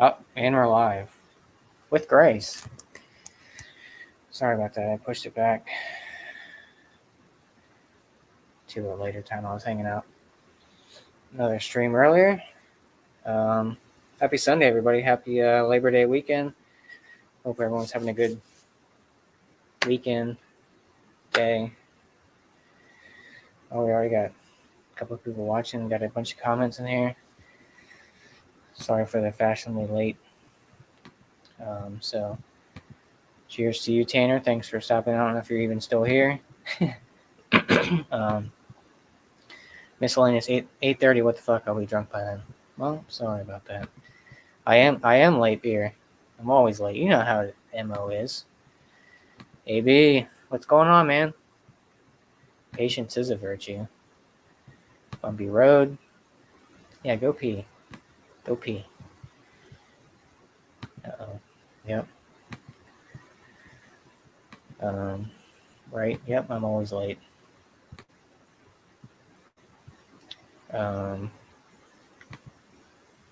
Oh, and we're live. With grace. Sorry about that. I pushed it back to a later time. I was hanging out. Another stream earlier. Happy Sunday, everybody. Happy Labor Day weekend. Hope everyone's having a good weekend, day. Oh, we already got a couple of people watching. Got a bunch of comments in here. Sorry for the fashionably late. So, cheers to you, Tanner. Thanks for stopping. I don't know if you're even still here. Miscellaneous 8:30. What the fuck? I'll be drunk by then. Well, sorry about that. I am late, beer. I'm always late. You know how MO is. AB, what's going on, man? Patience is a virtue. Bumpy road. Yeah, go pee. Go pee. Uh-oh. Yep. Right. Yep, I'm always late.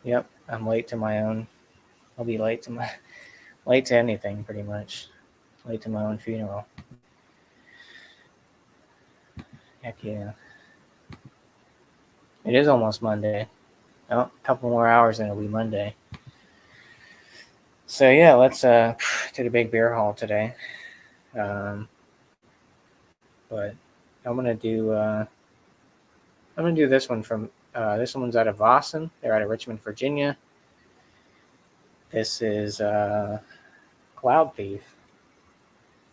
Yep, I'm late to my own. I'll be late to anything, pretty much. Late to my own funeral. Heck yeah. It is almost Monday. Oh, a couple more hours and it'll be Monday. So yeah, let's to the big beer hall today. But I'm gonna do this one from this one's out of Boston. They're out of Richmond, Virginia. This is Cloud Thief.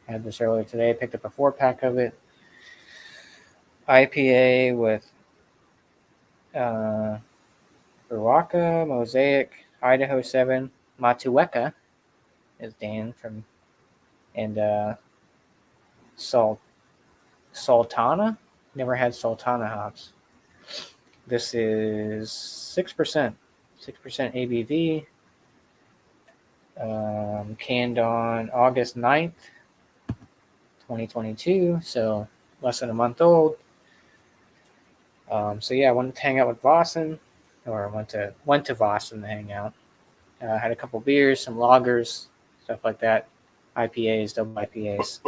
I had this earlier today. I picked up a 4-pack of it. IPA with Baraka, Mosaic, Idaho 7, Matueka, is Dan from, and Sultana. Never had Sultana hops. This is 6%. 6% ABV. Canned on August 9th, 2022. So less than a month old. So yeah, I wanted to hang out with Boston, or went to Boston to hang out. Had a couple beers, some lagers, stuff like that. IPAs, double IPAs.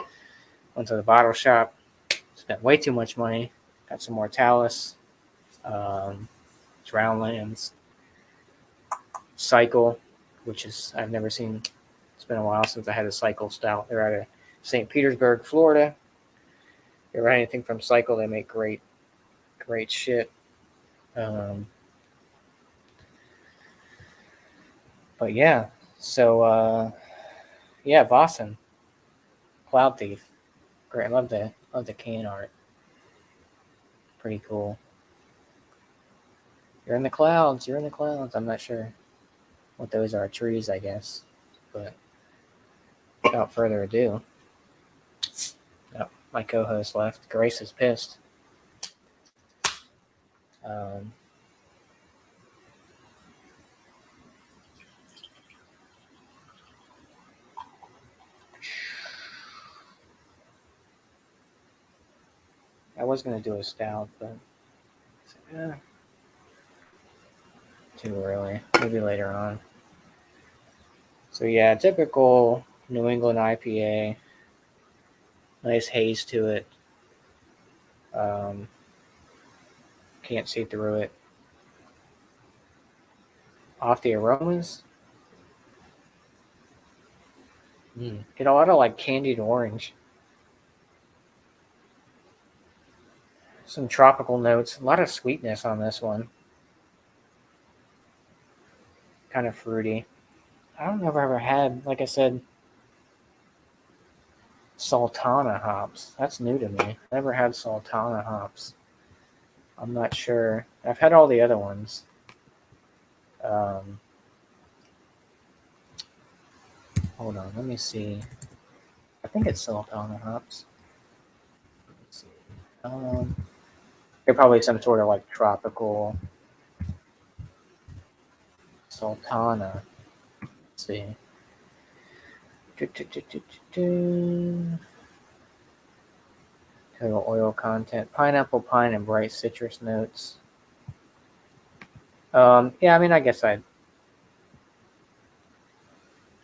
Went to the bottle shop. Spent way too much money. Got some Mortalis, Drownlands, Cycle, which is I've never seen. It's been a while since I had a Cycle stout. They're out of St. Petersburg, Florida. If you ever had anything from Cycle, they make great shit. But yeah, so yeah, Boston, Cloud Thief, great. I love the can art. Pretty cool. You're in the clouds. You're in the clouds. I'm not sure what those are. Trees, I guess. But without further ado, oh, my co-host left. Grace is pissed. I was gonna do a stout, but too early. Maybe later on. So yeah, typical New England IPA. Nice haze to it. Can't see through it. Off the aromas, get a lot of like candied orange. Some tropical notes. A lot of sweetness on this one. Kind of fruity. I don't know if I've ever had, like I said, Sultana hops. That's new to me. Never had Sultana hops. I'm not sure. I've had all the other ones. Hold on, let me see. I think it's Sultana hops. Let's see. They're probably some sort of like tropical Sultana. Let's see. Total oil content, pineapple, pine, and bright citrus notes. Yeah, I mean, I guess I'd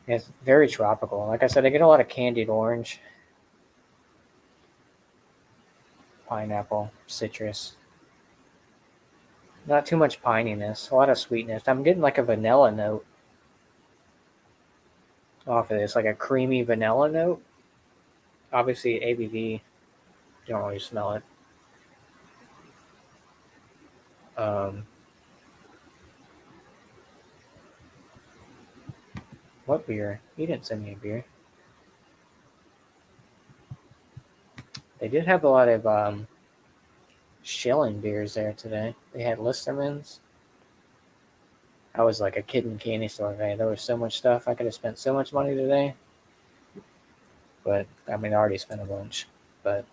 It's very tropical. Like I said, I get a lot of candied orange, pineapple, citrus. Not too much pininess, a lot of sweetness. I'm getting like a vanilla note off of this, like a creamy vanilla note. Obviously, ABV, you don't really smell it. What beer? You didn't send me a beer. They did have a lot of shilling beers there today. They had Listermans. I was like a kid in a candy store today. There was so much stuff. I could have spent so much money today. But, I mean, I already spent a bunch. But,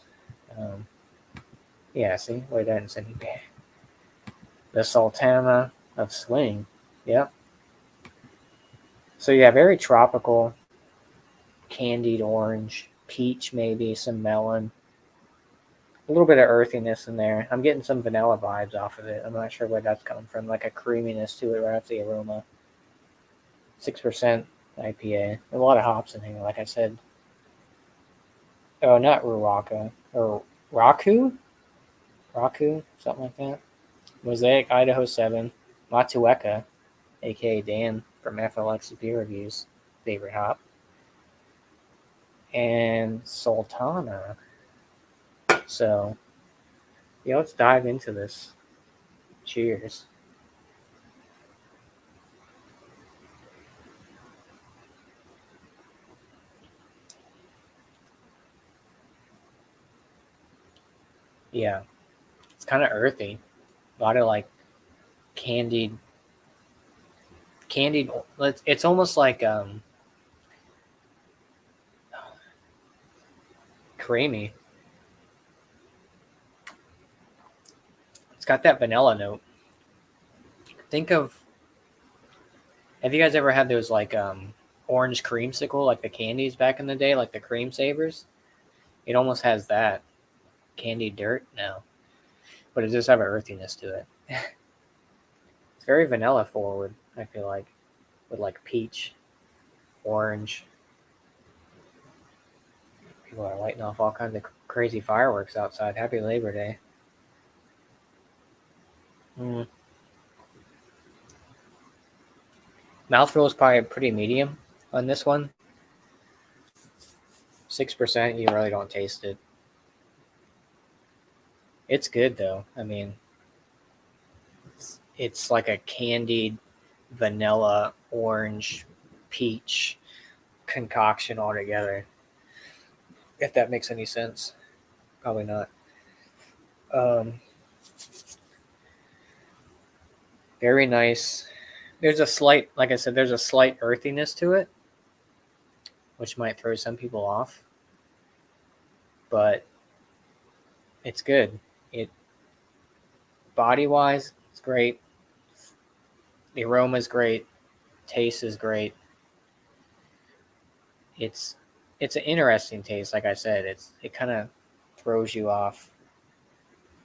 yeah, see? Wait, I didn't send you beer. The Sultana of Swing. Yep. So, yeah, very tropical. Candied orange. Peach, maybe. Some melon. A little bit of earthiness in there. I'm getting some vanilla vibes off of it. I'm not sure where that's coming from. Like a creaminess to it right off the aroma. 6% IPA. A lot of hops in here, like I said. Oh, not Ruaka. Or Raku? Raku? Something like that. Mosaic Idaho 7. Matueka, aka Dan from FLX's Beer Reviews. Favorite hop. And Sultana. So, yeah, let's dive into this. Cheers. Yeah, it's kind of earthy. A lot of like candied. It's almost like creamy. It's got that vanilla note. Think of. Have you guys ever had those like orange creamsicle, like the candies back in the day, like the cream savers? It almost has that candied dirt now, but it does have an earthiness to it. It's very vanilla forward. I feel like with like peach, orange. People are lighting off all kinds of crazy fireworks outside. Happy Labor Day. Mm. Mouthfeel is probably pretty medium on this one. 6%, you really don't taste it. It's good though. I mean, it's like a candied vanilla, orange, peach concoction altogether. If that makes any sense, probably not. Um, very nice. There's a slight, like I said, there's a slight earthiness to it, which might throw some people off, but it's good. It body wise, it's great. The aroma is great. Taste is great. It's it's an interesting taste. Like I said, it kind of throws you off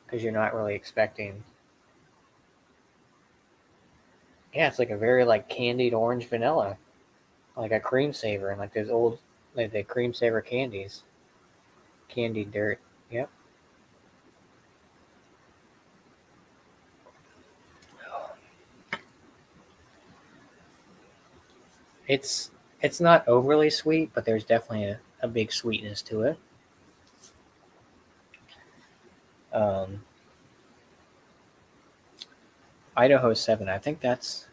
because you're not really expecting. Yeah, it's like a very like candied orange vanilla, like a cream saver, and like those old like the cream saver candies, candied dirt. Yep. It's it's not overly sweet, but there's definitely a big sweetness to it. Um, Idaho 7, I think that's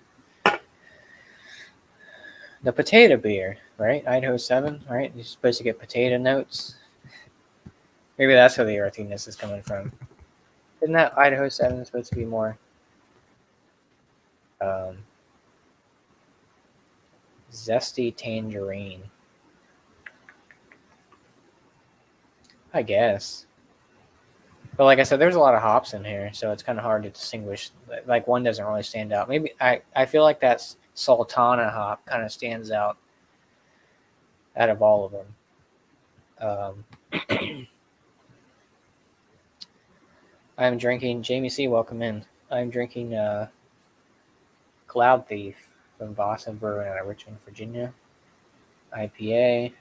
the potato beer, right? Idaho 7, right? You're supposed to get potato notes. Maybe that's where the earthiness is coming from. Isn't that Idaho 7 supposed to be more um, zesty tangerine? I guess. But like I said, there's a lot of hops in here, so it's kind of hard to distinguish. Like one doesn't really stand out. Maybe I feel like that Sultana hop kind of stands out of all of them. I'm drinking Jamie C. Welcome in. I'm drinking Cloud Thief from Boston Brewing out of Richmond, Virginia. IPA.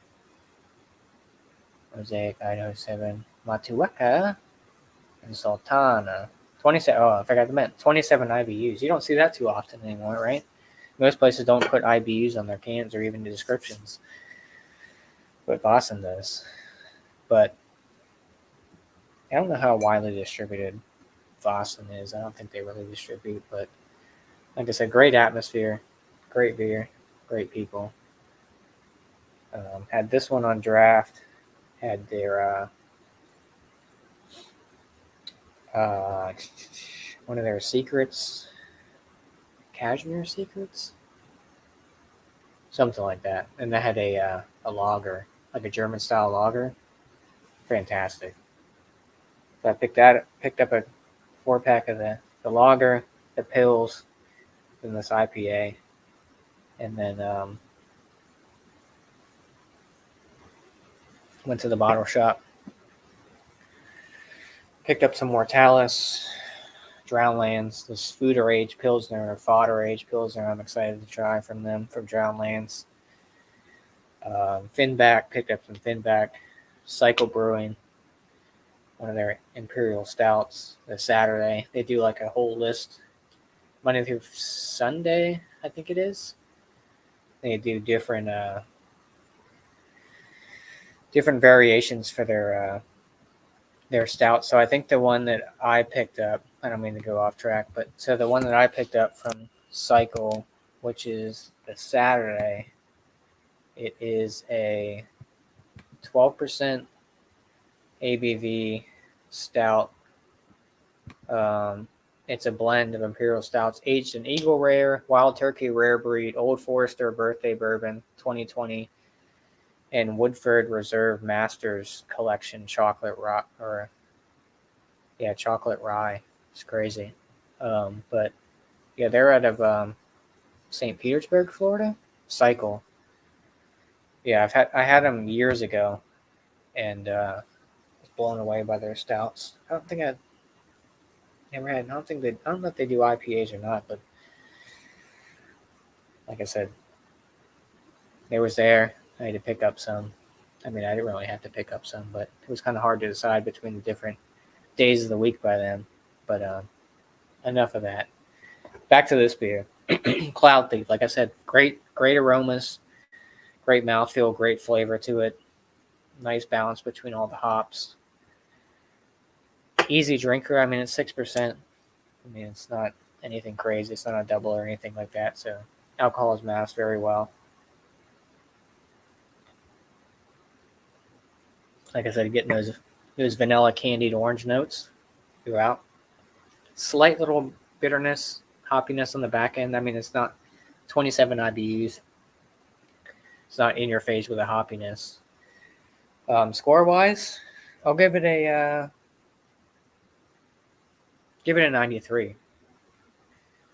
Mosaic Idaho 7. Matueka and Sultana. 27. Oh, I forgot to mention 27 IBUs. You don't see that too often anymore, right? Most places don't put IBUs on their cans or even the descriptions. But Boston does. But I don't know how widely distributed Boston is. I don't think they really distribute. But like I said, great atmosphere, great beer, great people. Had this one on draft. Had their one of their secrets, cashmere secrets, something like that. And they had a lager, like a German style lager. Fantastic. So I picked up a 4-pack of the lager, the pills, and this IPA, and then went to the bottle shop, picked up some Mortalis, Drownlands, this Fooder Age Pilsner or Fodder Age Pilsner. I'm excited to try from them from Drownlands. Finback, picked up some Finback, Cycle Brewing, one of their Imperial Stouts. This Saturday, they do like a whole list, Monday through Sunday, I think it is. They do different variations for their stout. So I think the one that I picked up, I don't mean to go off track, but so the one that I picked up from Cycle, which is the Saturday, it is a 12% ABV stout. It's a blend of Imperial Stouts aged in Eagle Rare, Wild Turkey Rare Breed, Old Forester Birthday Bourbon 2020, and Woodford Reserve Masters Collection Chocolate Rock, Chocolate Rye. It's crazy. But yeah, they're out of St. Petersburg, Florida. Cycle. Yeah, I had them years ago, and was blown away by their stouts. I don't think I never had. I don't know if they do IPAs or not, but like I said, they was there. I had to pick up some. I mean, I didn't really have to pick up some, but it was kind of hard to decide between the different days of the week by then. But enough of that. Back to this beer, Cloud Thief. Like I said, great aromas, great mouthfeel, great flavor to it. Nice balance between all the hops. Easy drinker. I mean, it's 6%. I mean, it's not anything crazy. It's not a double or anything like that. So alcohol is masked very well. Like I said, getting those vanilla candied orange notes throughout. Slight little bitterness, hoppiness on the back end. I mean, it's not 27 IBUs. It's not in your face with a hoppiness. Score wise, I'll give it a 93.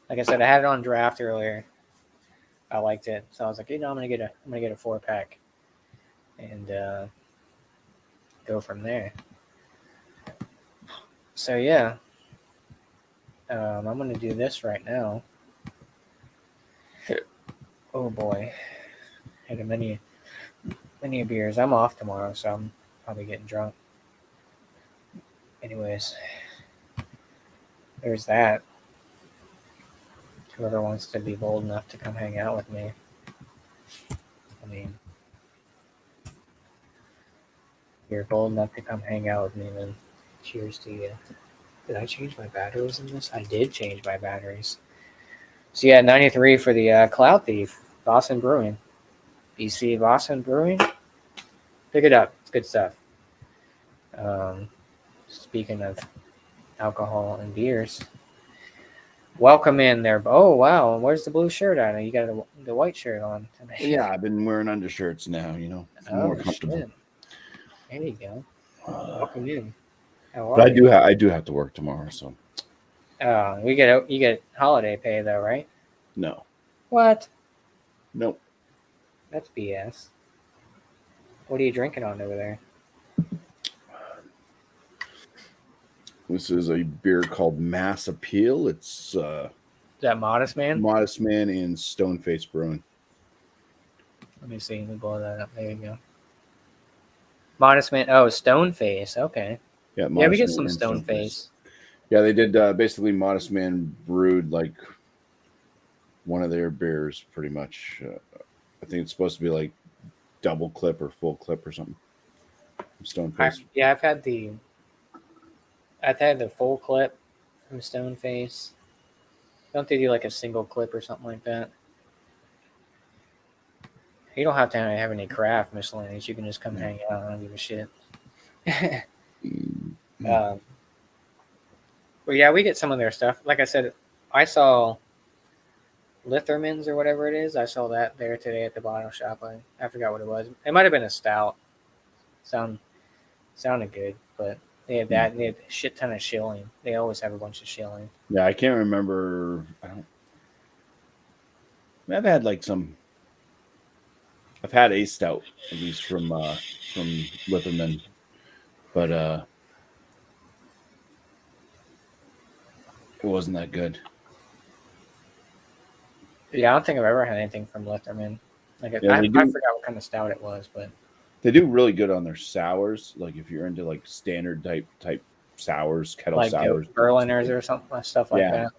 Like I said, I had it on draft earlier. I liked it, so I was like, I'm gonna get a 4-pack and go from there. So yeah, I'm gonna do this right now. Oh boy, had a many beers. I'm off tomorrow, so I'm probably getting drunk. Anyways, there's that. Whoever wants to be bold enough to come hang out with me. I mean, if you're bold enough to come hang out with me, then cheers to you. Did I change my batteries in this? I did change my batteries. So yeah, 93 for the Cloud Thief, Boston Brewing. BC Boston Brewing. Pick it up. It's good stuff. Speaking of alcohol and beers, welcome in there. Oh wow, where's the blue shirt at? You got the white shirt on tonight. Yeah, I've been wearing undershirts now. More comfortable. Shit. There you go. Welcome in. But I do have to work tomorrow, so. You get holiday pay though, right? No. What? Nope. That's BS. What are you drinking on over there? This is a beer called Mass Appeal. It's is that Modest Man? Modest Man and Stoneface Brewing. Let me see. Let me blow that up. There you go. Modest Man. Oh, Stone Face. Okay. Yeah, Yeah, we Modest get Man some and Stone Stoneface. Face. Yeah, they did basically Modest Man brewed like one of their beers pretty much. I think it's supposed to be like double clip or full clip or something. Stoneface. I've had the full clip from Stone Face. Don't they do like a single clip or something like that? You don't have to have any craft miscellaneous. You can just come hang out. I don't give a shit. um, but yeah, we get some of their stuff. Like I said, I saw Litherman's or whatever it is. I saw that there today at the bottle shop. I forgot what it was. It might have been a stout. Sounded good, but they had that. And they had a shit ton of shilling. They always have a bunch of shilling. Yeah, I can't remember. I've had like some. I've had a stout at least from Litherman, but it wasn't that good. Yeah, I don't think I've ever had anything from Litherman. Like Yeah, I forgot what kind of stout it was, but they do really good on their sours. Like if you're into like standard type sours, kettle like sours, Berliners or something, stuff like that.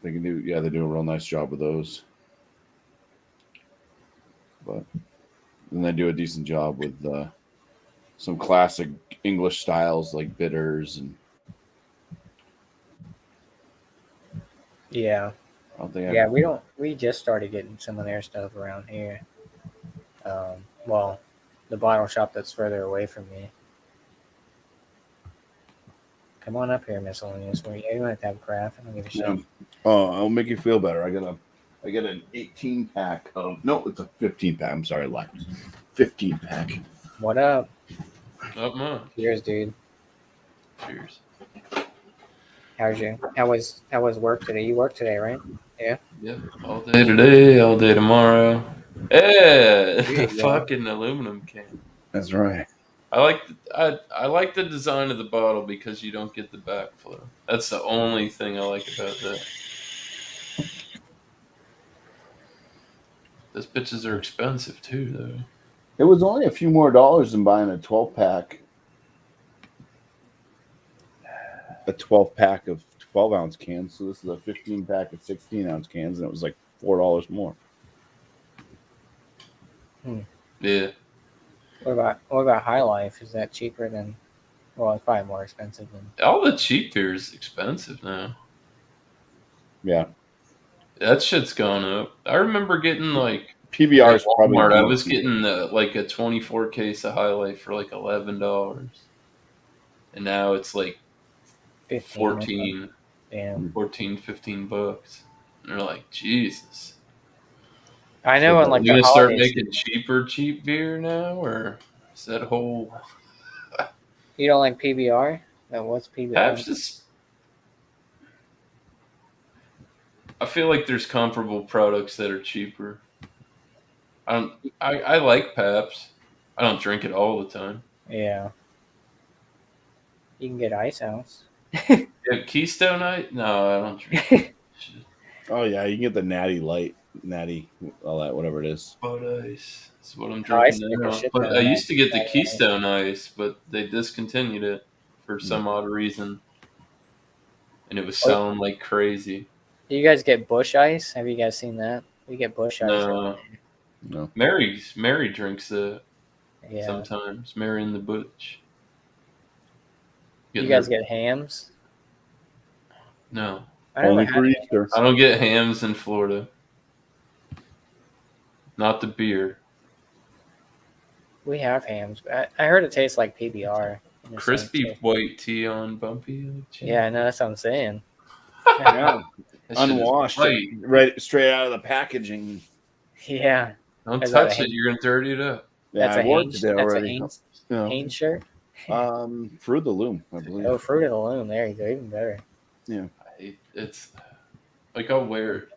they can do. Yeah, they do a real nice job with those. But then they do a decent job with some classic English styles like bitters and. Yeah. I don't think Yeah, we don't. We just started getting some of their stuff around here. Well, the bottle shop that's further away from me. Come on up here, miscellaneous. You don't have to have craft. I don't give a shit. Oh, I'll make you feel better. I got an 18 pack of no, it's a 15 pack. I'm sorry, I lied. 15 pack. What up? Not much. Cheers, dude. Cheers. How was work today? You worked today, right? Yeah. Yep. All day today, all day tomorrow. Yeah, There you go. fucking aluminum can. That's right. I like the design of the bottle because you don't get the backflow. That's the only thing I like about that. Those bitches are expensive too, though. It was only a few more dollars than buying a 12 pack. A 12 pack of 12-ounce cans. So this is a 15 pack of 16-ounce cans, and it was like $4 more. Yeah. What about High Life? Is that cheaper than? Well, it's probably more expensive than. All the cheap beer is expensive now. Yeah. That shit's gone up. I remember getting like PBR at is probably Walmart. I the was cheapest. getting like a 24 case of High Life for like $11, and now it's like 15. 14, 15 bucks. And they're like, Jesus. I know, So in are like we the gonna start holiday making season. cheap beer now, or is that whole You don't like PBR? No, what's PBR? Pabst is? I feel like there's comparable products that are cheaper. I like Pabst. I don't drink it all the time. Yeah. You can get Ice House. Yeah, Keystone No, I don't drink that shit. Oh yeah, you can get the natty, all that, whatever it is. Bud Ice. That's what I'm I drinking stick a now. shit ton But of I that. used to get the Keystone Ice, but they discontinued it for some odd reason, and it was Oh, selling like crazy. do you guys get Bush Ice? Have you guys seen that? We get Bush Ice. No, No. Mary drinks it Yeah. sometimes. Mary and the Butch. You Getting guys her- get hams? No, I never Only had for hams. Easter. I don't get hams in Florida. Not the beer. We have hams. I heard it tastes like PBR. in the same Crispy taste. white tea on bumpy. Yeah, I know. That's what I'm saying. Yeah. That shit is Unwashed, white. right straight out of the packaging. Yeah. Don't Is that touch a it. You're gonna dirty it up. Yeah, That's I a wore it Hanes. today That's a already. Hanes. You know, Hanes shirt. Fruit of the Loom, I believe. Oh, Fruit of the Loom. There you go. Even better. It's like I'll wear it.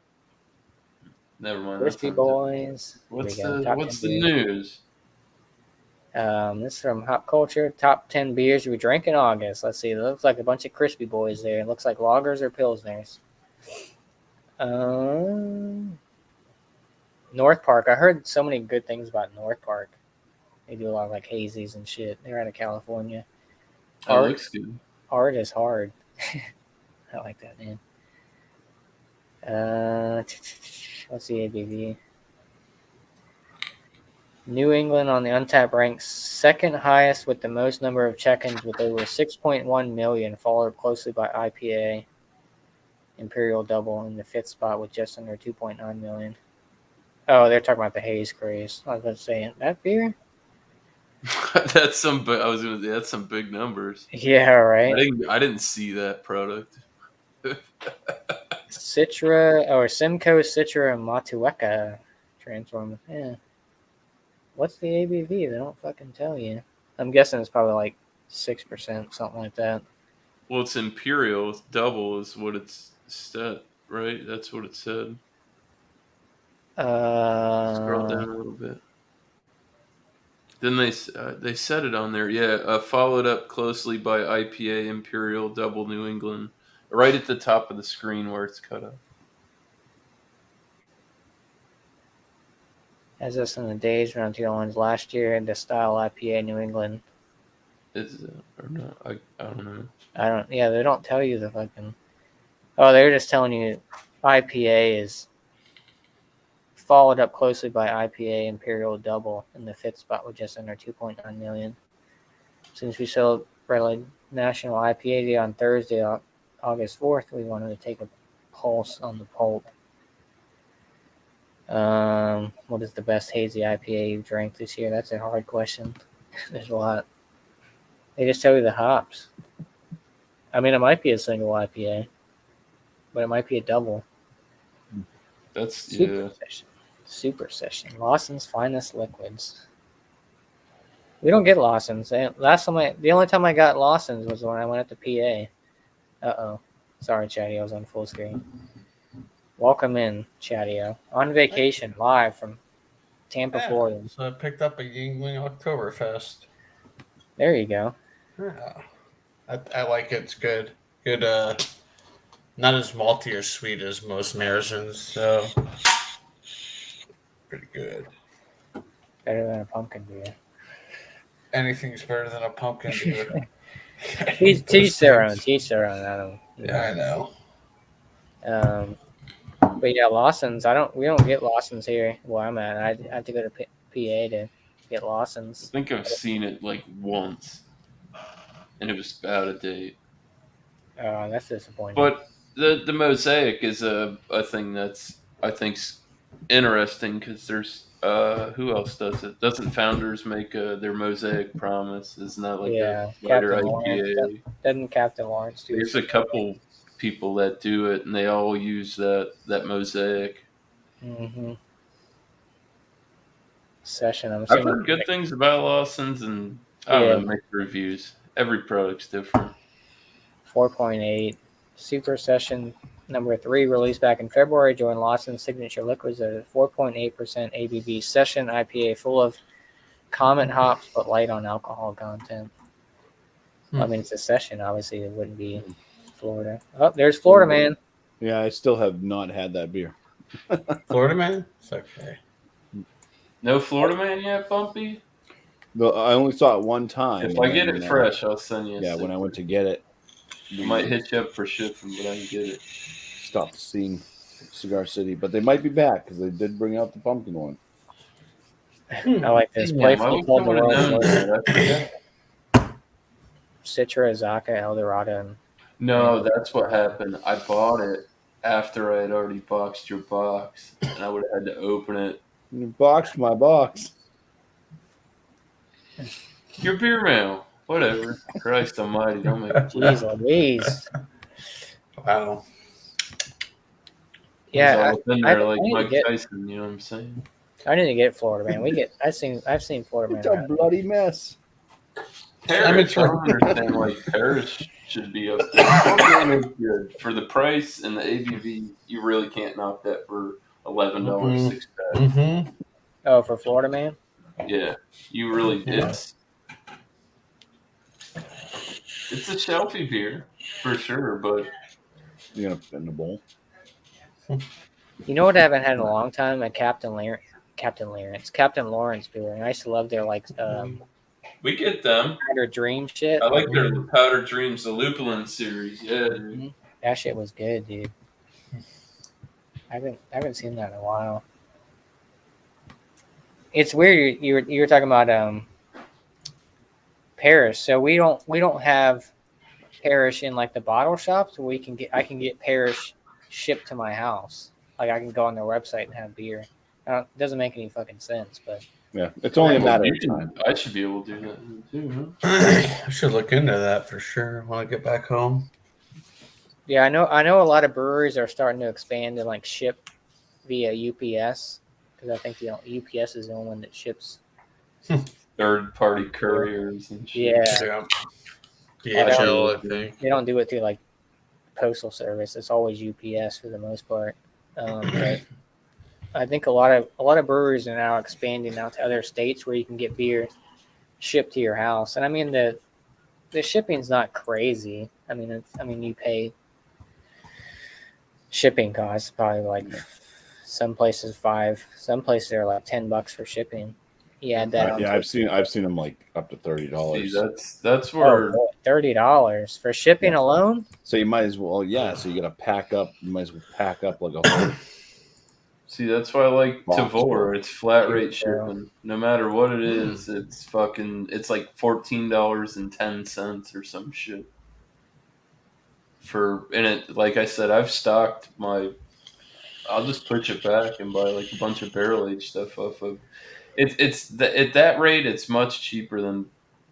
Never mind. That's Crispy not Boys. Here What's we go. the Top what's 10 the beers. news? This is from Hop Culture. Top 10 beers we drank in August. Let's see. It looks like a bunch of Crispy Boys there. It looks like lagers or pilsners. North Park. I heard so many good things about North Park. They do a lot of like hazies and shit. They're out of California. That looks good. Art is hard. I like that, man. What's the ABV? New England on the Untapped ranks second highest with the most number of check-ins with over 6.1 million, followed closely by IPA, Imperial Double in the fifth spot with just under 2.9 million. Oh, they're talking about the haze craze. I was about to say, that beer? That's some. I was gonna say that's some big numbers. Yeah, right. I didn't see that product. Citra or Simcoe Citra Matueka transform. Yeah. What's the ABV? They don't fucking tell you. I'm guessing it's probably like 6%, something like that. Well, it's Imperial Double is what it's said, right? That's what it said. Scroll down a little bit. Then they said it on there. Yeah, followed up closely by IPA Imperial Double New England, right at the top of the screen where it's cut up. As this in the days around 2001 last year, the style IPA New England. Is it or not? I don't know. Yeah, they don't tell you the fucking. Oh, they're just telling you IPA is followed up closely by IPA Imperial Double in the fifth spot with just under 2.9 million. Since we celebrated National IPA Day on Thursday, August 4th, we wanted to take a pulse on the pulp. What is the best hazy IPA you've drank this year? That's a hard question. There's a lot. They just tell you the hops. I mean, it might be a single IPA, but it might be a double. That's Super session. Lawson's finest liquids. We don't get Lawson's. The only time I got Lawson's was when I went up to PA. Uh-oh. Sorry, Chatty, I was on full screen. Welcome in, Chattio. On vacation, live from Tampa, Florida. So I picked up a Ganglion Oktoberfest. There you go. Yeah. I like it. It's good. Good, not as malty or sweet as most Marisons, so pretty good. Better than a pumpkin beer. Anything's better than a pumpkin beer. Teach their own. Teach their own. I don't. Yeah, I know. But yeah, Lawson's. We don't get Lawson's here where I'm at. I have to go to PA to get Lawson's. I think I've seen it like once, and it was out of date. Oh, that's disappointing. But the mosaic is a thing that's I think's interesting because there's who else does it? Doesn't Founders make their mosaic promise? Isn't that like a lighter Captain IPA? Lawrence, doesn't Captain Lawrence do? There's a couple people that do it, and they all use that mosaic. Mm-hmm. Session. I've heard good things about Lawson's, and I don't know, mixed reviews. Every product's different. 4.8 Super Session number 3, released back in February, joined Lawson's Signature Liquids at a 4.8% ABV Session IPA, full of common hops but light on alcohol content. I mean, it's a session. Obviously, it wouldn't be Florida. Oh, there's Florida Man. Yeah, I still have not had that beer. Florida Man? It's okay. No Florida Man yet, Bumpy? I only saw it one time. If I get it fresh, I'll send you a when I went to get it. I might hit you up for shipping, but I can get it. Stopped seeing Cigar City, but they might be back because they did bring out the pumpkin one. I like this. Playful Cold Citra, Zaka, Eldorado. And no, that's what happened. I bought it after I had already boxed your box, and I would have had to open it. You boxed my box. Your beer mail. Whatever. Christ almighty, don't make it. Jeez Louise. Wow. Yeah, like Mike Tyson, you know what I'm saying? I need to get Florida Man. I've seen Florida Man. It's a bloody mess. Paris, I don't understand why Paris should be up there. Good. For the price and the ABV, you really can't knock that for $11 six pack. Mm-hmm. Oh, for Florida Man? Yeah, you really it's a shelfie beer for sure, but You're gonna fit in the bowl. You know what I haven't had in a long time? A Captain Lawrence beer. And I used to love their like We get them. Powder Dream shit. I like their Powder Dreams, the Lupulin series. Yeah, dude. Mhm. That shit was good, dude. I haven't seen that in a while. It's weird. You were talking about Parish. So we don't have Parish in like the bottle shops. Where I can get Parish shipped to my house. Like I can go on their website and have beer. It doesn't make any fucking sense, but Yeah, it's only a matter You of can- time. I should be able to do that too, huh? I should look into that for sure when I get back home. yeah, I know a lot of breweries are starting to expand and like ship via UPS because I think UPS is the only one that ships. Third-party couriers and shit. Yeah, DHL, I think. they don't do it through like postal service. It's always UPS for the most part. But I think a lot of breweries are now expanding out to other states where you can get beer shipped to your house. And I mean the shipping's not crazy. I mean you pay shipping costs probably like some places $5, some places are like $10 for shipping. You add that on. Yeah, I've seen them like up to $30. See, that's where $30 for shipping alone. So you might as well, so you got to pack up. You might as well pack up like a whole. See, that's why I like Box Tavor. It's flat rate Yeah. shipping. No matter what it is, it's like $14.10 or some shit. Like I said, I've stocked I'll just push it back and buy like a bunch of barrel aged stuff off of. At that rate, it's much cheaper than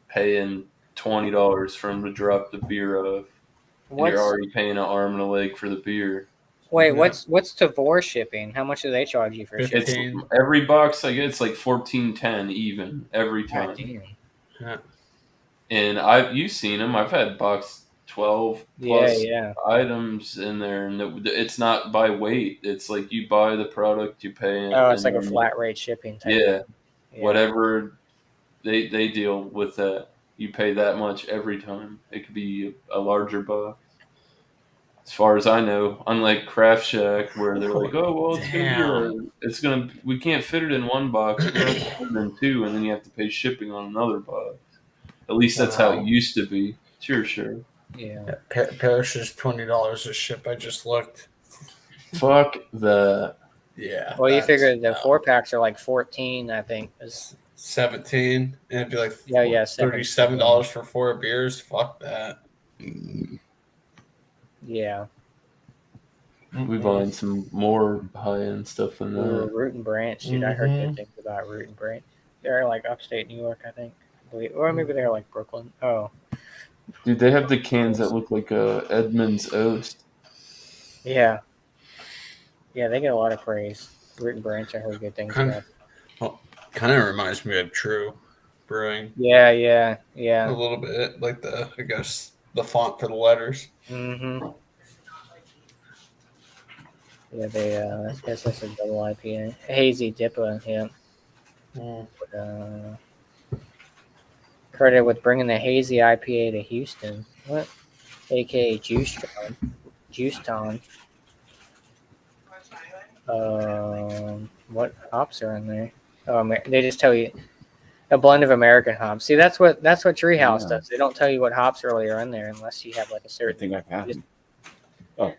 paying $20 for them to drop the beer off. And you're already paying an arm and a leg for the beer. Wait, what's Tavor shipping? How much do they charge you for shipping? It's every box I get. It's like $14.10 even every time. Yeah. And you've seen them. I've had box 12 plus items in there, and it's not by weight. It's like you buy the product, you pay it. Oh, it's like a flat rate shipping type. Yeah, whatever they deal with that, you pay that much every time. It could be a larger box. As far as I know, unlike Craft Shack, where they're like, "Oh, well, we can't fit it in one box. We're gonna have to put it in two, and then you have to pay shipping on another box." At least that's how it used to be. Sure. Yeah. Parish is $20 a ship. I just looked. Fuck that. Yeah. Well, you figure the 4-packs are like 14, I think. 17, and it'd be like $37 for 4 beers. Fuck that. Yeah. We buying some more high end stuff than that. Root and Branch, dude. I heard good things about Root and Branch. They're like upstate New York, I think. Or maybe they're like Brooklyn. Oh. Dude, they have the cans that look like Edmund's Oast. Yeah. Yeah, they get a lot of praise. Root and Branch, I heard good things about. Well, kind of reminds me of True Brewing. Yeah. A little bit, like the font for the letters. Mm-hmm. Yeah, I guess that's a double IPA. Hazy Dippa, yeah. Credited with bringing the Hazy IPA to Houston. What? AKA Juicetown. What hops are in there? Oh, they just tell you a blend of American hops. See, that's what Treehouse does. They don't tell you what hops really are in there unless you have like a certain. I think I've had them.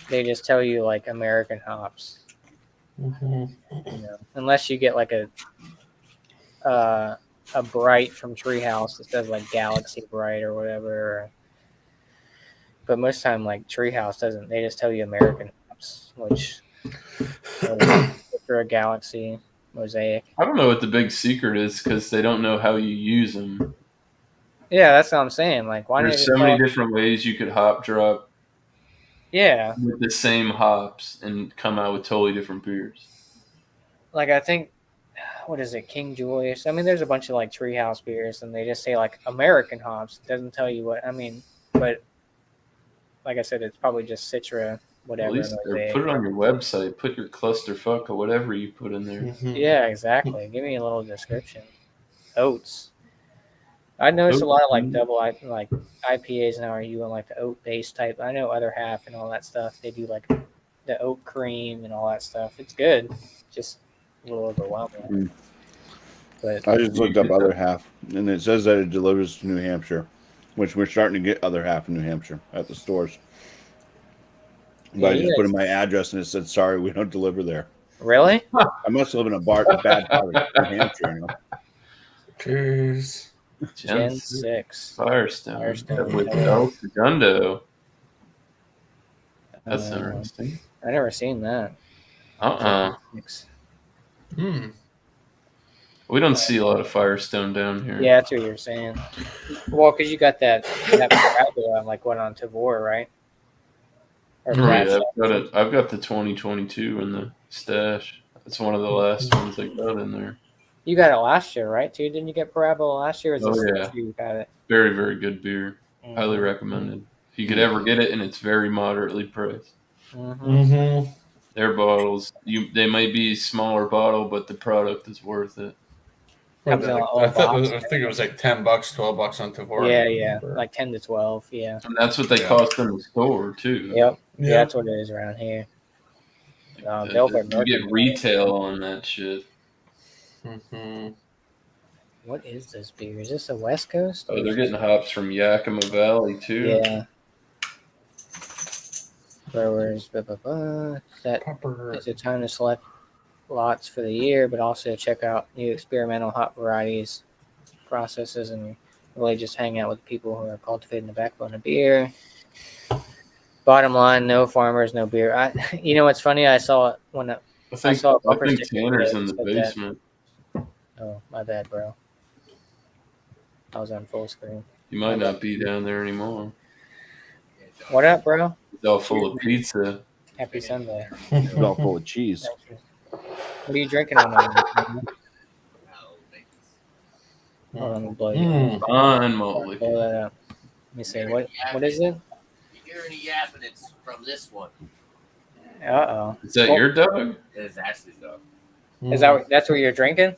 They just tell you like American hops. Unless you get like a Bright from Treehouse that says like Galaxy Bright or whatever. But most time like Treehouse doesn't. They just tell you American hops, which for a Galaxy Mosaic. I don't know what the big secret is because they don't know how you use them. Yeah, that's what I'm saying. Like, why? There's so many different ways you could hop drop. Yeah. With the same hops and come out with totally different beers. Like, I think, what is it, King Julius? I mean, there's a bunch of like Treehouse beers, and they just say like American hops. It doesn't tell you what. I mean, but like I said, it's probably just Citra, whatever. At least, or put it on your website. Put your clusterfuck or whatever you put in there. Yeah, exactly. Give me a little description. Oats. I noticed a lot of like IPAs now are you on like the oat based type. I know Other Half and all that stuff. They do like the oat cream and all that stuff. It's good, just a little overwhelming. Mm. But I just looked up other half, and it says that it delivers to New Hampshire, which we're starting to get other half in New Hampshire at the stores. But I just put in my address, and it said, "Sorry, we don't deliver there." really, I must live in a bad part of New Hampshire. You know? Cheers. Gen 6. Firestone. Firestone. With El Segundo. That's Uh, interesting. I never seen that. Uh-uh. Hmm. We don't see a lot of Firestone down here. Yeah, that's what you're saying. Well, because you got that Parabola, like what on Tavor, right? Or Oh, yeah, Crash. I've got the 2022 in the stash. That's one of the last ones I got in there. You got it last year, right? Too? Didn't you get Parabola last year? Or is this Oh, yeah. you got it? Very, very good beer. Mhm. Highly recommended. If you could ever get it, and it's very moderately priced. Mhm. Mm-hmm. Their bottles, they might be smaller bottle, but the product is worth it. Comes in a little I box. think it was like $10, $12 on Tavor. Yeah, like 10 to 12. Yeah. And that's what they cost in the store, too. Yep. Yeah. Yeah, that's what it is around here. Velvet You get Mercury. retail on that shit. Mm-hmm. What is this beer? Is this a West Coast? Oh, they're getting hops from Yakima Valley, too. Yeah. Brewers, blah, blah, blah. That Pepper. is a time to select lots for the year, but also check out new experimental hop varieties, processes, and really just hang out with people who are cultivating the backbone of beer. Bottom line, no farmers, no beer. You know what's funny? I saw it when I saw a bumper think sticker Tanner's today in the that said that. basement. Oh, my bad, bro. I was on full screen. You might not be down there anymore. What up, bro? It's all full of pizza. Happy Sunday. It's all full of cheese. What are you drinking on that? Hold on, let me blow you. Fine, moly. Blow that up. Let me see. What is it? You hear any yapping? It's from this one. Uh-oh. Is that your dog? It's Ashley's dog. Is that's what you're drinking?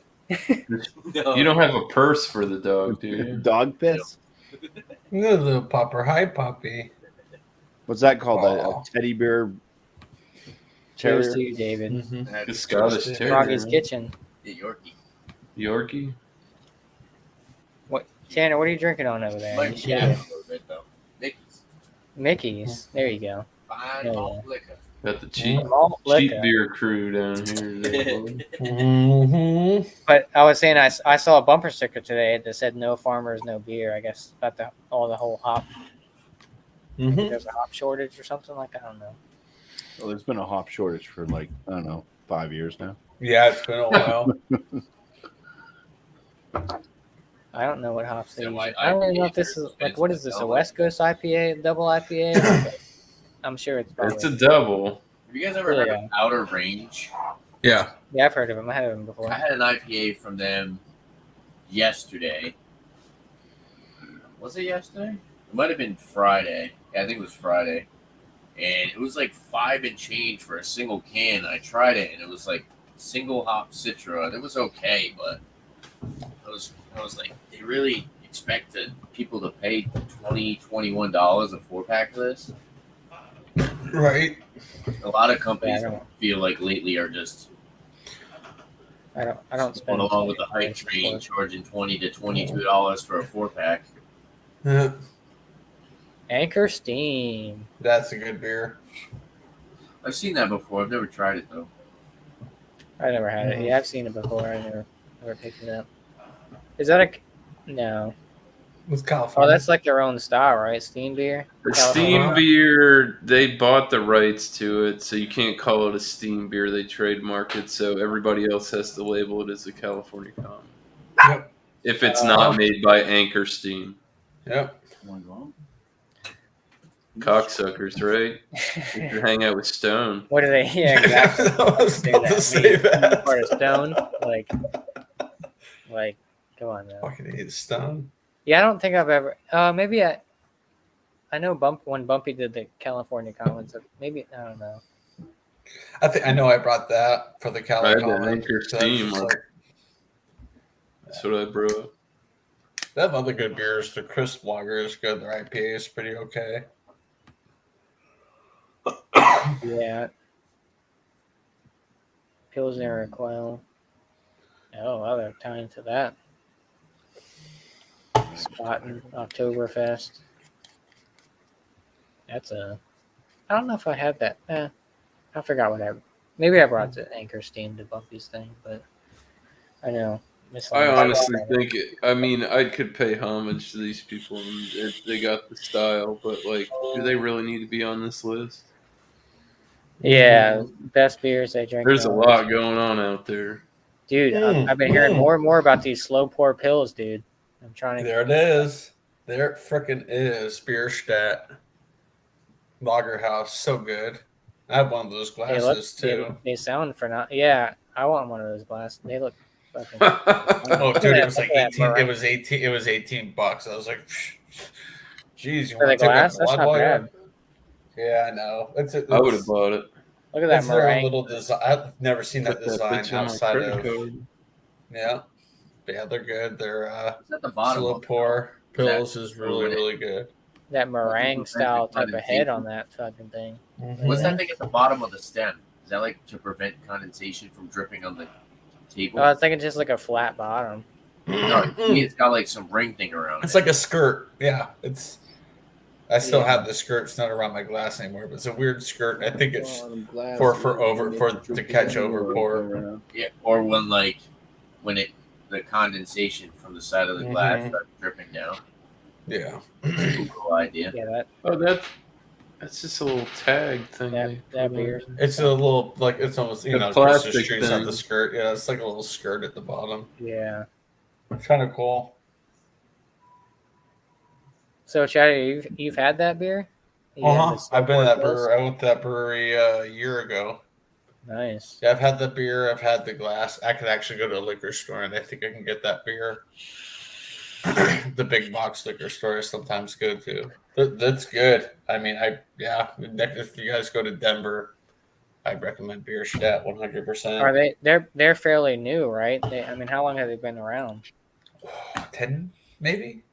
No. You don't have a purse for the dog, do you? Dog piss? No, the popper. Hi, Poppy. What's that called? Aw. A teddy bear Cheers terrier? to you, David. Mm-hmm. The Scottish Terrier. Froggy's Kitchen. The Yorkie. Yorkie? What, Tanner? What are you drinking on over there? Might You yap should- a little bit though. Mickey's. Mickey's. There you go. Fine Yeah. malt liquor. Got the cheap Malt cheap liquor. beer crew down here. Mm-hmm. But I was saying I saw a bumper sticker today that said "No farmers, no beer." I guess about the whole hop. Maybe Mm-hmm. there's a hop shortage or something like that. I don't know. Well, there's been a hop shortage for like, I don't know, 5 years now. Yeah, it's been a while. I don't know what hops they So use. why I don't even know if IPA this is versus like what is this, a double West Coast IPA, double IPA? I'm sure it's probably. It's a double. Have you guys ever heard of Outer Range? Yeah. Yeah, I've heard of them. I had them before. I had an IPA from them yesterday. Was it yesterday? It might have been Friday. Yeah, I think it was Friday. And it was like $5 and change for a single can. I tried it and it was like single hop Citra. And it was okay, but I was like, they really expected people to pay $20, $21 a 4-pack for this? Right. A lot of companies Yeah, I don't- feel like lately are just I don't spend. going along with the hype train, charging $20 to $22 for a 4-pack. Yeah. Anchor Steam. That's a good beer. I've seen that before. I've never tried it though. I never had it. Yeah, I've seen it before. I never picked it up. Is that a no? With Oh, California. that's like their own style, right? Steam beer. The California. steam beer, they bought the rights to it, so you can't call it a steam beer. They trademark it, so everybody else has to label it as a California Common. Yep. If it's not made by Anchor Steam. Yep. Cocksuckers, right? If you hang out with Stone. What are they? Yeah, exactly. I was about to say that. Part of Stone, like, come on now. Fucking hate Stone. Yeah, I don't think I've ever. Maybe I know when Bumpy did the California Commons. Maybe I don't know. I know I brought that for the I had California. the Anchor Steam. That's what I brought. They have other good beers. The Crisp Lager is good. Their IPA is pretty okay. Yeah, Pilsner Quell. Oh, well, they're tying to that. Spaten Oktoberfest. That's a. I don't know if I had that. I forgot what I. Maybe I brought the Anchor Steam to Bumpy's thing, but I know. I honestly think I mean, I could pay homage to these people, and they got the style, but like, do they really need to be on this list? Yeah, best beers I drink. There's a now. lot going on out there. Dude. I've been hearing more and more about these slow pour pills, dude. I'm trying to. There it is. There it frickin' is. Bierstadt Lagerhouse. So good. I have one of those glasses too. They sound for not. Yeah, I want one of those glasses. They look fucking. Oh, dude, it was like Look at that 18. It meringue. was 18. It was $18. I was like, geez, you For the want to take glass? a That's blood not while bad. you're- Yeah, I know. I would have bought it. Look at that It's their own meringue. little design. I've never seen that Put that design bitch on my outside credit of. card. Yeah, they're good. They're It's at the bottom. slow of it. pour pills That- is really really good. That meringue style type of head condensation. on that fucking thing. What's that thing at the bottom of the stem? Is that like to prevent condensation from dripping on the table? Oh, I was thinking just like a flat bottom. No, it's got like some ring thing around It's it. like a skirt. Yeah, it's. I still Yeah. have the skirt. It's not around my glass anymore, but it's a weird skirt. I think it's Glass, for you for know, to catch over pour. Yeah, or when the condensation from the side of the glass Mhm. starts dripping down. Yeah. Cool idea. Yeah, Oh, that's just a little tag thing. That- they that put on beer. it. It's a little like it's almost The Christmas plastic trees have the thing. skirt. Yeah, it's like a little skirt at the bottom. yeah. It's kind of cool. So, Chad, you've had that beer? You had the slow I've been pour to that pills? brewery. I went to that brewery a year ago. Nice. Yeah, I've had the beer. I've had the glass. I could actually go to a liquor store and I think I can get that beer. The big box liquor store is sometimes good too. That's good. I mean, if you guys go to Denver, I recommend Bierstadt 100%. Are they? They're fairly new, right? I mean, how long have they been around? 10 maybe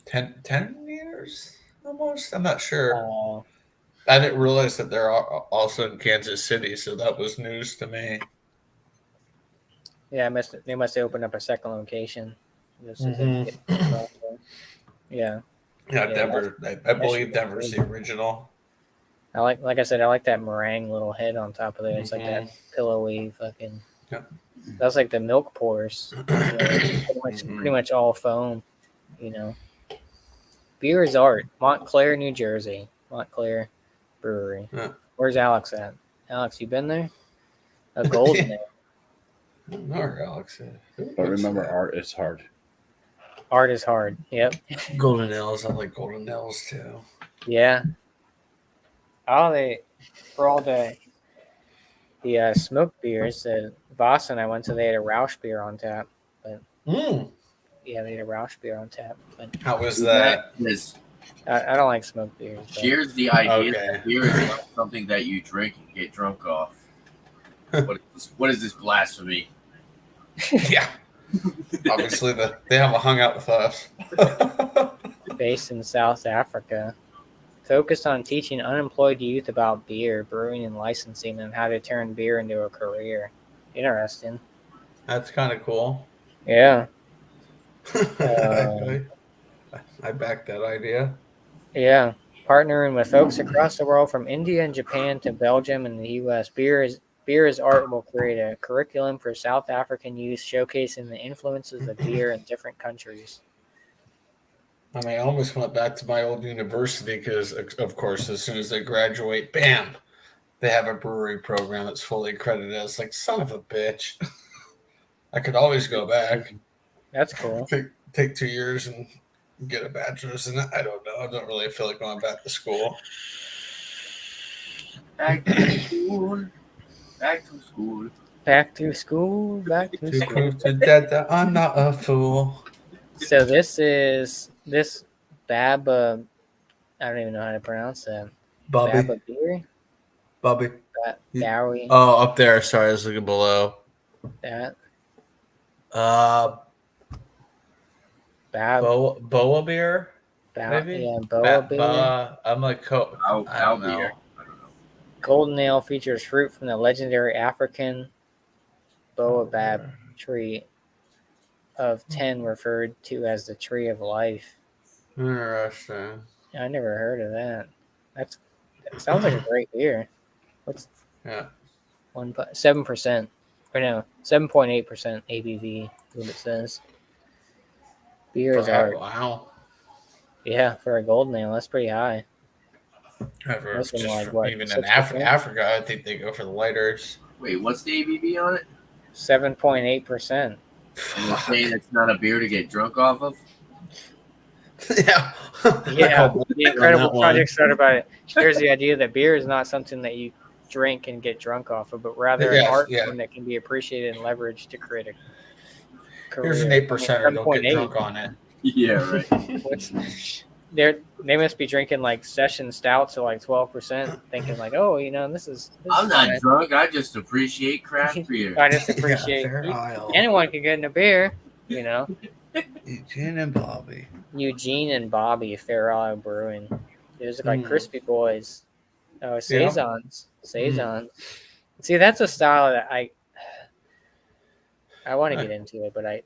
10 years almost. I'm not sure. I didn't realize that they're also in Kansas City, so that was news to me. Yeah, they must have opened up a second location. Just so they Mhm. could get across there. Yeah, Yeah, Yeah, Denver. I should believe be Denver's good. the original. like I said, I like that meringue little head on top of it. It's like that pillowy fucking. Yep. That's like the milk pours. It's pretty much all foam. You know, beer is art. Montclair, New Jersey. Montclair Brewery. Yeah. Where's Alex at? Alex, you been there? A golden ale. I don't know where Alex is. But remember, art is hard. Art is hard. Yep. Golden nails. I like golden nails too. Yeah. For all the smoked beers that Voss and I went to, they had a Rausch beer on tap. Yeah, they had a Rausch beer on tap. But How was that? Is I don't like smoked beers. but- here's the idea Okay. that beer is not something that you drink and get drunk off. What is this blasphemy? Yeah. Obviously, they haven't hung out with us. Based in South Africa. Focused on teaching unemployed youth about beer, brewing, and licensing, and how to turn beer into a career. Interesting. That's kind of cool. Yeah. I back that idea. Yeah. Partnering with folks across the world from India and Japan to Belgium and the U.S. Beer is Art will create a curriculum for South African youth showcasing the influences of beer in different countries. I mean, I almost went back to my old university because, of course, as soon as they graduate, bam, they have a brewery program that's fully accredited. It's like, son of a bitch. I could always go back, That's cool. take 2 years and get a bachelor's in it. I don't know. I don't really feel like going back to school. Back to school. Back to school. Back to school. Back to To school. prove to dad that I'm not a fool. So this Bab. I don't even know how to pronounce that. Baba beer. Bobby. Bowie. Oh, up there. Sorry, I was looking below. That. Bab. Boa beer? maybe? Yeah, Boa beer. I'm like, I'll I don't be know. here. I don't know. Golden ale features fruit from the legendary African Boabab tree of 10 referred to as the tree of life. Interesting. I never heard of that. That sounds like a great beer. What's Yeah. 7%? Or no, 7.8% ABV is what it says. Beer is art. Wow. Yeah, for a golden ale, that's pretty high. Most of them are like, what, Even in 6%? Africa, I think they go for the lighters. Wait, what's the ABV on it? 7.8%. And you're saying it's not a beer to get drunk off of? Yeah. Yeah, On the incredible that one. project started by it. Here's the idea that beer is not something that you drink and get drunk off of, but rather an Yes, art yeah. form that can be appreciated and leveraged to create a Here's an career. 8%er. Don't get 7.8. drunk on it. Yeah, right. They must be drinking like session stouts at like 12%, thinking like, oh, this is. I'm not fine. drunk. I just appreciate craft beer. I just appreciate anyone can get in a beer. Eugene and Bobby. Eugene and Bobby Fair Isle Brewing. Those look like crispy boys. Oh, saisons. See, that's a style that I want to get into it, but I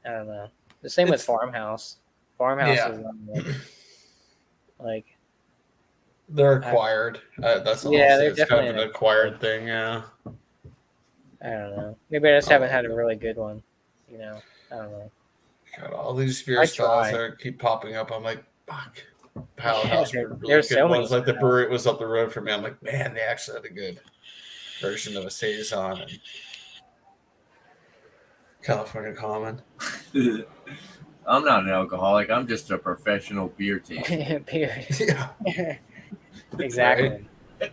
don't know. The same with Farmhouse. Farmhouse is like they're acquired. That's all. Yeah, I'll say. they're It's kind definitely of an acquired thing. Yeah. I don't know. Maybe I just haven't had a really good one. I don't know. God, all these beer I styles try. that keep popping up. I'm like, fuck. Powerhouse Yeah, were really there's good so many ones. Like the styles. brewery was up the road from me. I'm like, man, they actually had a good version of a saison and California Common. I'm not an alcoholic. I'm just a professional beer taster. Beer. Yeah. Exactly.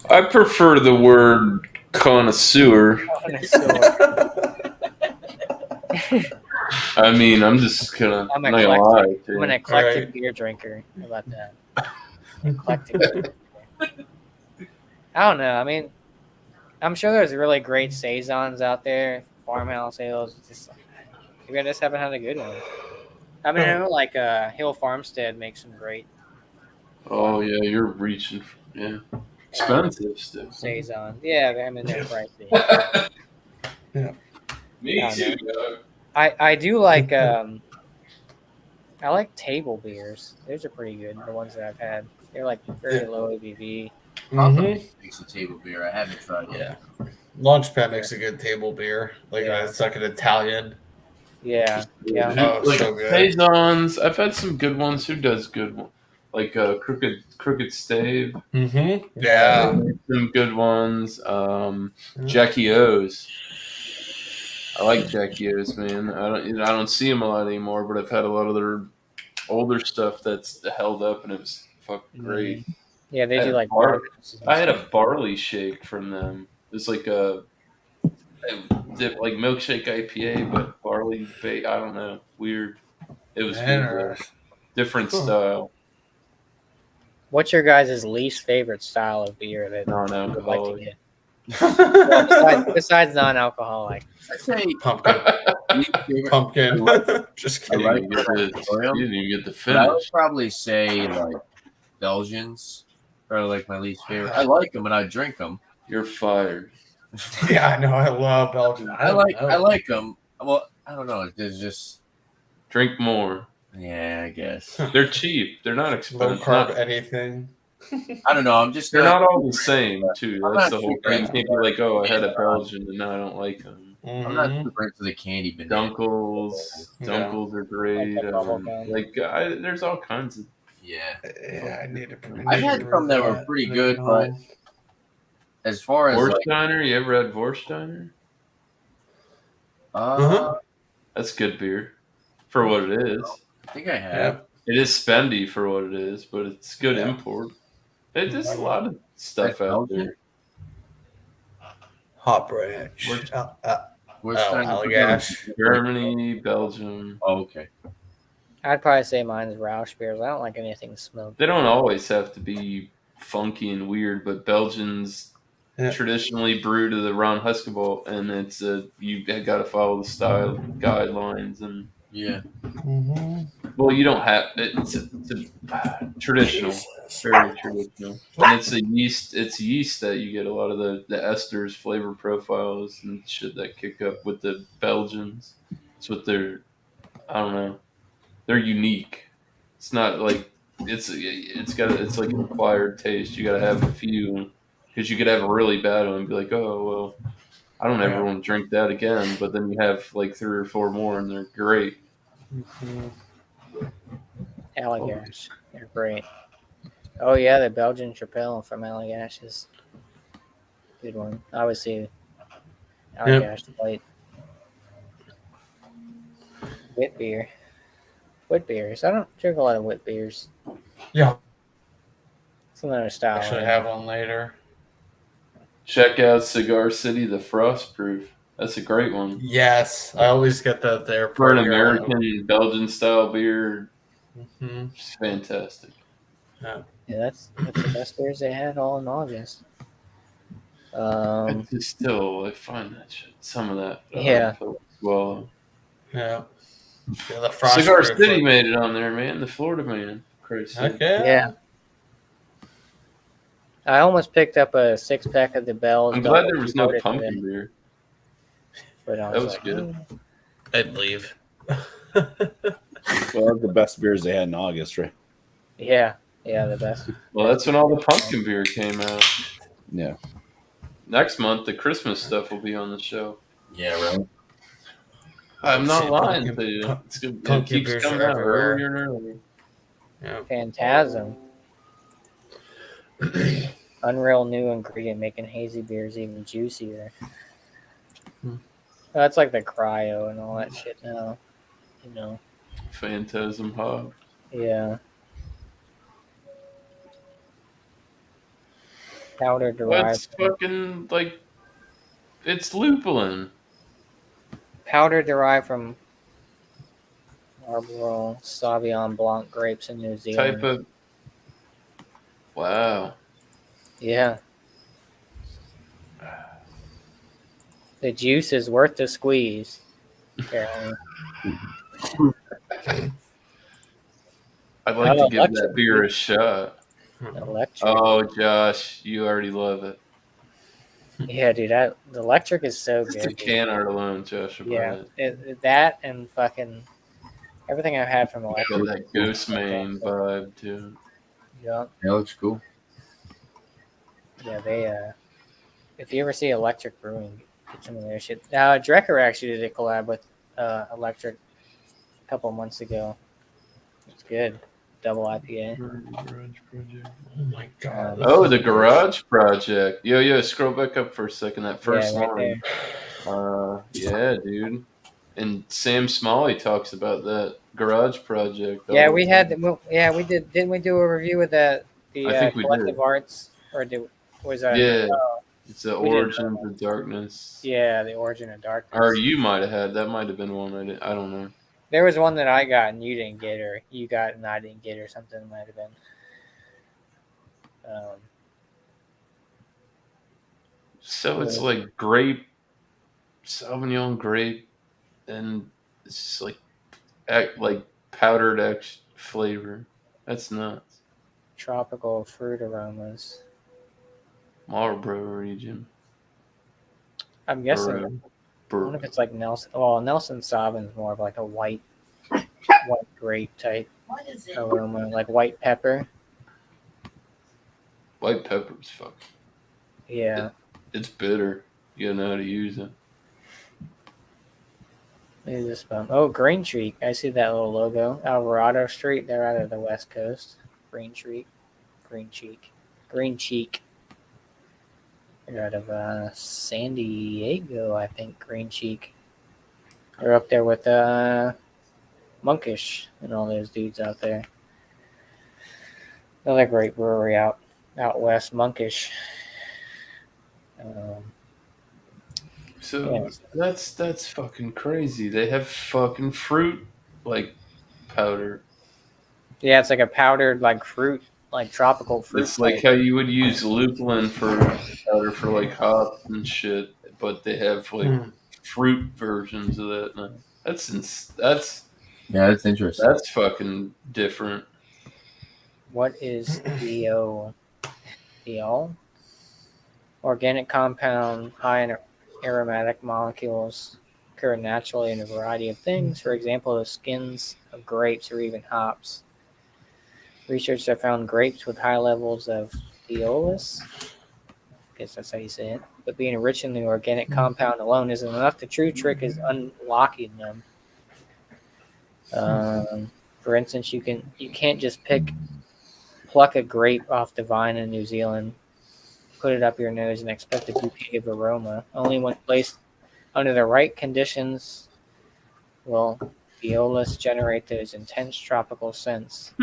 I prefer the word connoisseur. I mean, I'm just gonna. I'm not gonna lie. I'm an eclectic beer drinker. How about that? Eclectic. Beer drinker. I don't know. I mean, I'm sure there's really great saisons out there, farmhouse ales. Just maybe I just haven't had a good one. I mean, I know like Hill Farmstead makes some great Oh yeah, you're reaching. Expensive still. saison. Yeah, I mean they're pricey. Me too, dog. I do like I like table beers. Those are pretty good. The ones that I've had, they're like very low ABV. Makes a table beer. I haven't tried it. Yeah. Launchpad makes a good table beer. Like it's like an Italian. Yeah. Oh, Like so good. saisons. I've had some good ones. Who does good one? Like Crooked Stave. Mm-hmm. Yeah. Some good ones. Jackie O's. I like Jackie O's, man. I don't see them a lot anymore, but I've had a lot of their older stuff that's held up, and it was fucking great. Yeah, they do like I had a barley shake from them. It was like a like milkshake IPA, but barley bait. I don't know, weird. It was good, different style. What's your guys' least favorite style of beer that Non-alcoholic. you would like to get? Well, besides non-alcoholic. I'd say Pumpkin. Just kidding. You didn't even get the But I would finish. probably say like Belgians are like my least favorite. I like them and I drink them. You're fired. Yeah, I know. I love Belgian. I like them. Well, I don't know. There's just Drink more. yeah, I guess. They're cheap. They're not low expensive. carb anything. I don't know. I'm just They're not all the same, too. I'm That's not the whole super thing. You into can't be like, oh, I had a Belgian and now I don't like them. I'm not super into the candy banana. Dunkles are great. There's all kinds of. Yeah. I need to. I've had some that were pretty good, but as far as Vorsteiner, you ever had Vorsteiner? That's good beer for what it is. I think I have. It is spendy for what it is, but it's good import. There's a lot of stuff out there. Hot Branch. Allagash. Germany, Belgium. Oh, okay. I'd probably say mine's Roush beers. I don't like anything smoked. They don't always have to be funky and weird, but Belgians traditionally brewed to the Ron Huskable, and it's you got to follow the style guidelines, and Yeah. Well, you don't have it's traditional, very traditional, and it's a yeast. It's yeast that you get a lot of the esters, flavor profiles, and shit that kick up with the Belgians. It's what they're. I don't know. They're unique. It's not like it's like an acquired taste. You got to have a few because you could have a really bad one and be like, oh well, I don't ever want to drink that again. But then you have like 3 or 4 more and they're great. Allagash. They're great. Oh yeah, the Belgian Chapelle from Allagash is a good one. Obviously, Allagash Light. Wit beer. Wit beers. I don't drink a lot of wit beers. Yeah. It's another style. Actually, right? have one later. Check out Cigar City, the Frost Proof. That's a great one. Yes, I always get that there For an American Belgian style beer, it's fantastic. Yeah, that's the best beers they had all in August. I just still I find that shit. Some of that. Yeah. Well, Yeah, the Frost Cigar Proof City one. made it on there, man. The Florida man. Crazy. Okay. Yeah. I almost picked up a 6-pack of the Bells. I'm glad there was no pumpkin beer. But I That was like, good. I'd leave. Well, the best beers they had in August, right? Yeah, the best. Well, that's when all the pumpkin beer came out. Yeah. Next month, the Christmas stuff will be on the show. Yeah, right. I'm not See, lying pumpkin- to you. pu- It's good. It pumpkin keeps beers coming are out everywhere. earlier and earlier. Yeah. Phantasm. Unreal new ingredient making hazy beers even juicier. That's like the cryo and all that shit now. You know. Phantasm Hog. Yeah. Powder That's derived. fucking like it's lupulin. Powder derived from Marlborough Sauvignon Blanc grapes in New Zealand. Type of wow. Yeah. The juice is worth the squeeze. Apparently. I'd like to give that electric. beer a shot. Electric. Oh, Josh, you already love it. Yeah, dude. The electric is so Just good. a can art alone, Josh. Yeah, that and fucking everything I've had from Got electric. that Ghost Main vibe too. Yeah, That looks cool. yeah. They if you ever see Electric Brewing, get some of their shit. Drecker actually did a collab with Electric a couple months ago. It's good. Double IPA. Oh my god. Oh, the Garage Project. Yo, scroll back up for a second. That first right line. Yeah, dude. And Sam Smalley talks about that Garage Project. Yeah, we had. Yeah, we did. Didn't we do a review of the I think we collective did. arts, or was that? Yeah, Oh, it's the we did, Origins of Darkness. yeah, the Origin of Darkness. Or you might have had. That might have been one. I don't know. There was one that I got and you didn't get, or you got and I didn't get, or something. Might have been. So it's like grape, Sauvignon grape, and it's just like powdered X flavor. That's nuts. Tropical fruit aromas. Marlboro region. I'm guessing. I wonder if it's like Nelson. Well, Nelson Sauvignon is more of like a white grape type aroma, like white pepper. White pepper's fuck. Yeah. It's bitter. You gotta know how to use it. Maybe this one. Oh, Green Cheek. I see that little logo. Alvarado Street. They're out of the West Coast. Green Cheek. They're out of San Diego, I think. Green Cheek. They're up there with Monkish and all those dudes out there. Another great brewery out west, Monkish. So that's fucking crazy. They have fucking fruit like powder. Yeah, it's like a powdered like fruit, like tropical fruit. It's like how you would use lupulin for powder for like hop and shit, but they have like fruit versions of that now. That's Yeah, that's interesting. That's fucking different. What is Theo? Theol? Organic compound high in aromatic molecules occur naturally in a variety of things. For example, the skins of grapes or even hops. Researchers have found grapes with high levels of theolus. I guess that's how you say it. But being rich in the organic compound alone isn't enough. The true trick is unlocking them. For instance, you can't just pluck a grape off the vine in New Zealand, put it up your nose, and expect a bouquet of aroma. Only when placed under the right conditions will Violus generate those intense tropical scents.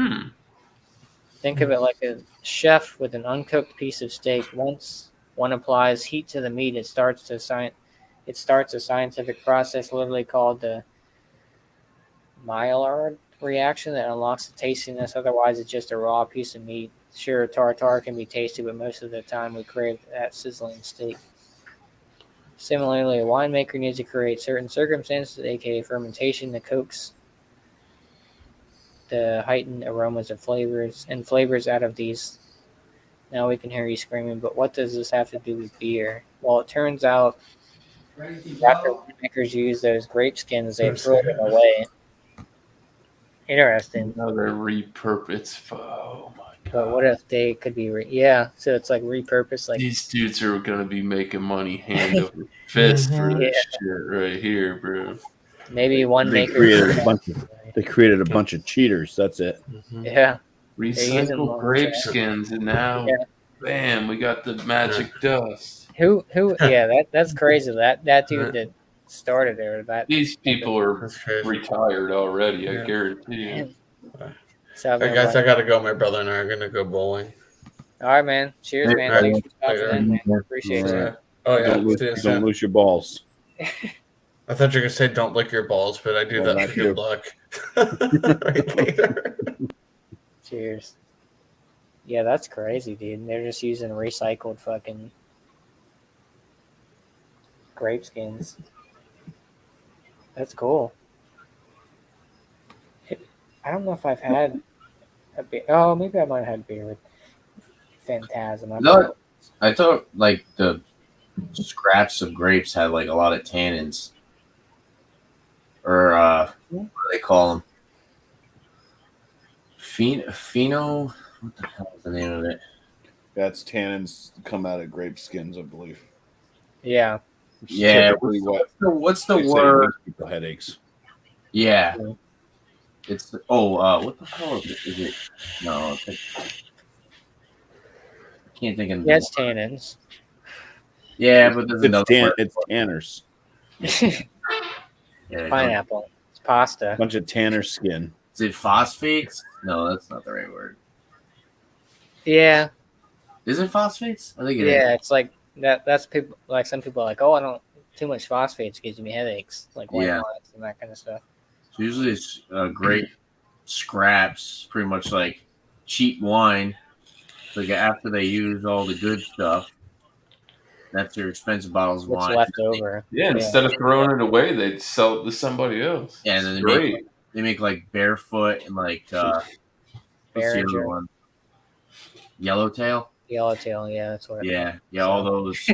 Think of it like a chef with an uncooked piece of steak. Once one applies heat to the meat, it starts a scientific process literally called the Maillard reaction that unlocks the tastiness. Otherwise, it's just a raw piece of meat. Sure, tartare can be tasty, but most of the time we crave that sizzling steak. Similarly, a winemaker needs to create certain circumstances, aka fermentation, that coax the heightened aromas of flavors out of these. Now we can hear you screaming, but what does this have to do with beer? Well, it turns out after winemakers use those grape skins, they throw them away. Interesting. Another repurpose. Oh my god. But what if they could be so it's like repurposed, like These dudes are gonna be making money hand over fist for Yeah. this shit right here, bro. maybe one They maker. created a bunch of cheaters. That's it. Yeah. using Recycle long grape track. skins, and now, Yeah. bam, we got the magic dust. Who? Yeah, that's crazy. That dude that started there. These people are That's crazy. retired already. I Yeah. guarantee you. Man. So Hey guys, I gotta go. My brother and I are gonna go bowling. all right, man. Cheers, man. Hey, Thanks for stopping in, man. Appreciate All it. right. Oh yeah, Don't see you lose, soon. don't lose your balls. I thought you were gonna say don't lick your balls, but I do Well, that that for good luck. Right later. Cheers. Yeah, that's crazy, dude. They're just using recycled fucking grape skins. That's cool. I don't know if I've had a beer. Oh, maybe I might have had beer with Phantasm. No, I thought like the scraps of grapes had like a lot of tannins, or what do they call them? Pheno. What the hell is the name of it? That's tannins come out of grape skins, I believe. Yeah. Which is Yeah. typically what What's the they say word? gives people headaches. Yeah. Yeah. It's what the hell is it? No, I can't think of the Yes, word. tannins. Yeah, but there's another word. It's tanners. Yeah, Pineapple. It's pasta. Bunch of tanner skin. Is it phosphates? No, that's not the right word. Yeah. Is it phosphates? I think it is. Yeah, it's like that. That's people. Like some people are like, oh, I don't too much phosphates gives me headaches, like white Yeah. wines and that kind of stuff. So usually it's grape scraps, pretty much like cheap wine. Like after they use all the good stuff, that's their expensive bottles of What's wine. left over? Yeah, instead of throwing it away, they'd sell it to somebody else. Yeah, and then It's they great. make like Barefoot and like what's the other Behringer. one? Yellowtail. Yellowtail. Yeah, that's what. Yeah, all those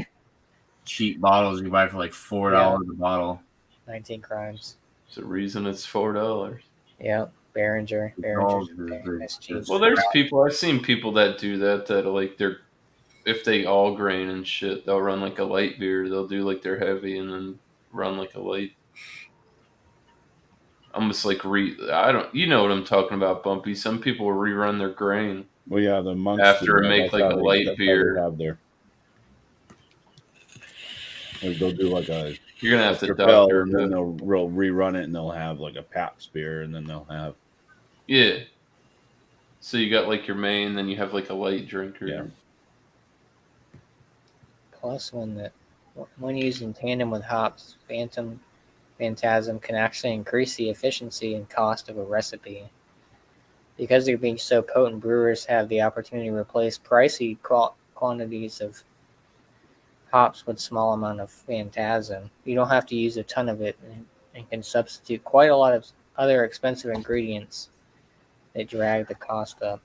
cheap bottles you buy for like $4 a bottle. 19 Crimes. It's the reason it's $4. Yeah, Behringer. all Behringer's that's cheap. Well, there's people I've seen people that do that like if they all grain and shit, they'll run like a light beer. They'll do like their heavy and then run like a light. Almost like I don't, you know what I'm talking about, Bumpy. Some people will rerun their grain. Well, yeah, the monks After do that. make That's like how a they- light that's how beer. they have their. Like they'll do like a You're gonna have to Capel, doctor and then it. they'll rerun it, and they'll have like a Pabst beer, and then they'll have Yeah. So you got like your main, then you have like a light drinker. Yeah. Plus, when used in tandem with hops, Phantasm can actually increase the efficiency and cost of a recipe. Because they're being so potent, brewers have the opportunity to replace pricey quantities of hops with small amount of Phantasm. You don't have to use a ton of it and can substitute quite a lot of other expensive ingredients that drag the cost up.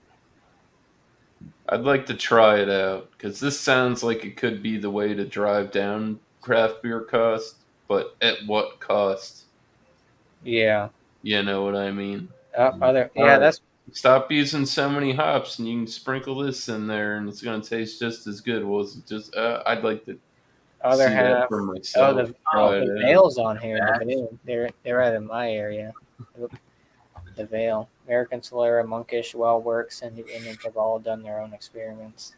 I'd like to try it out because this sounds like it could be the way to drive down craft beer cost, but at what cost? Yeah. You know what I mean? Yeah, that's Stop using so many hops, and you can sprinkle this in there, and it's going to taste just as good. Well, it's just I'd like to other see that half. for Oh, myself. Try the it out. Vale's on here. The Vale, they're out of my area. Look, the Vale, American Solera, Monkish, Well Works, and the Image have all done their own experiments.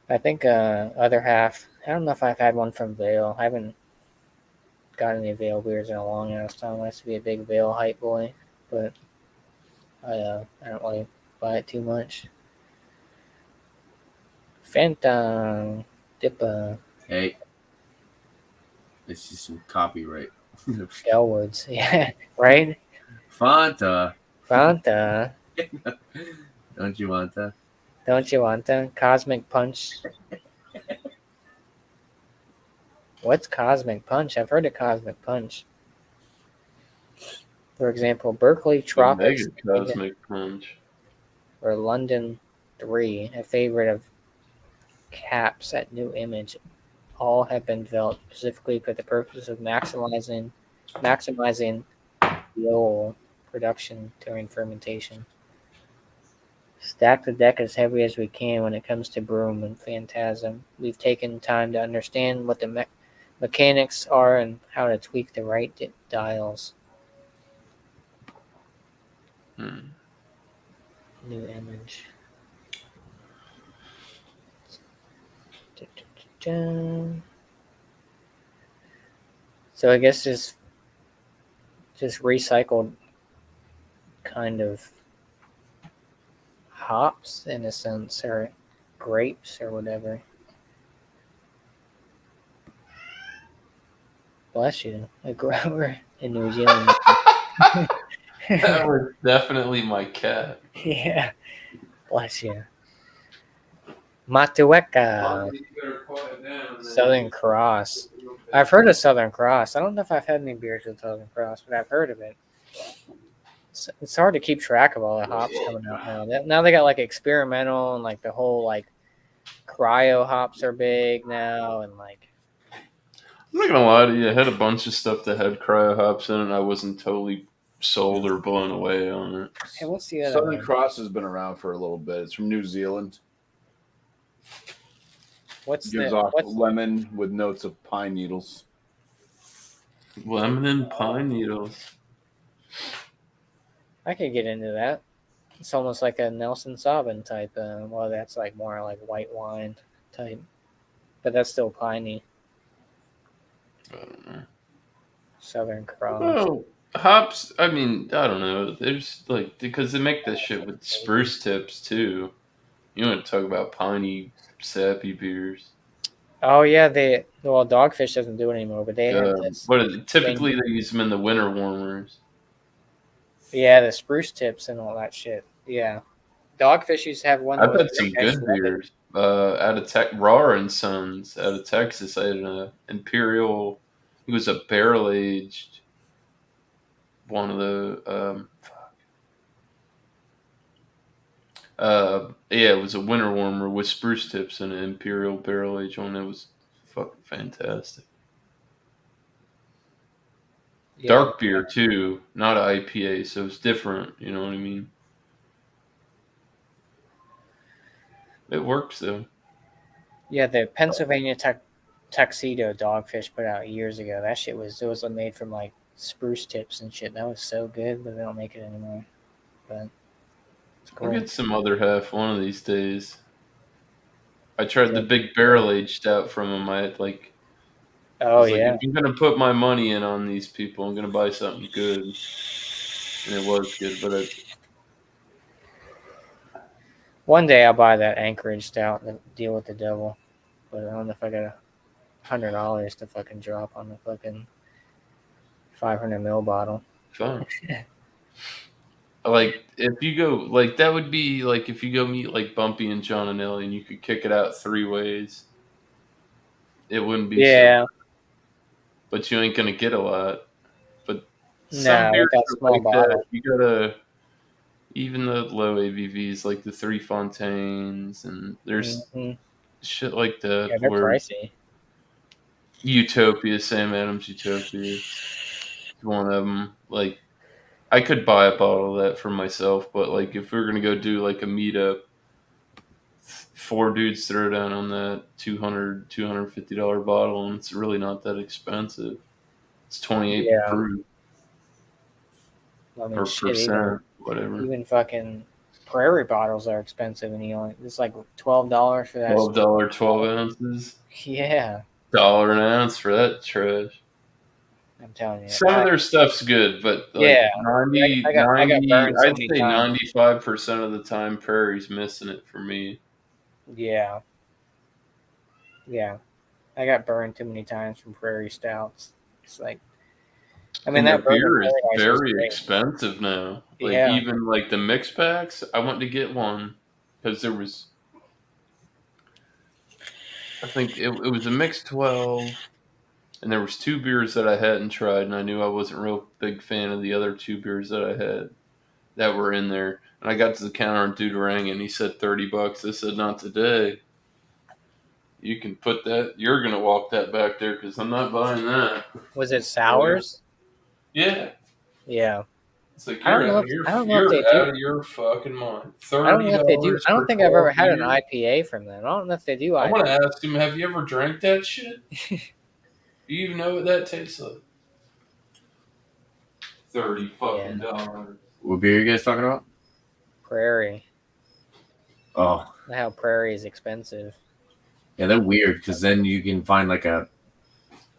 I think other half. I don't know if I've had one from Vale. I haven't got any Vale beers in a long ass time. I used to be a big Vale hype boy, but I don't really buy it too much. Fanta, Dippa, Hey, this is some copyright. Elwoods. Yeah, right? Fanta. Fanta. Don't you want that? Don't you want them? Cosmic Punch. What's Cosmic Punch? I've heard of Cosmic Punch. For example, Berkeley The Tropics Mega Cosmic Punch. or London 3, a favorite of Caps at New Image, all have been developed specifically for the purpose of maximizing the production during fermentation. Stack the deck as heavy as we can when it comes to Broom and Phantasm. We've taken time to understand what the mechanics are and how to tweak the right dials. New Image. So I guess just recycled kind of hops in a sense, or grapes or whatever. Bless you, a grower in New Zealand. That was definitely my cat. Yeah, bless you. Matueka, Southern Cross. I've heard of Southern Cross. I don't know if I've had any beers with Southern Cross, but I've heard of it. It's hard to keep track of all the hops coming out now. Now they got like experimental and like the whole like cryo hops are big now, and like I'm not gonna lie to you. I had a bunch of stuff that had cryo hops in it, and I wasn't totally sold or blown away on it. hey, what's the other Southern one? Cross has been around for a little bit. It's from New Zealand. What's Gives off lemon with notes of pine needles. Lemon and pine needles. I could get into that. It's almost like a Nelson Sauvin type. Well, that's like more like white wine type, but that's still piney. I don't know. Southern Cross. Well, hops. I mean, I don't know. There's like because they make this shit with spruce tips too. You want to talk about piney, sappy beers? Oh yeah, Dogfish doesn't do it anymore, but they have this. Typically they use them in the winter warmers. Yeah, the spruce tips and all that shit. Yeah, Dogfish used to have one. I've had some good beers. Out of Raw and Sons out of Texas. I had an Imperial. It was a barrel aged. One of the yeah, it was a winter warmer with spruce tips and an Imperial barrel aged one. It was fucking fantastic. Yeah. Dark beer too, not an IPA, so it's different. You know what I mean? It works though. Yeah, the Pennsylvania Tuxedo Dogfish put out years ago. That shit was made from like spruce tips and shit. That was so good, but they don't make it anymore. But it's cool. I'll get some other half one of these days. I tried the big barrel aged stout from them. I had like, if I'm gonna put my money in on these people, I'm gonna buy something good, and it was good. But one day I'll buy that Anchorage stout and deal with the devil. But I don't know if I got $100 to fucking drop on the fucking 500 ml bottle. fun. Like if you go like that would be like if you go meet like Bumpy and John and Ellie and you could kick it out 3 ways. It wouldn't be so, but you ain't gonna get a lot. But Some No, beers with that are small like bottle. that. You gotta even the low ABVs like the Three Fontaines, and there's Hmm. shit like that Yeah, they're where pricey. Utopia, Sam Adams Utopia, is one of them. Like I could buy a bottle of that for myself, but like if we are gonna go do like a meetup, four dudes throw down on that $250 bottle, and it's really not that expensive. It's 28 Yeah. proof I mean, or shit, even percent, whatever. even fucking Prairie bottles are expensive, and it's like $12 for that. $12, 12 ounces, Yeah, dollar an ounce for that trash. I'm telling you. Some of their stuff's good, but like Yeah, 90, I got 90 burned so I'd many say times. 95% of the time, Prairie's missing it for me. Yeah, yeah, I got burned too many times from Prairie Stouts. It's like, I mean, And their that Bourbon beer is Paradise was very great. expensive now. Like Yeah, even like the mix packs, I went to get one because there was, I think it was a mixed 12, and there was two beers that I hadn't tried, and I knew I wasn't a real big fan of the other two beers that I had that were in there. And I got to the counter and dude rang and he said $30. I said not today. You can put that. You're gonna walk that back there because I'm not buying that. was it sours? Yeah, Yeah, it's like I don't know. I don't know if they you're do. out of your fucking mind. I don't know if they do. $30 I don't for think I've ever 12 had an beers. IPA from them. I don't know if they do I want IPA. to ask him, have you ever drank that shit? Do you even know what that tastes like? $30 What beer are you guys talking about? Prairie. Oh, How Prairie is expensive. yeah, they're weird because then you can find like a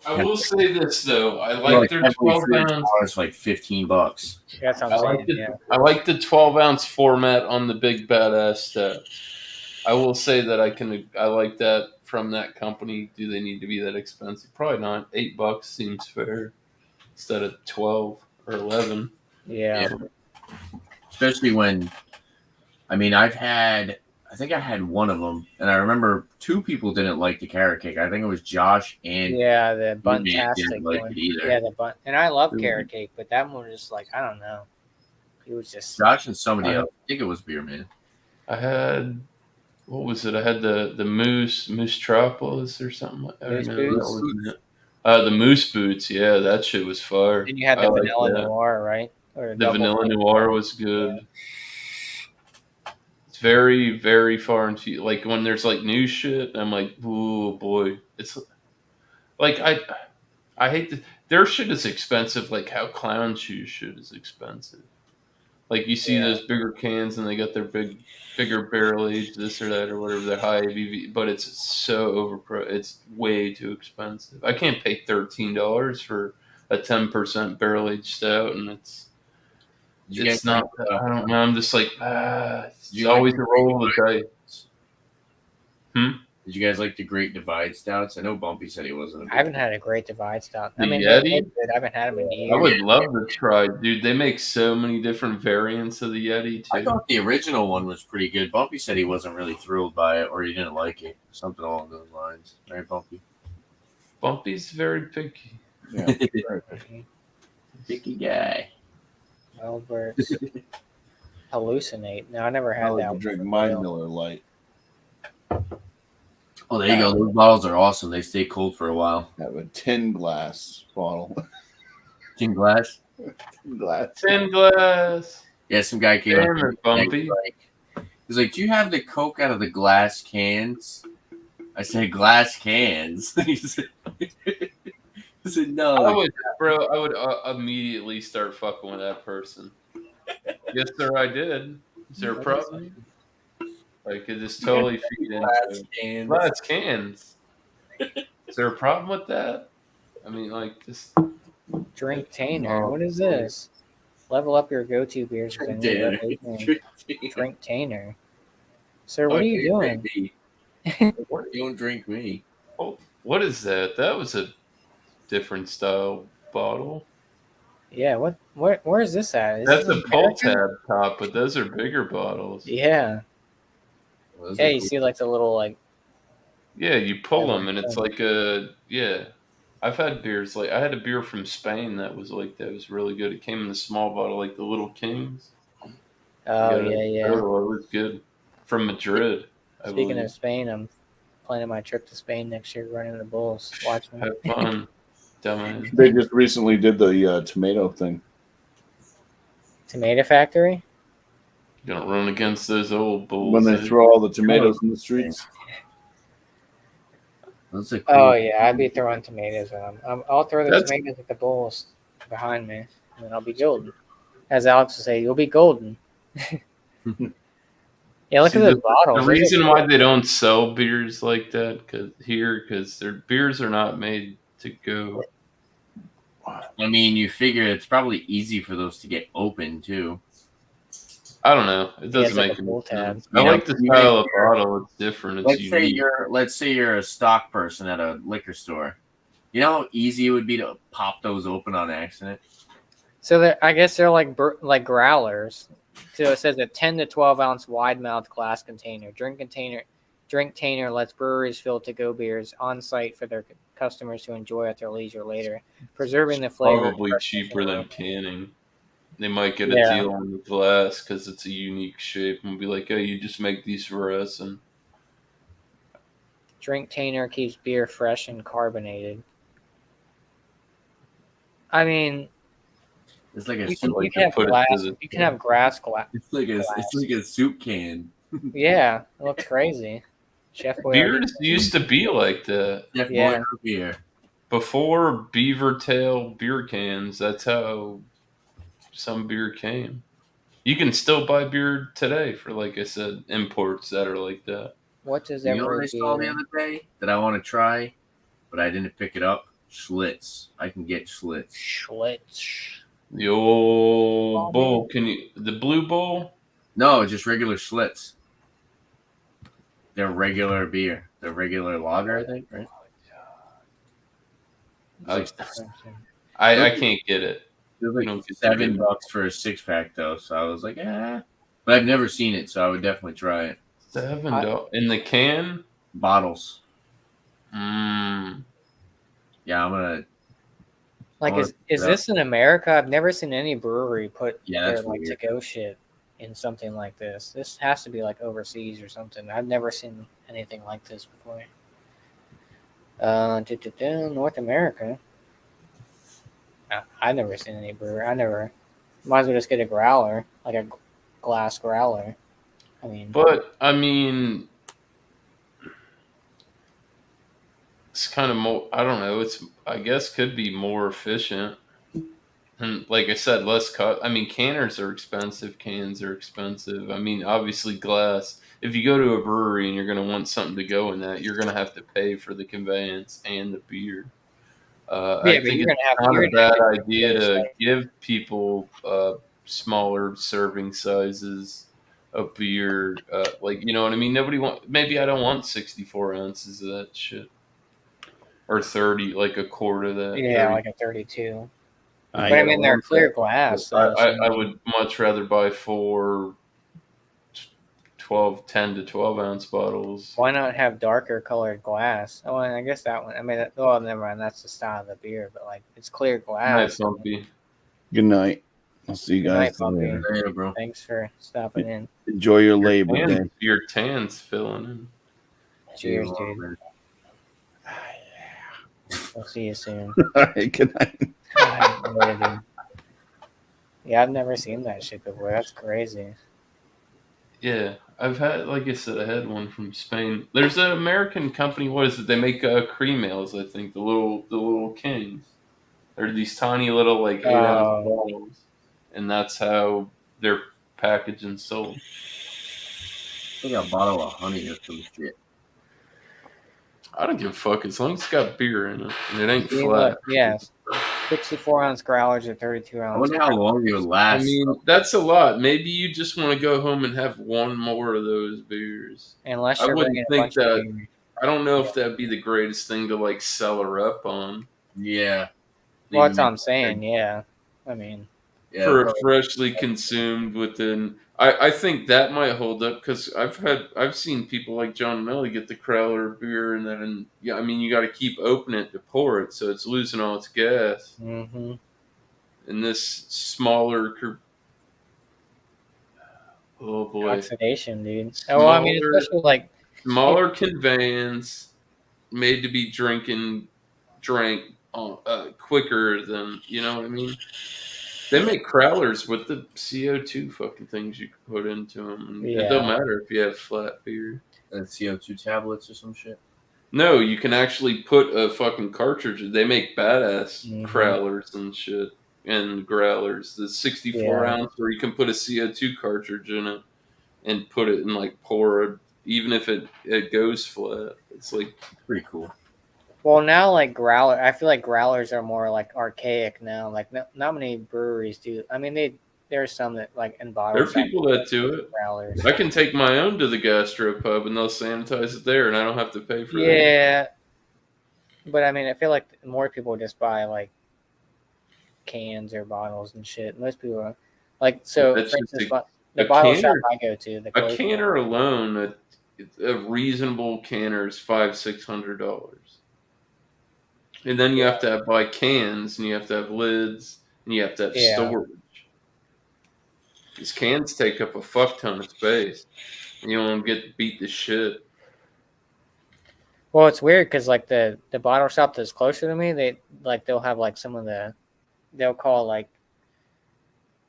I will say this though, I like like their heavily 12 fruited ounce. sours for like $15. That's what I I'm like saying. the Yeah. I like the 12-ounce format on the Big Badass stuff. I will say that I like that from that company. Do they need to be that expensive? Probably not. $8 seems fair instead of 12 or 11. Yeah. Especially when, I mean, I think I had one of them, and I remember two people didn't like the carrot cake. I think it was Josh and Yeah, the Ruby Buntastic didn't like one. it either. Yeah, the bun. And I love Ooh. carrot cake, but that one was just like, I don't know. It was just. Josh and somebody Uh, else. I think it was Beer Man. I had what was it? I had the Moose Tropolis or something. I Moose don't know. That Boots? wasn't it. The Moose Boots. Yeah, that shit was fire. Then you had I the like Vanilla that. Noir, right? Or The double. Vanilla Noir was good. It's very, very far into like when there's like new shit. I'm like, oh boy, it's like I hate their shit is expensive. Like how Clown Shoes shit is expensive. Like you see Yeah. those bigger cans and they got their bigger barrel age, this or that or whatever, their high ABV, but it's so overpriced. It's way too expensive. I can't pay $13 for a 10% barrel aged stout, and it's not. I don't know. I'm just like it's always a roll of the dice. Did you guys like the Great Divide stouts? I know Bumpy said he wasn't. I haven't had a Great Divide Stout. I The mean, Yeti? they're good. I haven't had them in years. I would love to try, dude. They make so many different variants of the Yeti too. I thought the original one was pretty good. Bumpy said he wasn't really thrilled by it, or he didn't like it, something along those lines. Right, Bumpy? Bumpy's very picky. Yeah, very picky. Picky guy. Albert's Hallucinate. No, I never I had like that to one. drink my Miller Lite. Oh, there you go. Those bottles are awesome. They stay cold for a while. Have a tin glass bottle. Tin glass. Glass. Tin glass. Yeah, some guy came Damn up it, Bumpy. He's like, "Do you have the Coke out of the glass cans?" I said, "Glass cans." He said, "No." I would immediately start fucking with that person. Yes, sir, I did. Is there a problem? Like, it just totally feed into glass cans. Is there a problem with that? I mean, like, just Drink Tainer. Oh, What is this? Level up your go-to beers with a new Tanner. revolution. Drink Tainer. Sir, what are you doing? Don't drink me. oh, what is that? That was a different style bottle. Yeah, where is this at? Is That's this a pull American? tab top, but those are bigger bottles. Yeah. Well, Yeah, you see like the little like Yeah, you pull Yeah, them, and it's like a I've had beers like I had a beer from Spain that was like that. It was really good. It came in the small bottle, like the Little Kings. Oh Yeah, yeah. it was good. From Madrid, I Speaking believe. of Spain, I'm planning my trip to Spain next year, running the Bulls. Watch me. Have fun, dumbass. They just recently did the tomato thing. Tomato Factory. Don't run against those old bulls. When they eh? throw all the tomatoes in the streets. That's a Oh cool. yeah, I'd be throwing tomatoes at them. I'll throw the That's- tomatoes at the Bulls behind me, and then I'll be golden. As Alex would say, you'll be golden. Yeah, look See, at those the bottles. Those are reason cool. why they don't sell beers like that because their beers are not made to go. I mean, you figure it's probably easy for those to get open too. I don't know. It Yeah, doesn't it's like make a any pull tab. sense. I You know, like the even style if of bottle. It's different. It's unique. let's say you're a stock person at a liquor store. You know how easy it would be to pop those open on accident? So I guess they're like growlers. So it says a 10 to 12 ounce wide mouth glass container. Drink container lets breweries fill to-go beers on site for their customers to enjoy at their leisure later, preserving the flavor. Probably freshness, cheaper and than aroma. canning. They might get a Yeah. deal on the glass because it's a unique shape and be like, "Hey, you just make these for us." And Drink container keeps beer fresh and carbonated. I mean, It's like a you soup. can, you to can have put it to glass. the- You can have grass glass. It's like a soup can. Yeah, it looks crazy. Chef beer Boyardee. used to be like that Chef Yeah. Boyardee beer. before beaver tail beer cans. That's how some beer came. You can still buy beer today for, like I said, imports that are like that. What does You know what I every saw the beer? other day that I want to try, but I didn't pick it up? Schlitz. I can get Schlitz. Schlitz. The old bowl. The blue bowl? No, just regular Schlitz. They're regular beer. They're regular lager, I think, right? It's I can't get it. It was You like don't get $7 for a 6-pack though, so I was like, but I've never seen it, so I would definitely try it. $7 in the can. Bottles. Mm. Yeah, I'm gonna. Like, Or- is this in America? I've never seen any brewery put Yeah, their that's like weird. to-go shit in something like this. This has to be like overseas or something. I've never seen anything like this before. North America. I've never seen any brewery. Might as well just get a growler, like a glass growler. I mean, But I mean, it's kind of more. I don't know. I guess could be more efficient. And like I said, less cut. I mean, canners are expensive. Cans are expensive. I mean, obviously glass. If you go to a brewery and you're going to want something to go in that, you're going to have to pay for the conveyance and the beer. I but think you're it's gonna have not you're a gonna bad have to idea to like, give people smaller serving sizes of beer. Like, you know what I mean? Maybe I don't want 64 ounces of that shit. Or 30, like a quart of that. yeah, 30. like a 32. But I don't mean, they're want clear that. glass. So I would much rather buy 10 to 12 ounce bottles. why not have darker colored glass? Oh, and I guess that one. I mean, never mind. That's the style of the beer, but like it's clear glass. Nice, Bumpy. Good night. I'll see you Good guys night, Bumpy. later. Yeah, bro. Thanks for stopping in. Enjoy your Labor Day. Your tan's filling in. Cheers, Yeah, dude. man. We'll see you soon. All right, good night. Later, dude. Yeah, I've never seen that shit before. That's crazy. Yeah, I've had, like I said, I had one from Spain. There's an American company. What is it? They make cream ales. I think the little Kings. They're these tiny little like 8-ounce bottles, and that's how they're packaged and sold. I think a bottle of honey or some shit. I don't give a fuck as long as it's got beer in it and it ain't See, flat. look, yes. 64-ounce growlers or 32 I ounce. wonder how long it would I last. mean, that's a lot. Maybe you just want to go home and have one more of those beers. Unless I you're wouldn't bringing a think bunch of that. beer. I don't know if that'd be the greatest thing to like sell her up on Yeah. Well, that's what I'm saying. Yeah. I mean, Yeah. for a freshly consumed within. I think that might hold up because I've seen people like John Melly get the Crowler beer and then I mean you got to keep opening it to pour it so it's losing all its gas. Mm-hmm. And this smaller, oh boy, Oxidation, dude. Oh, well, I mean, especially like smaller conveyance made to be drank quicker than you know what I mean. They make Crowlers with the CO2 fucking things you can put into them. And it don't yeah. matter if you have flat beer. And CO2 tablets or some shit. No, you can actually put a fucking cartridge. They make badass Mhm. Crowlers and shit and growlers. The 64 Yeah. ounce where you can put a CO2 cartridge in it and put it in like pour it, even if it goes flat. It's like Pretty cool. Well, now like growler, I feel like growlers are more like archaic now. Like not many breweries do. I mean, there's some that like in there are bottles. people that do it. Growlers. I can take my own to the gastropub and they'll sanitize it there, and I don't have to pay for that. Yeah, but I mean, I feel like more people just buy like cans or bottles and shit. Most people are like so. That's For just instance, a the bottle shop canner- I go to, the A closest canner alone, a reasonable canner is $500-$600, and then you have to buy cans, and you have to have lids, and you have to have Yeah. storage. These cans take up a fuck ton of space, and you don't get beat to shit. Well, it's weird because like the bottle shop that's closer to me, they'll have like some of they'll call like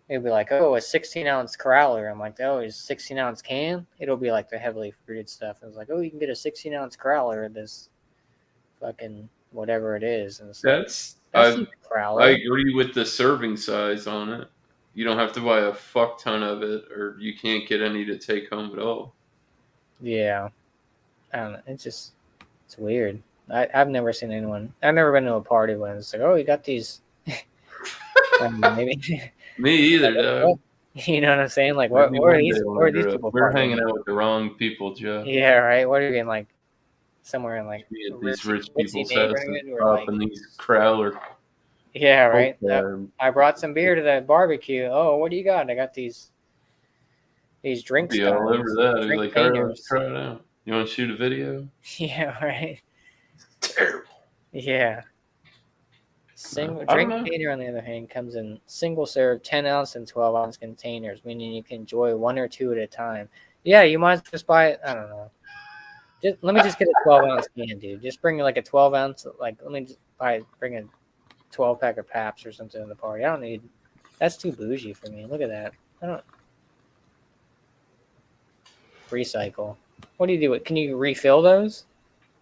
it'll be like, oh, a 16-ounce growler. I'm like, oh, is 16-ounce can? It'll be like the heavily fruited stuff. It's like, oh, you can get a 16-ounce growler of this fucking whatever it is. And it's like, That's that's I not a growler. I agree with the serving size on it. You don't have to buy a fuck ton of it, or you can't get any to take home at all. Yeah, I don't know. It's weird. I've never seen anyone. I've never been to a party when it's like, oh, you got these. Maybe. Me either, dog. You know what I'm saying? Like, what are these people? We're partying? hanging out with the wrong people, Joe. Yeah, right. What are you in like somewhere in like Be a at these rich ritzy people's neighborhood houses, or like popping these Crowler. yeah, right. Coke, I brought some beer to the barbecue. Oh, what do you got? I got these drink be all over steins, that. He's drink like, all right, let's painters. try it out. You want to shoot a video? Yeah, right. Terrible. Yeah. Single I don't drink know. painter, on the other hand, comes in single serve 10-ounce and 12-ounce containers, meaning you can enjoy one or two at a time. Yeah, you might just buy it. I don't know. Let me just get a 12-ounce can, dude. Just bring like a 12-ounce. Like, let me just bring a 12-pack of Paps or something to the party. I don't need. That's too bougie for me. Look at that. I don't recycle. What do you do? Can you refill those?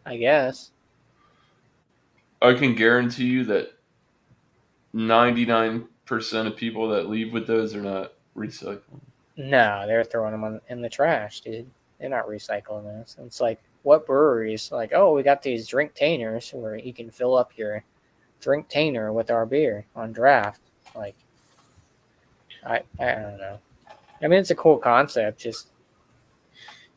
I guess. I can guarantee you that 99% of people that leave with those are not recycling. No, they're throwing them in the trash, dude. They're not recycling those. It's like, what breweries? Like, oh, we got these drink tainers where you can fill up your drink tainer with our beer on draft. Like, I don't know. I mean, it's a cool concept. Just,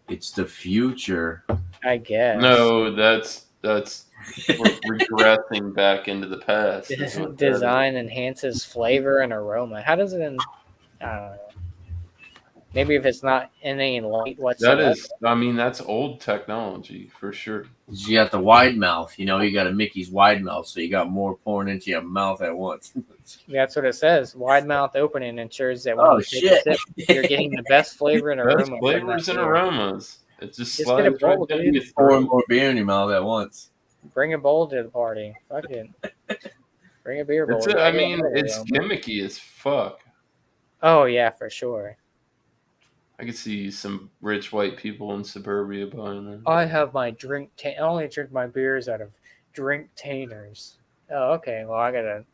It's the future. I guess. No, that's we're regressing back into the past. is what that Design enhances flavor and aroma. How does it? I don't know. Maybe if it's not in any light is. whatsoever. That is, I mean, that's old technology for sure. You got the wide mouth. You know, you got a Mickey's wide mouth, so you got more pouring into your mouth at once. That's what it says. Wide mouth opening ensures that when Oh, you take shit. a sip, you're getting the best flavor and aroma. Best from flavors that and beer. aromas. It just Just slides get a bowl, right down dude. your Pouring throat. more beer in your mouth at once. Bring a bowl to the party. Fuck it. Bring a beer bowl. That's it. I mean, it's gimmicky as fuck. Oh yeah, for sure. I could see some rich white people in suburbia buying them. I have my drink. I only drink my beers out of drink tainers. Oh, okay. Well, I gotta.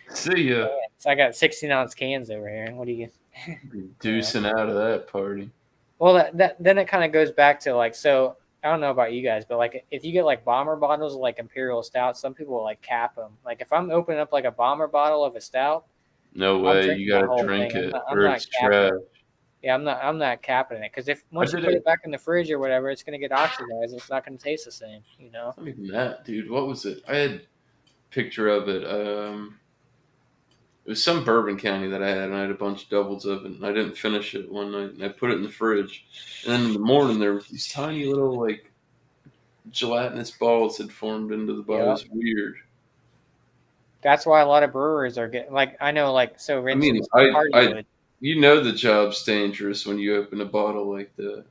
See ya. So I got 16-ounce cans over here. What do you get? Deucing out of that party. Well, that then it kind of goes back to like, so I don't know about you guys, but like if you get like bomber bottles of like Imperial Stout, some people will like cap them. Like if I'm opening up like a bomber bottle of a stout, No I'm way. drinking You the gotta whole drink thing. it, I'm or not it's capping trash. yeah, I'm not capping it because if once you did put it- it back in the fridge or whatever, it's gonna get oxidized. It's not gonna taste the same, you know. Not even that, dude. What was it? I had a picture of it. It was some Bourbon County that I had, and I had a bunch of doubles of it, and I didn't finish it one night, and I put it in the fridge. And then in the morning, there were these tiny little, like, gelatinous balls had formed into the bottle. It was weird. That's why a lot of breweries are getting, like, I know, like, so for I mean, instance, Hardywood. you know the job's dangerous when you open a bottle like that.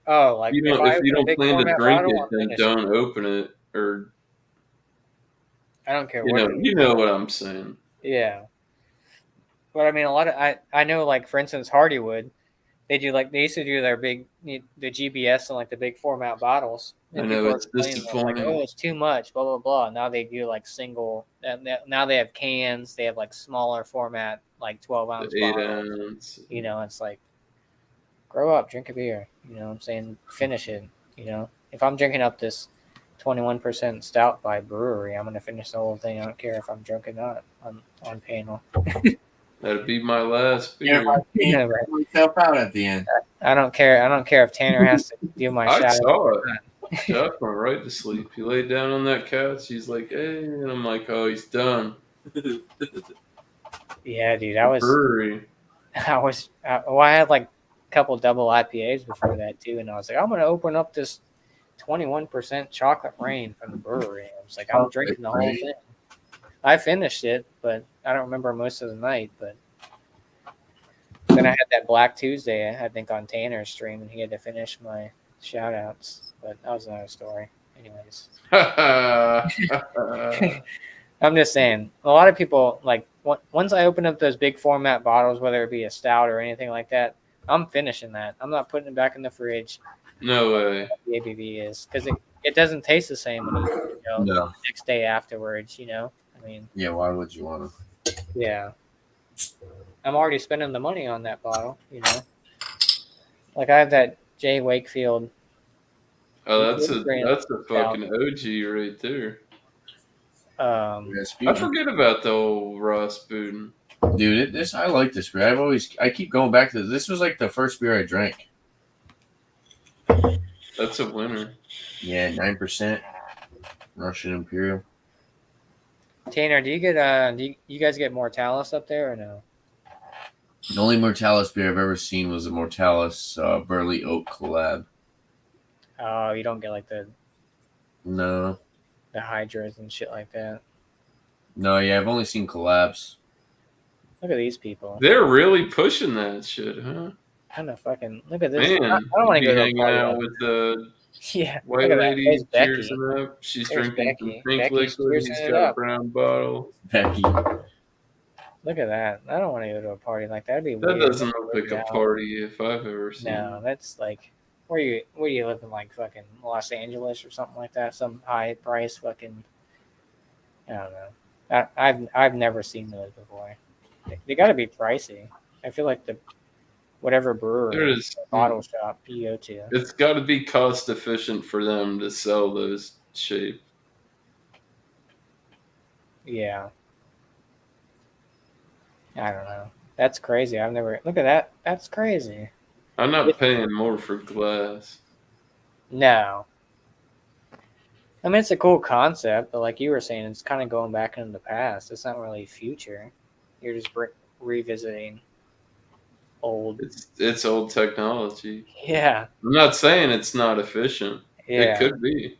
Oh, like, If you open a don't big plan to format drink bottle, it, I'm then finishing. don't open it, or I don't care what it is. you know what I'm saying. Yeah. But I mean, a lot of I know, like, for instance, Hardywood, they used to do their big the GBS and like the big format bottles. And I know, people are it's complaining about, like, disappointing. oh, it's too much, blah blah blah. Now they do like single. Now they have cans. They have like smaller format, like 12-ounce The 8 bottles. ounce. You know, it's like, grow up, drink a beer. You know what I'm saying? Finish it. You know, if I'm drinking up this 21% stout by brewery, I'm gonna finish the whole thing. I don't care if I'm drunk or not on panel. That'd be my last Yeah, beer. Yeah, right. myself out at the end. I don't care. I don't care if Tanner has to do my I shout saw out. it. Jeff went right to sleep. He laid down on that couch. He's like, hey. And I'm like, oh, he's done. Yeah, dude. Brewery. I had like a couple double IPAs before that too, and I was like, I'm gonna open up this 21% chocolate rain from the brewery. I was like, I'm drinking the whole thing. I finished it, but I don't remember most of the night. But then I had that Black Tuesday, I think, on Tanner's stream, and he had to finish my shout outs. But that was another story. Anyways, I'm just saying, a lot of people, like, once I open up those big format bottles, whether it be a stout or anything like that, I'm finishing that. I'm not putting it back in the fridge. No way. The ABV is because it doesn't taste the same when you know No. the next day afterwards. You know, I mean, Yeah, why would you want to? yeah, I'm already spending the money on that bottle. You know, like I have that J Wakefield. Oh, that's a fucking OG right there. I forget about the old Rasputin. Dude, I like this beer. I keep going back to this. This was like the first beer I drank. That's a winner. Yeah, 9% Russian Imperial. Tanner, do you guys get Mortalis up there or no? The only Mortalis beer I've ever seen was a Mortalis Burley Oak collab. Oh, you don't get like the hydras and shit like that. No, yeah, I've only seen collabs. Look at these people. They're really pushing that shit, huh? Kind of fucking look at this. Man, I don't want to go to a hanging party out like with the yeah, white look at lady, that. There's cheersing up. She's There's drinking some Becky. pink Becky's liquid. cheersing He's it got a up. brown bottle. Becky. Look at that. I don't want to go to a party like that. That'd be That weird. doesn't look like a party if I've ever seen No, it. that's like where you live in, like fucking Los Angeles or something like that. Some high price fucking. I don't know. I've never seen those before. They got to be pricey. I feel like whatever brewery bottle shop you go to, it's got to be cost efficient for them to sell those shapes. Yeah. I don't know. That's crazy. I've never look at that. That's crazy. I'm not paying more for glass. No. I mean, it's a cool concept, but like you were saying, it's kind of going back into the past. It's not really future. You're just revisiting old. It's old technology. Yeah. I'm not saying it's not efficient. Yeah. It could be.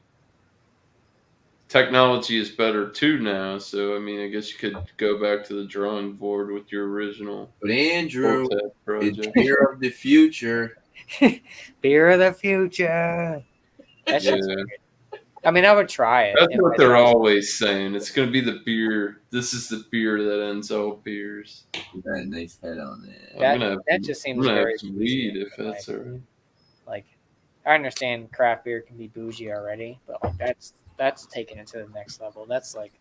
Technology is better too now, so I mean, I guess you could go back to the drawing board with your original. But Andrew, project. it's beer of the future. Beer of the future. That's just weird. I mean, I would try it. That's what they're always saying. It's going to be the beer. This is the beer that ends all beers. Got a nice head on that. That just seems very weed if that's all right. Like, I understand craft beer can be bougie already, but like that's taking it to the next level. That's like,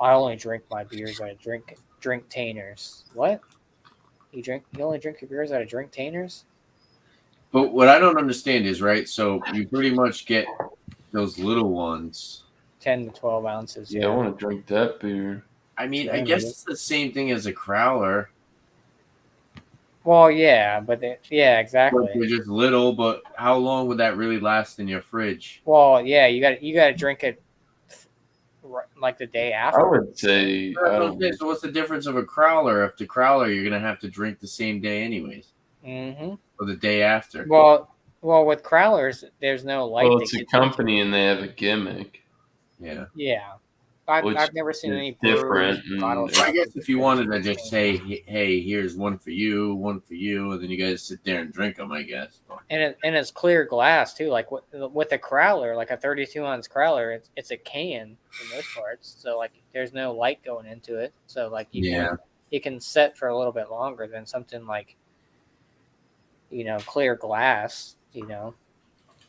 I only drink my beers out of drink tainers. What? You only drink your beers out of drink tainers? But what I don't understand is, right, so you pretty much get those little ones. 10 to 12 ounces. Yeah, I want to drink that beer. I mean, I guess it's the same thing as a crowler. Well, yeah, but exactly. But they're just little, but how long would that really last in your fridge? Well, yeah, you got to drink it like the day I after. would say I don't. So what's the difference of a crowler? If the crowler, you're gonna have to drink the same day anyways, Mm-hmm. or the day after. Well, with crowlers, there's no light. Well, that it's a gets into company it. and they have a gimmick, Yeah. Yeah, which I've never seen is any breweries, different. bottle And Well, I shops guess that if you do wanted to the just same. say, hey, here's one for you, and then you guys sit there and drink them, I guess. And it's clear glass too. Like with a crowler, like a 32-ounce crowler, it's a can in most parts. So like there's no light going into it. So like you can set for a little bit longer than something like clear glass.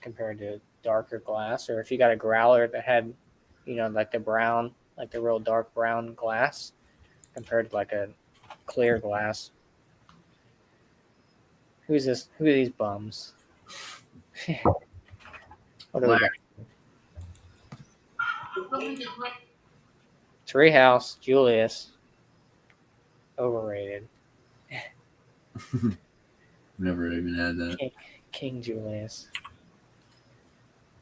Compared to darker glass, or if you got a growler that had like the brown, like the real dark brown glass compared to like a clear glass. Who's this? Who are these bums? What do we got? Treehouse, Julius. Overrated. Never even had that. King Julius.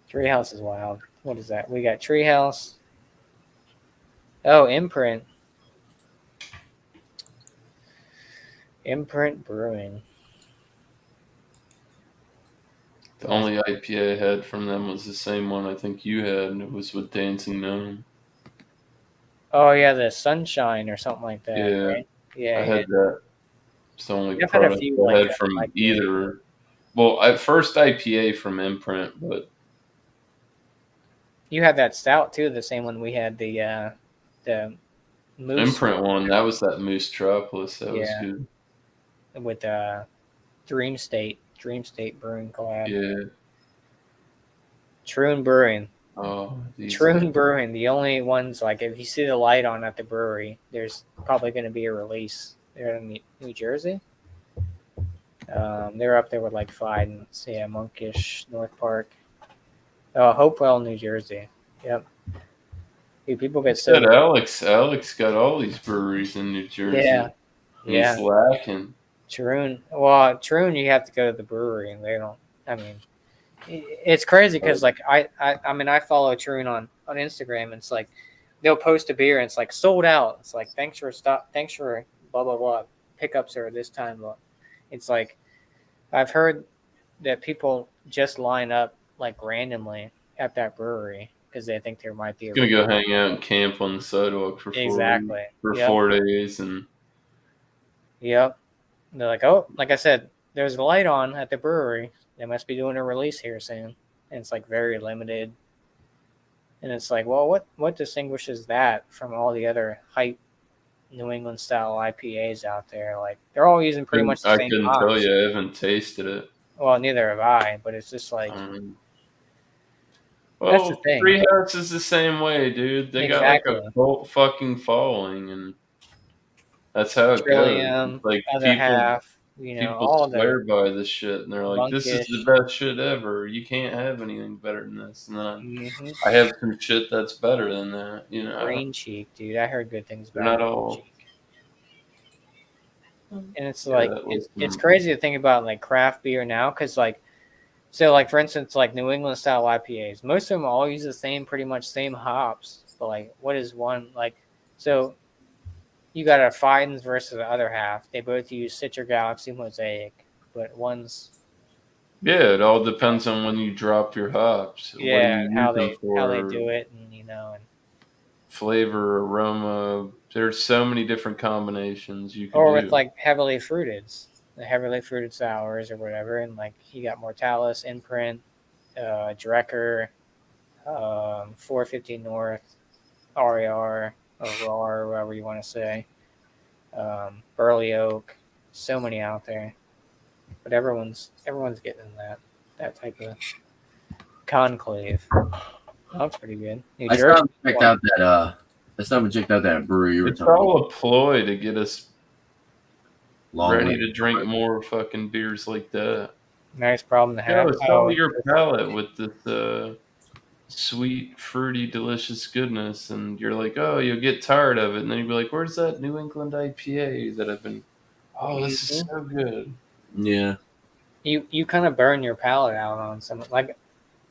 Treehouse is wild. What is that? We got Treehouse. Oh, Imprint. Imprint Brewing. the only IPA I had from them was the same one I think you had, and it was with Dancing Gnome. Oh yeah, the Sunshine or something like that. Yeah, Right? Yeah, I had that. It's the only I've had a product few I like had that, from like either. Well, at first IPA from Imprint, but you had that stout too, the same one we had, the Moose. Imprint one, that was that Moose Tropolis. That was Yeah. good. With Dream State Brewing collab. Yeah. Troon Brewing. Oh, Troon Brewing, the only ones, like if you see the light on at the brewery, there's probably going to be a release. They're in New Jersey. They're up there with like Fidens, yeah, Monkish, North Park. Oh, Hopewell, New Jersey. Yep. Dude, people get so. Said Alex got all these breweries in New Jersey. Yeah. And he's lacking. Troon. Well, Troon, you have to go to the brewery, and they don't. I mean, it's crazy because like I mean I follow Troon on Instagram, and it's like they'll post a beer and it's like sold out. It's like thanks for blah blah blah. Pickups are this time. But it's like I've heard that people just line up like randomly at that brewery because they think there might be. Gonna go hang out and camp on the sidewalk for 4 days and. Yep. They're like, oh, like I said, there's a light on at the brewery. They must be doing a release here soon. And it's like very limited. And it's like, well, what distinguishes that from all the other hype New England style IPAs out there? Like they're all using pretty much the same I couldn't hops. tell you. I haven't tasted it. Well, neither have I, but it's just like well, that's the thing. Treehouse is the same way, dude. They got like a cult fucking following, and that's how it Trillium, goes. Like other half, people all swear by this shit, and they're like, Monkish. "This is the best shit ever. You can't have anything better than this." And then I have some shit that's better than that. Green Cheek, dude. I heard good things about. They're not all. Cheek. And it's like it's crazy to think about like craft beer now, because like for instance, like New England style IPAs, most of them all use the pretty much same hops. But like, what is one like? So you got a Fidens versus the other half. They both use Citra Galaxy Mosaic, but one's it all depends on when you drop your hops. Yeah, how they do it, and and flavor, aroma. There's so many different combinations you can do. Or with like heavily fruiteds, the heavily fruited sours or whatever, and like you got Mortalis, Imprint, Drecker, 450 North, RAR or RAR, whatever you want to say, Burley Oak, so many out there, but everyone's getting that type of conclave. That's pretty good. I still haven't checked out that brewery you were It's talking about. all a ploy to get us ready way. to drink more fucking beers like that. Nice problem to have. Sell your palate with this sweet, fruity, delicious goodness, and you're like, oh, you'll get tired of it, and then you'll be like, where's that New England IPA that I've been? Oh, this is so good. Yeah. You kind of burn your palate out on some like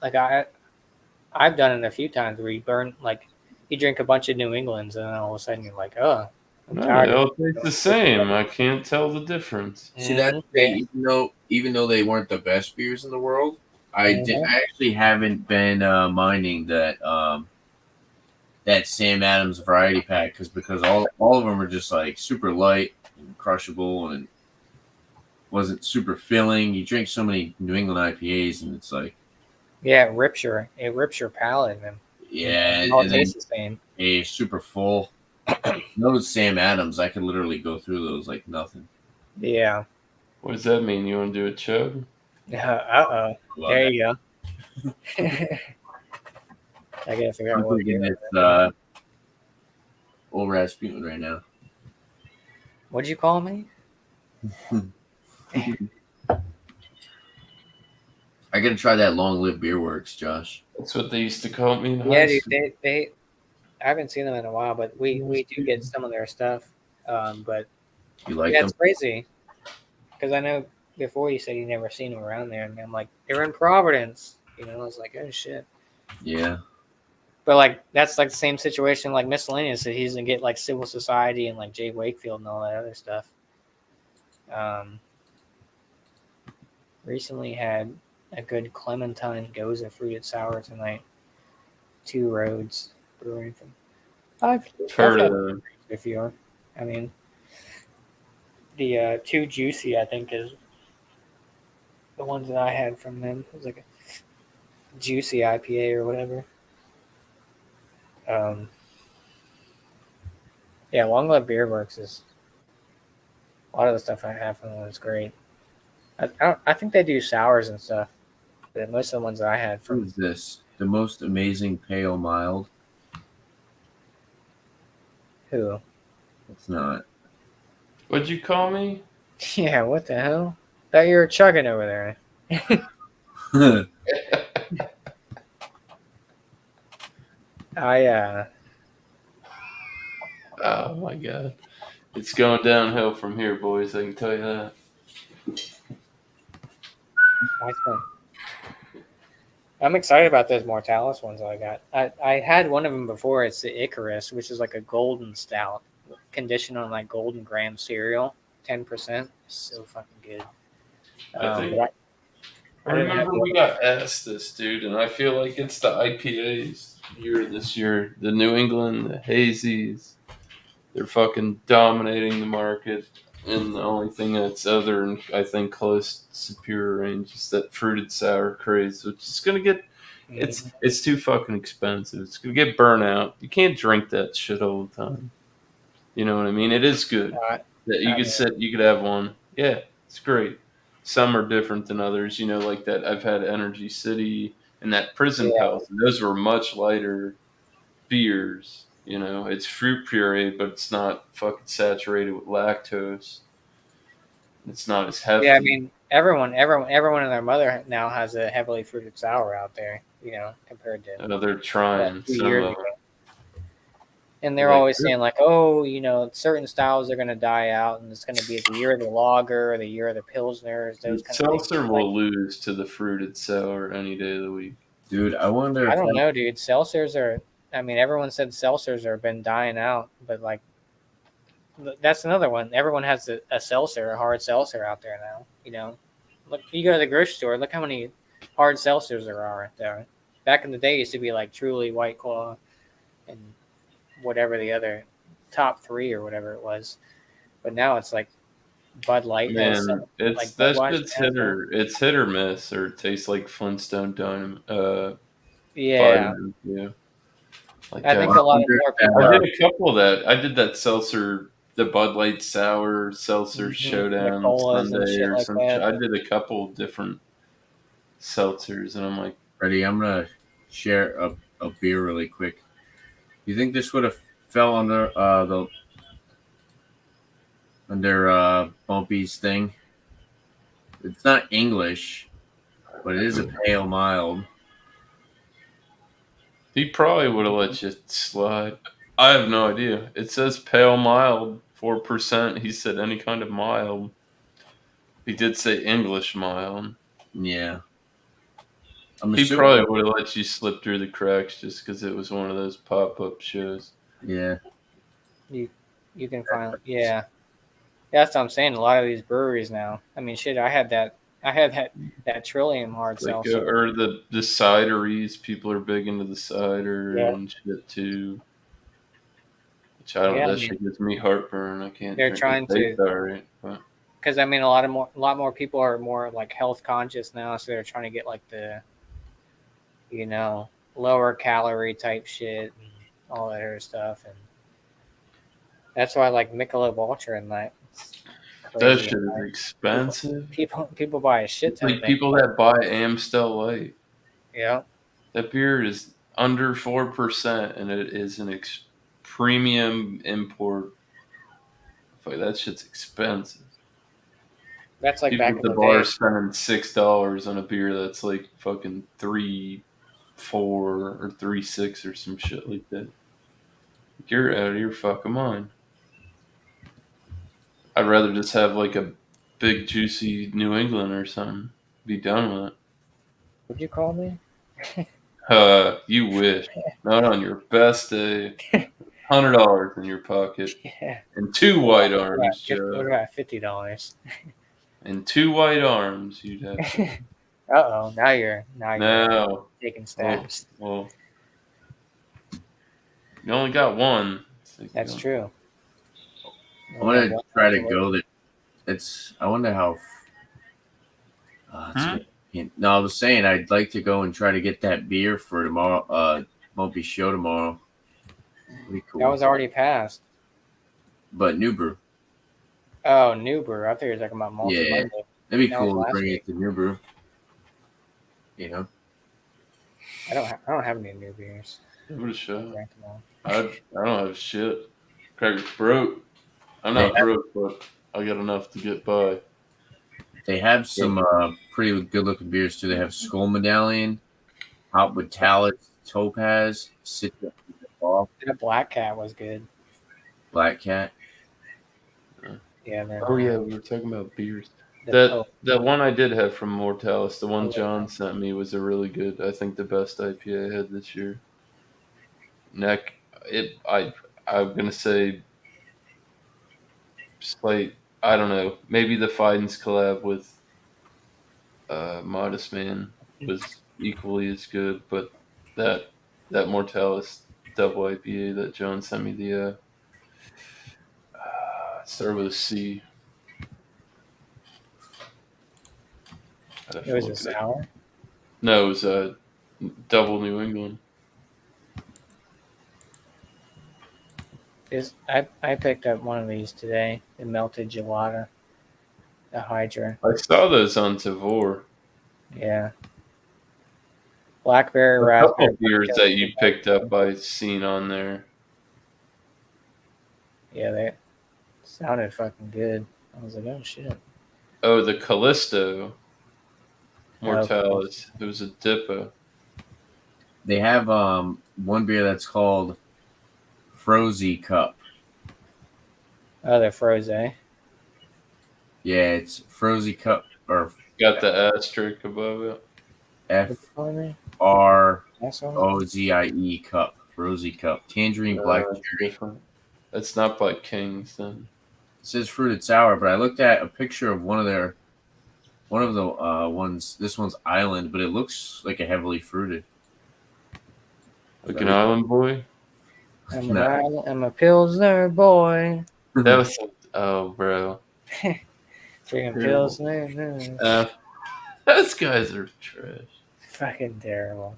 I've done it a few times where you burn, like you drink a bunch of New Englands, and then all of a sudden you're like, oh, I'm No, tired they of all taste the same. I can't tell the difference. See that? Yeah. Even though they weren't the best beers in the world, I Mhm. actually haven't been minding that that Sam Adams variety pack because all of them are just like super light and crushable and wasn't super filling. You drink so many New England IPAs and it's like Yeah, it rips your palate, man. yeah, It all and then tastes the same. a super full. Those Sam Adams, I could literally go through those like nothing. Yeah. What does that mean? You want to do a chug? Uh-oh. Love There that. you go. I gotta figure out I'm what drinking beer. this old Rasputin right now. What'd you call me? I gotta try that Long Live Beer Works, Josh. That's what they used to call me in Yeah, high dude. school. They I haven't seen them in a while, but we do get some of their stuff. But You like yeah, them? it's crazy because I know before you said you never seen them around there, and I'm like, they're in Providence. You know, I was like, oh shit. Yeah. But like that's like the same situation like Miscellaneous that he's gonna get like Civil Society and like Jay Wakefield and all that other stuff. Recently had a good Clementine Goza fruited sour tonight. Two Roads Brewing from I've Heard had of them. before. I mean the Too Juicy I think is the ones that I had from them. It was like a juicy IPA or whatever. Yeah, Long Live Beer Works is a lot of the stuff I have from them is great. I think they do sours and stuff, but most of the ones that I had What from is this? The most amazing pale mild? who? It's not. What'd you call me? Yeah, what the hell? Thought you were chugging over there. I Oh my god. It's going downhill from here, boys. I can tell you that. I spent. I'm excited about those Mortalis ones that I got. I had one of them before. It's the Icarus, which is like a golden stout, conditioned on like golden graham cereal, 10%. So fucking good. I think But I I didn't have remember the we other. got asked this, dude, and I feel like it's the IPAs year this year. The New England, the Hazies, they're fucking dominating the market. And the only thing that's other and I think close to superior range is that fruited sour craze, which is gonna get it's too fucking expensive. It's gonna get burnt out. You can't drink that shit all the time. You know what I mean? It is good. Uh, That you I could mean, sit, you could have one. Yeah, it's great. Some are different than others. You know, like that. I've had Energy City and that Prison yeah, Palace. And those were much lighter beers. You know, it's fruit puree, but it's not fucking saturated with lactose. It's not as yeah. I hefty. mean, everyone and their mother now has a heavily fruited sour out there. You know, compared to They're trying 2 years some ago. of them. And they're Like always saying like, oh, you know, certain styles are going to die out, and it's going to be the year of the lager, or the year of the pilsners, those kind of things. seltzer Like, will lose to the fruited sour any day of the week. Dude, I wonder I if don't know, dude. Seltzers are. I mean, everyone said seltzers are been dying out, but like, that's another one. Everyone has a seltzer, a hard seltzer out there now. You know, look, you go to the grocery store. Look how many hard seltzers there are out there. Back in the day, it used to be like Truly, White Claw, and whatever the other top three or whatever it was. But now it's like Bud Light has some, Man, it's like that Budweiser shit's has one. it's hit or miss, or it tastes like Flintstone Dynam Yeah, vitamins. Yeah, like I think a lot of more I people. did a couple of that. I did that seltzer, the Bud Light Sour Seltzer The Showdown colas and Sunday shit or like some. that. I did a couple different seltzers, and I'm like, ready, I'm gonna share a beer really quick. You think this would have fell under the under Bumpy's thing? It's not English, but it is a pale mild. he probably would have let you slide. I have no idea. It says pale mild, 4%. He said any kind of mild. He did say English mild. Yeah. I'm He assuming. probably would have let you slip through the cracks just because it was one of those pop-up shows. Yeah. You can find That's what I'm saying. A lot of these breweries now. I mean, shit. I had that Trillium hard Like seltzer. or the cideries, people are big into the cider Yeah. and shit too. Which I don't. Yeah, I That mean, shit gives me heartburn. I can't they're drink it. trying Tastes to, alright, but because I mean, a lot more people are more like health conscious now, so they're trying to get like the, lower calorie type shit and all that other stuff, and that's why I like Michelob Ultra and that. It's that crazy. shit is expensive. People buy a shit It's ton of like things. people that buy Amstel Light. Yeah, That beer is under 4%, and it is an premium import. Fuck, that shit's expensive. that's like People back at in the the bar day. spending $6 on a beer that's like fucking 3.4 or 3.6 or some shit like that. You're out of your fucking mind. I'd rather just have like a big juicy New England or something. Be done with it. Would you call me? You wish. Not on your best day. $100 in your pocket Yeah. and two white arms, What Joe. about $50? And two white arms, you'd have to. Uh-oh, now you're No. taking stabs. Well, you only got one. That's true. I want to try to go that. I wonder how. No, I was saying I'd like to go and try to get that beer for tomorrow. Won't be show tomorrow. Pretty cool. That was already passed. But New Brew. Oh, New Brew. I thought you were talking about Malty Yeah. Monday. That'd be That cool was to bring last it to New Brew. You know. I don't have any new beers. Give it a shot. Drank them all. I don't have shit. Craig's broke. I'm not broke, but I got enough to get by. They have some pretty good looking beers too. They have Skull Medallion, Hot with Talus, Topaz, Citrus, The Black Cat was good. Black Cat. Yeah. Oh yeah, we were talking about beers. That one I did have from Mortalis, the one John sent me, was a really good. I think the best IPA I had this year. I'm gonna say slight. I don't know. Maybe the Fidens collab with Modest Man was equally as good, but that Mortalis double IPA that John sent me, the started with a C. It was a sour. No, it was a double New England. I picked up one of these today. The melted gelato. The Hydra. I saw those on Tavor. Yeah. Blackberry, A raspberry. couple beers that you picked up, I've seen on there. Yeah, they sounded fucking good. I was like, oh shit. Oh, the Callisto Mortalis. It was a Dippa. They have one beer that's called Frozy Cup. Oh, they're froze, eh? Yeah, it's Frozy Cup or Got the asterisk above it. FROZIE Cup. Frozy Cup. Tangerine Black Cherry. Different. It's not by Kings then. It says fruited sour, but I looked at a picture of one of the ones. This one's Island, but it looks like a heavily fruited. Like an island boy? I'm a Pilsner boy. That was bro. Drinking Pilsner. Those guys are trash. Fucking terrible.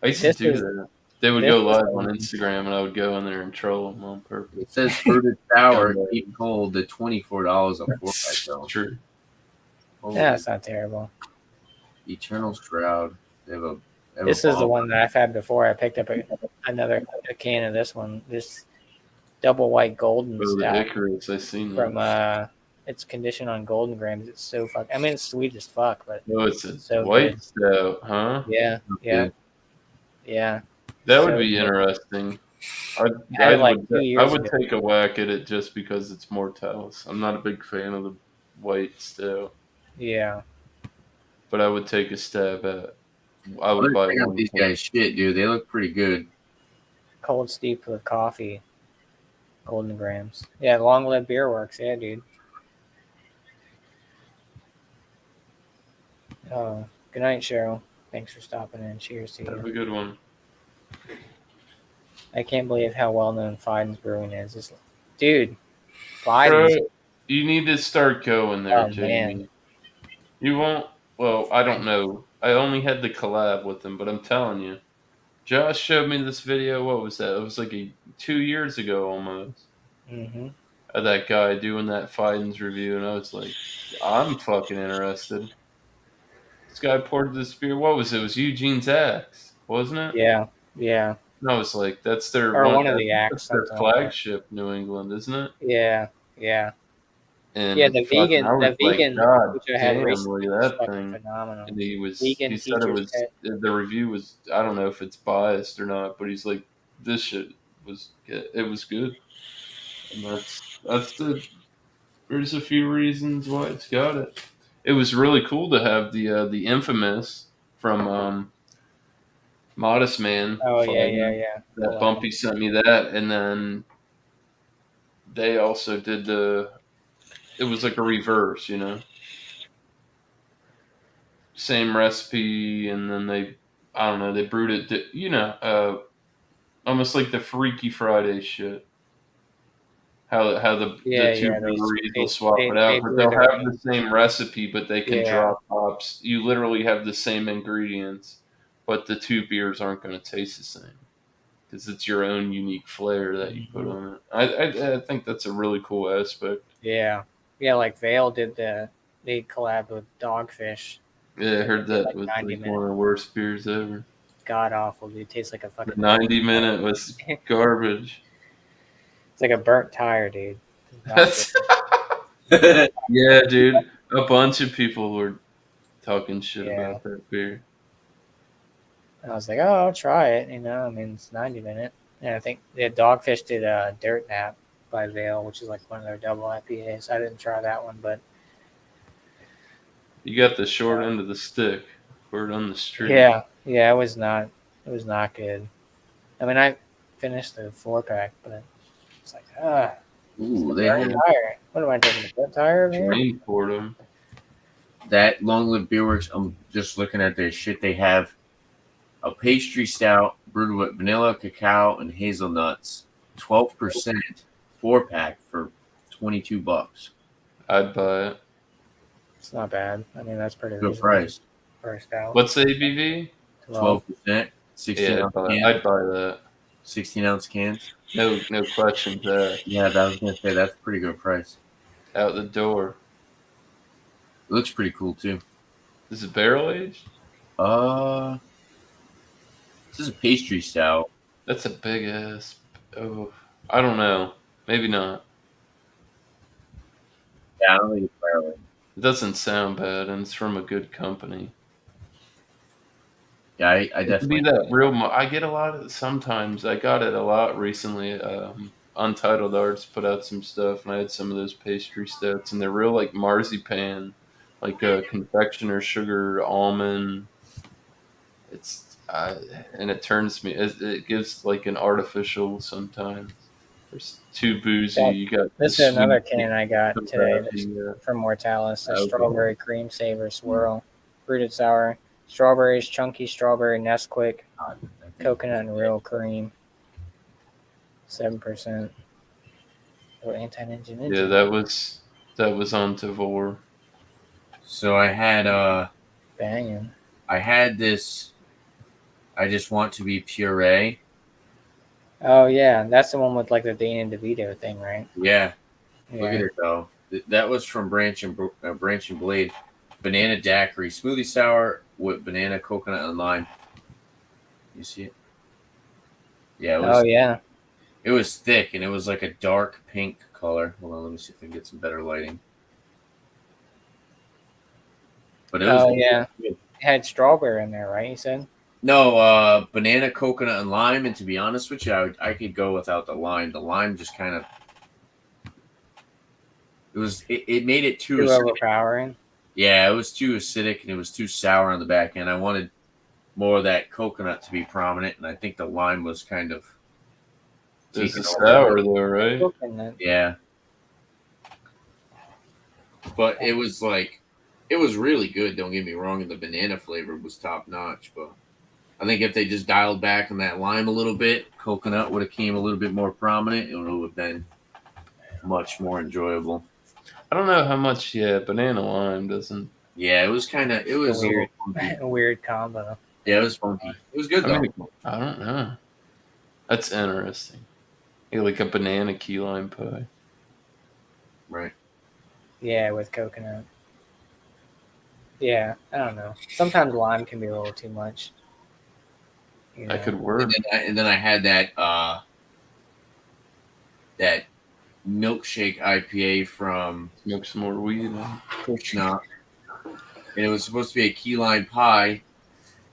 I used to do that. They would go live on Instagram, and I would go in there and troll them on purpose. It says fruited sour, keep cold to $24 a 4x. True. Yeah, that's not terrible. Eternal Shroud. This is the one that I've had before. I picked up another can of this one. This double white golden stout. Icarus, I seen from it's conditioned on golden grams. It's so fuck. I mean, it's sweet as fuck, but it's a so white stout, huh? Yeah. That would be interesting. I would take a whack at it just because it's Mortalis. I'm not a big fan of the white stout. Yeah. but I would take a stab at. I I'm would gonna buy check out one. these guys' shit, dude. They look pretty good. Cold steep with coffee. Golden grams. Yeah, long live beer works. Yeah, dude. Oh, good night, Cheryl. Thanks for stopping in. Cheers to Have you. a good one. I can't believe how well known Fiden's Brewing is. Dude, Bro, Fiden's. you need to start going there, Oh, Jamie. man. You won't. Well, I don't know. I only had the collab with them, but I'm telling you, Josh showed me this video. What was that? It was like 2 years ago almost. Mm-hmm. Of that guy doing that Fiden's review, and I was like, I'm fucking interested. This guy poured this beer. What was it? It was Eugene's Axe, wasn't it? Yeah, yeah. No, it's like that's their Or one of the acts, that's their something like that. flagship, New England, isn't it? Yeah, yeah. And Yeah, the fucking, I was like, vegan, God which I had damn, recently, look was at that fucking thing. phenomenal. And Vegan he said it teacher's was pet. the review was, I don't know if it's biased or not, but he's like, this shit was good. It was good, and there's a few reasons why it's got it. It was really cool to have the infamous from Modest Man. Oh, yeah, fighting. yeah. That Bumpy sent me that, and then they also did it was like a reverse, same recipe, and then I don't know, they brewed it, almost like the Freaky Friday shit. How the Yeah, two yeah. breweries will swap it They out, but brew they'll their have own. the same recipe, but they can Yeah. drop hops. You literally have the same ingredients, but the two beers aren't going to taste the same because it's your own unique flair that you put on it. I think that's a really cool aspect. Yeah. Yeah, like Vale they collabed with Dogfish. Yeah, I heard They did, that was 90 like one of the worst beers ever. God awful, dude. Tastes like a The fucking 90-minute was garbage. It's like a burnt tire, dude. It's not That's good. yeah, dude. A bunch of people were talking shit Yeah. about that beer. I was like, oh, I'll try it. I mean, it's 90-minute. And I think Dogfish did Dirt Nap by Vale, which is like one of their double IPAs. I didn't try that one, but You got the short end of the stick. Word on the street. yeah, it was not good. I mean, I finished the 4-pack, but it's like, Ooh, it's they a burnt have tire. What am I taking, a burnt tire over here? Drain poured them. that Long Live Beer Works. I'm just looking at their shit. They have a pastry stout brewed with vanilla, cacao, and hazelnuts. 12%, 4-pack for $22. I'd buy it. It's not bad. I mean, that's pretty Good reasonable price. for a stout. What's the ABV? 12%, 16 Yeah, ounce cans. I'd buy that. 16-ounce cans. No questions asked. Yeah, I was gonna say that's a pretty good price. Out the door. It looks pretty cool too. Is it barrel aged? This is a pastry stout. That's a big ass. Oh, I don't know. Maybe not. Yeah, I don't think it's barrel aged. It doesn't sound bad, and it's from a good company. Yeah, I It could definitely. be that real. I get a lot of sometimes. I got it a lot recently. Untitled Arts put out some stuff, and I had some of those pastry stouts, and they're real like marzipan, like confectioner sugar almond. It's and it turns me. It gives like an artificial sometimes. There's too boozy. Well, You got This the is another sweet can I got comes today out that's the, from Mortalis. A okay. strawberry cream saver swirl, fruited sour, strawberries, chunky strawberry Nesquik, coconut and real cream, 7%. Oh, anti-ninja. Yeah, that was on Tavor. So I Banging. had this. I just want to be puree. Oh yeah, that's the one with like the Dane and DeVito thing, right? Yeah, Yeah. look at it though. That was from Branch and Blade. Banana daiquiri smoothie sour with banana, coconut, and lime. You see it? Yeah, it was. Oh yeah. It was thick and it was like a dark pink color. Hold on, let me see if I can get some better lighting. But it was. Oh yeah. It had strawberry in there, right? You said. No, banana, coconut, and lime. And to be honest with you, I could go without the lime. The lime just kind of. It made it too Too overpowering. Yeah, it was too acidic and it was too sour on the back end. I wanted more of that coconut to be prominent, and I think the lime was kind of There's taken a over. sour though, right? Coconut. Yeah. But it was like, it was really good, don't get me wrong, and the banana flavor was top notch. But I think if they just dialed back on that lime a little bit, coconut would have came a little bit more prominent. It would have been much more enjoyable. I don't know how much. Yeah, banana lime doesn't. Yeah, it was kind of, it was a Weird. little funky. A weird combo. Yeah, it was funky. It was good I though. mean, I don't know. That's interesting. Yeah, like a banana key lime pie. Right. Yeah, with coconut. Yeah, I don't know. Sometimes lime can be a little too much. You know? That could work. And then I had that milkshake IPA from Smoke some more weed. Krishna, and it was supposed to be a key lime pie.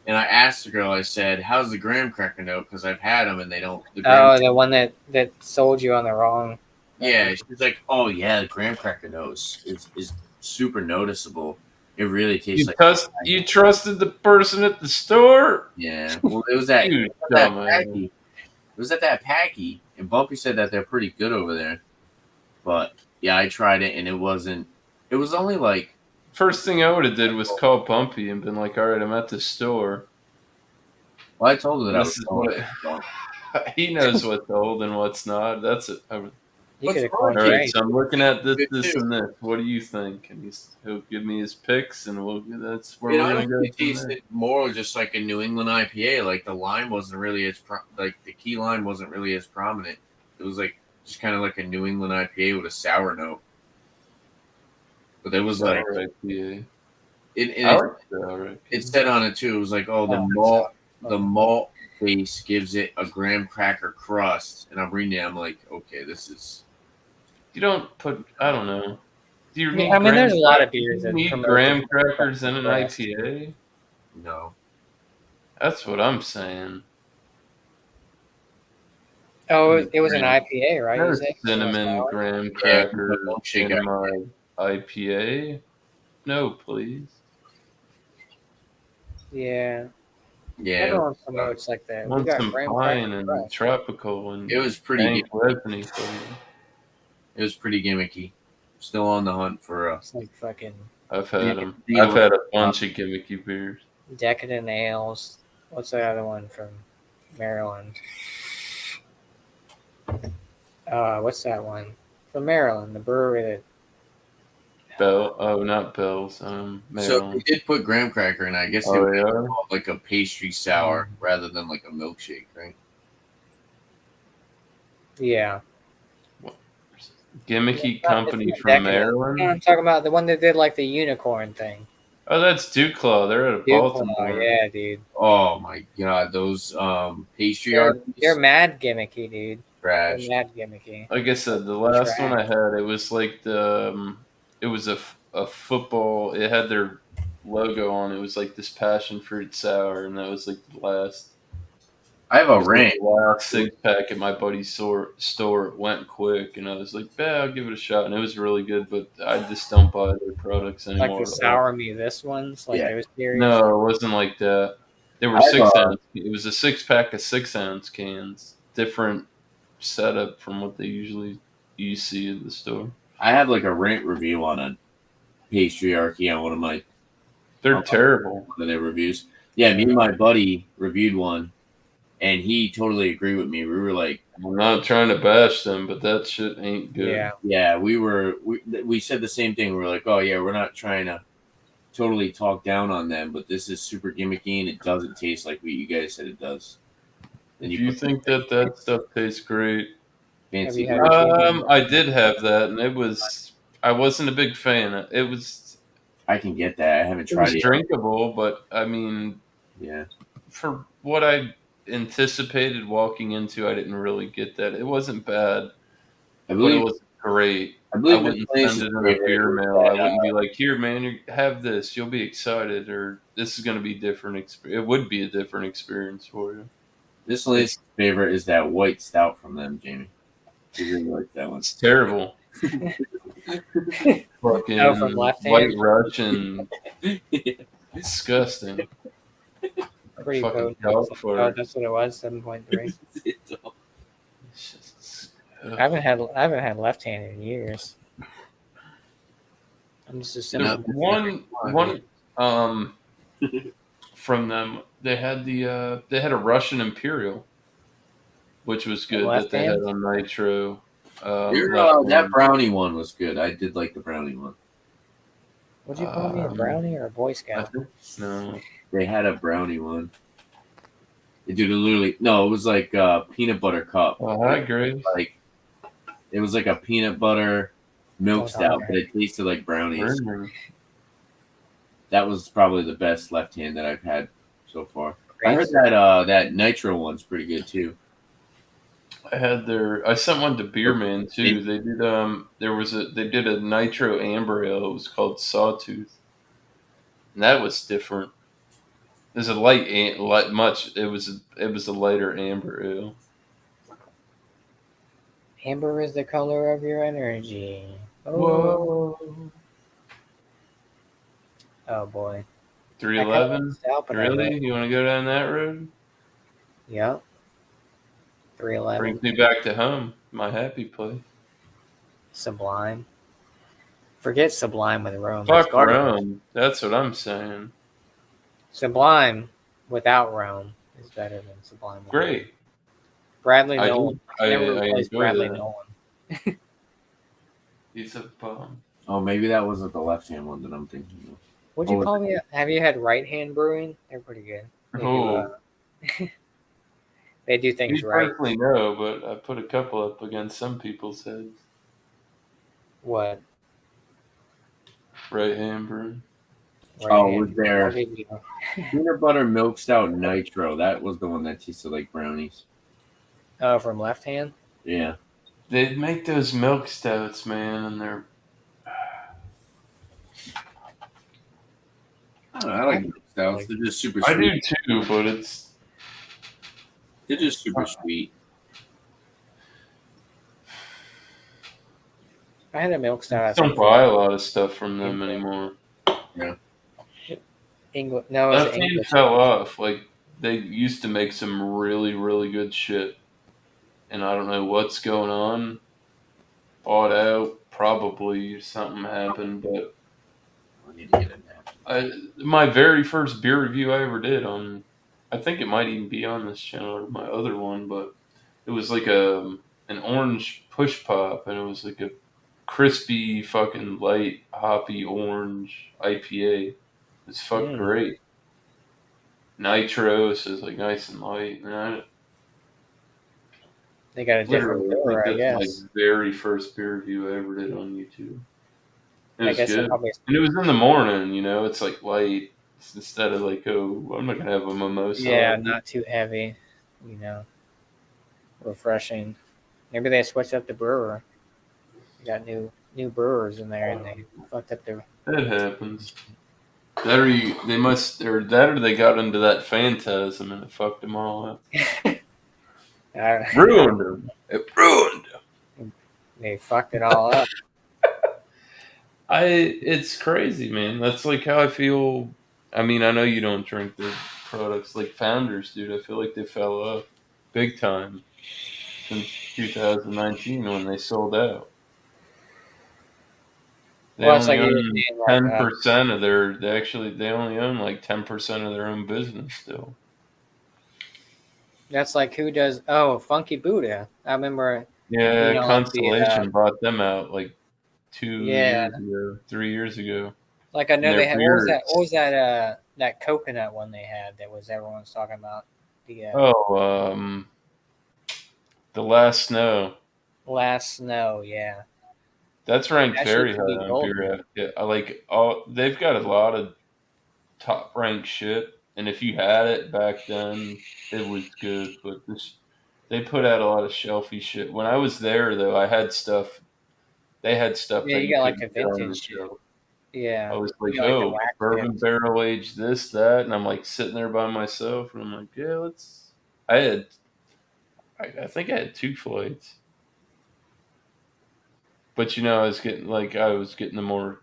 And I asked the girl, I said, "How's the graham cracker note? Because I've had them and they don't." Oh, the one that sold you on the wrong. Yeah, she's like, "Oh yeah, the graham cracker note is super noticeable. It really tastes You trusted the person at the store? Yeah, well, it was that, You that dumbass. packy. It was at that packy, and Bumpy said that they're pretty good over there. But yeah, I tried it, and it wasn't. It was only like, First thing I would have did was call Bumpy and been like, "All right, I'm at the store." well, I told her that I This was is going. what he knows what's old and what's not. That's it. You What's could have wrong called All right, Trey. so I'm looking at this, Good this, too. and this. What do you think? And he'll give me his picks, and that's where It we're gonna honestly go from there. tasted more just like a New England IPA. Like the lime wasn't really as like the key lime wasn't really as prominent. It was like just kind of like a New England IPA with a sour note. But it was like Sour IPA. it. I like sour IPA. It said on it too. It was like, oh, the malt base gives it a graham cracker crust. And I'm reading it. I'm like, okay, this is. You don't put. I don't know. Do you need? I mean, there's a lot of do beers you that need promote graham the crackers in an crust. IPA. No. That's what I'm saying. Oh, it was an IPA, right? No You said? cinnamon Sour? graham cracker milkshake in my IPA. No, please. Yeah. Yeah. Everyone promotes like that. We Want got some graham pine cracker and crust. tropical and It was pretty. dank resiny flavor. It was pretty gimmicky. Still on the hunt for It's like fucking I've had them. Yeah. I've had a bunch of gimmicky beers. decadent ales. What's the other one from Maryland? What's that one from Maryland? The brewery that. Not Bell's. So Maryland. they did put graham cracker in. I guess they Oh, would yeah? call it like a pastry sour rather than like a milkshake, right? Yeah. Gimmicky Not company decadent. from Maryland. No, I'm talking about the one that did like the unicorn thing. Oh, that's Duclaw. They're out of Dude, Baltimore. yeah, dude. Oh my god, those pastry They're artists, mad gimmicky, dude. They're trash. mad gimmicky. Like I said, the last one I had, it was like it was a football. It had their logo on. It was like this passion fruit sour, and that was like the last. I have a It was like rant. the last 6-pack at my buddy's store. It went quick, and I was like, "Yeah, I'll give it a shot." And it was really good, but I just don't buy their products anymore. Like the sour me this ones, like Yeah. those series. No, it wasn't like that. They were I have 6-ounce. It was a 6-pack of 6-ounce cans. Different setup from what you see at the store. I have like a rant review on a patriarchy on one of my They're terrible. one of their reviews. Yeah, me and my buddy reviewed one, and he totally agreed with me. We were like, I'm not trying to bash them, but that shit ain't good. Yeah. yeah, we said the same thing. We were like, oh yeah, we're not trying to totally talk down on them, but this is super gimmicky and it doesn't taste like what you guys said it does. And If you think that stuff tastes great, fancy. Have you had I did have that, and I wasn't a big fan. It was I can get that. I haven't tried it. drinkable, but I mean, Yeah. for what I anticipated walking into, I didn't really get that. It wasn't bad, I but it believe wasn't great. I I believe wouldn't this place send it is in a great beer with mail. I that, wouldn't be like, "Here, man, have this. You'll be excited," or "This is going to be different." It would be a different experience for you. this lady's favorite is that white stout from them, Jamie. You really like that one. It's terrible. Fucking Oh, from left White hand? Russian. Disgusting. Pretty Fucking potent. dog Oh, fart. that's what it was. 7.3. It's just I haven't had left hand in years. I'm just assuming. one from them. They had a Russian Imperial, which was good Left that they had hand? on Nitro. That Hand. brownie one was good. I did like the brownie one. Would you call me a brownie or a Boy I Scout? think no. They had a brownie one. Dude, it was like a peanut butter cup. Oh, hi, Grace. Like it was like a peanut butter milk Oh, stout, okay. but it tasted like brownies. Burner. That was probably the best left hand that I've had so far. I heard Great. that nitro one's pretty good too. I sent one to Beerman too. They did they did a Nitro Amber Ale. It was called Sawtooth, and that was different. There's a it was a lighter amber ale. Amber is the color of your energy. Oh, Whoa. oh boy. 311? Stout, but I Really? read- You want to go down that road? Yep. 311. Brings me back to home, my happy place. Sublime. Forget Sublime with Rome. It's Fuck garbage. Rome. That's what I'm saying. Sublime without Rome is better than Sublime with Rome. Great. Bradley I Nolan. I Never replaced enjoy Bradley that. Nolan. He's a bum. Oh, maybe that wasn't the left hand one that I'm thinking of. Would you Oh, call me? Have you had right hand brewing? They're pretty good. They Oh, they do things you right. personally know, but I put a couple up against some people's heads. What? Right hand brew. Right Oh, hand? was there I'll give you- peanut butter milk stout nitro? That was the one that tasted like brownies. Oh, from left hand? Yeah. They make those milk stouts, man, and they're I don't know, I like milk stouts. They're just super I sweet. do too, but They're just super sweet. I had a milk stout. I I don't think buy a lot of stuff from them anymore. English. No, it was Left hand English. fell off. Like they used to make some really, really good shit, and I don't know what's going on. Bought out, probably something happened, but I need to get in there. my very first beer review I ever did on, I think it might even be on this channel or my other one, but it was like an orange push pop, and it was like a crispy fucking light hoppy orange IPA. It's fucking great. Nitro is like nice and light. And They got a different literally, brewer, I I think that's guess. my very first beer review I ever did on YouTube. It I was guess good. probably. And it was in the morning, it's like light. Instead of like, oh, I'm not going to have a mimosa. Yeah, not too heavy. Refreshing. Maybe they switched up the brewer. They got new brewers in there, and they fucked up their. That happens. That or they got into that phantasm and it fucked them all up. Ruined them. It ruined them. They fucked it all up. It's crazy, man. That's like how I feel. I mean, I know you don't drink the products like Founders, dude. I feel like they fell off big time since 2019 when they sold out. They Well, it's only like own 10% of their. They only own like 10% of their own business still. that's like who does? Oh, Funky Buddha. I remember. Yeah, Constellation brought them out like 2 Yeah. years ago, 3 years ago. Like I know And they their had. What was beers. that? What was that? That coconut one they had that was everyone's talking about. The The Last Snow. Last Snow. Yeah. That's ranked That very shit high could be on gold. Beer. Yeah, I like all. They've got a lot of top ranked shit, and if you had it back then, it was good. But they put out a lot of shelfie shit. When I was there, though, I had stuff. They had stuff Yeah, that you you got like couldn't the get on the vintage shit. shelf. Yeah. I was like, You got, like, the oh, wax bourbon tips. barrel aged this, that, and I'm like sitting there by myself, and I'm like, yeah, let's. I think I had 2 flights. But I was getting the more.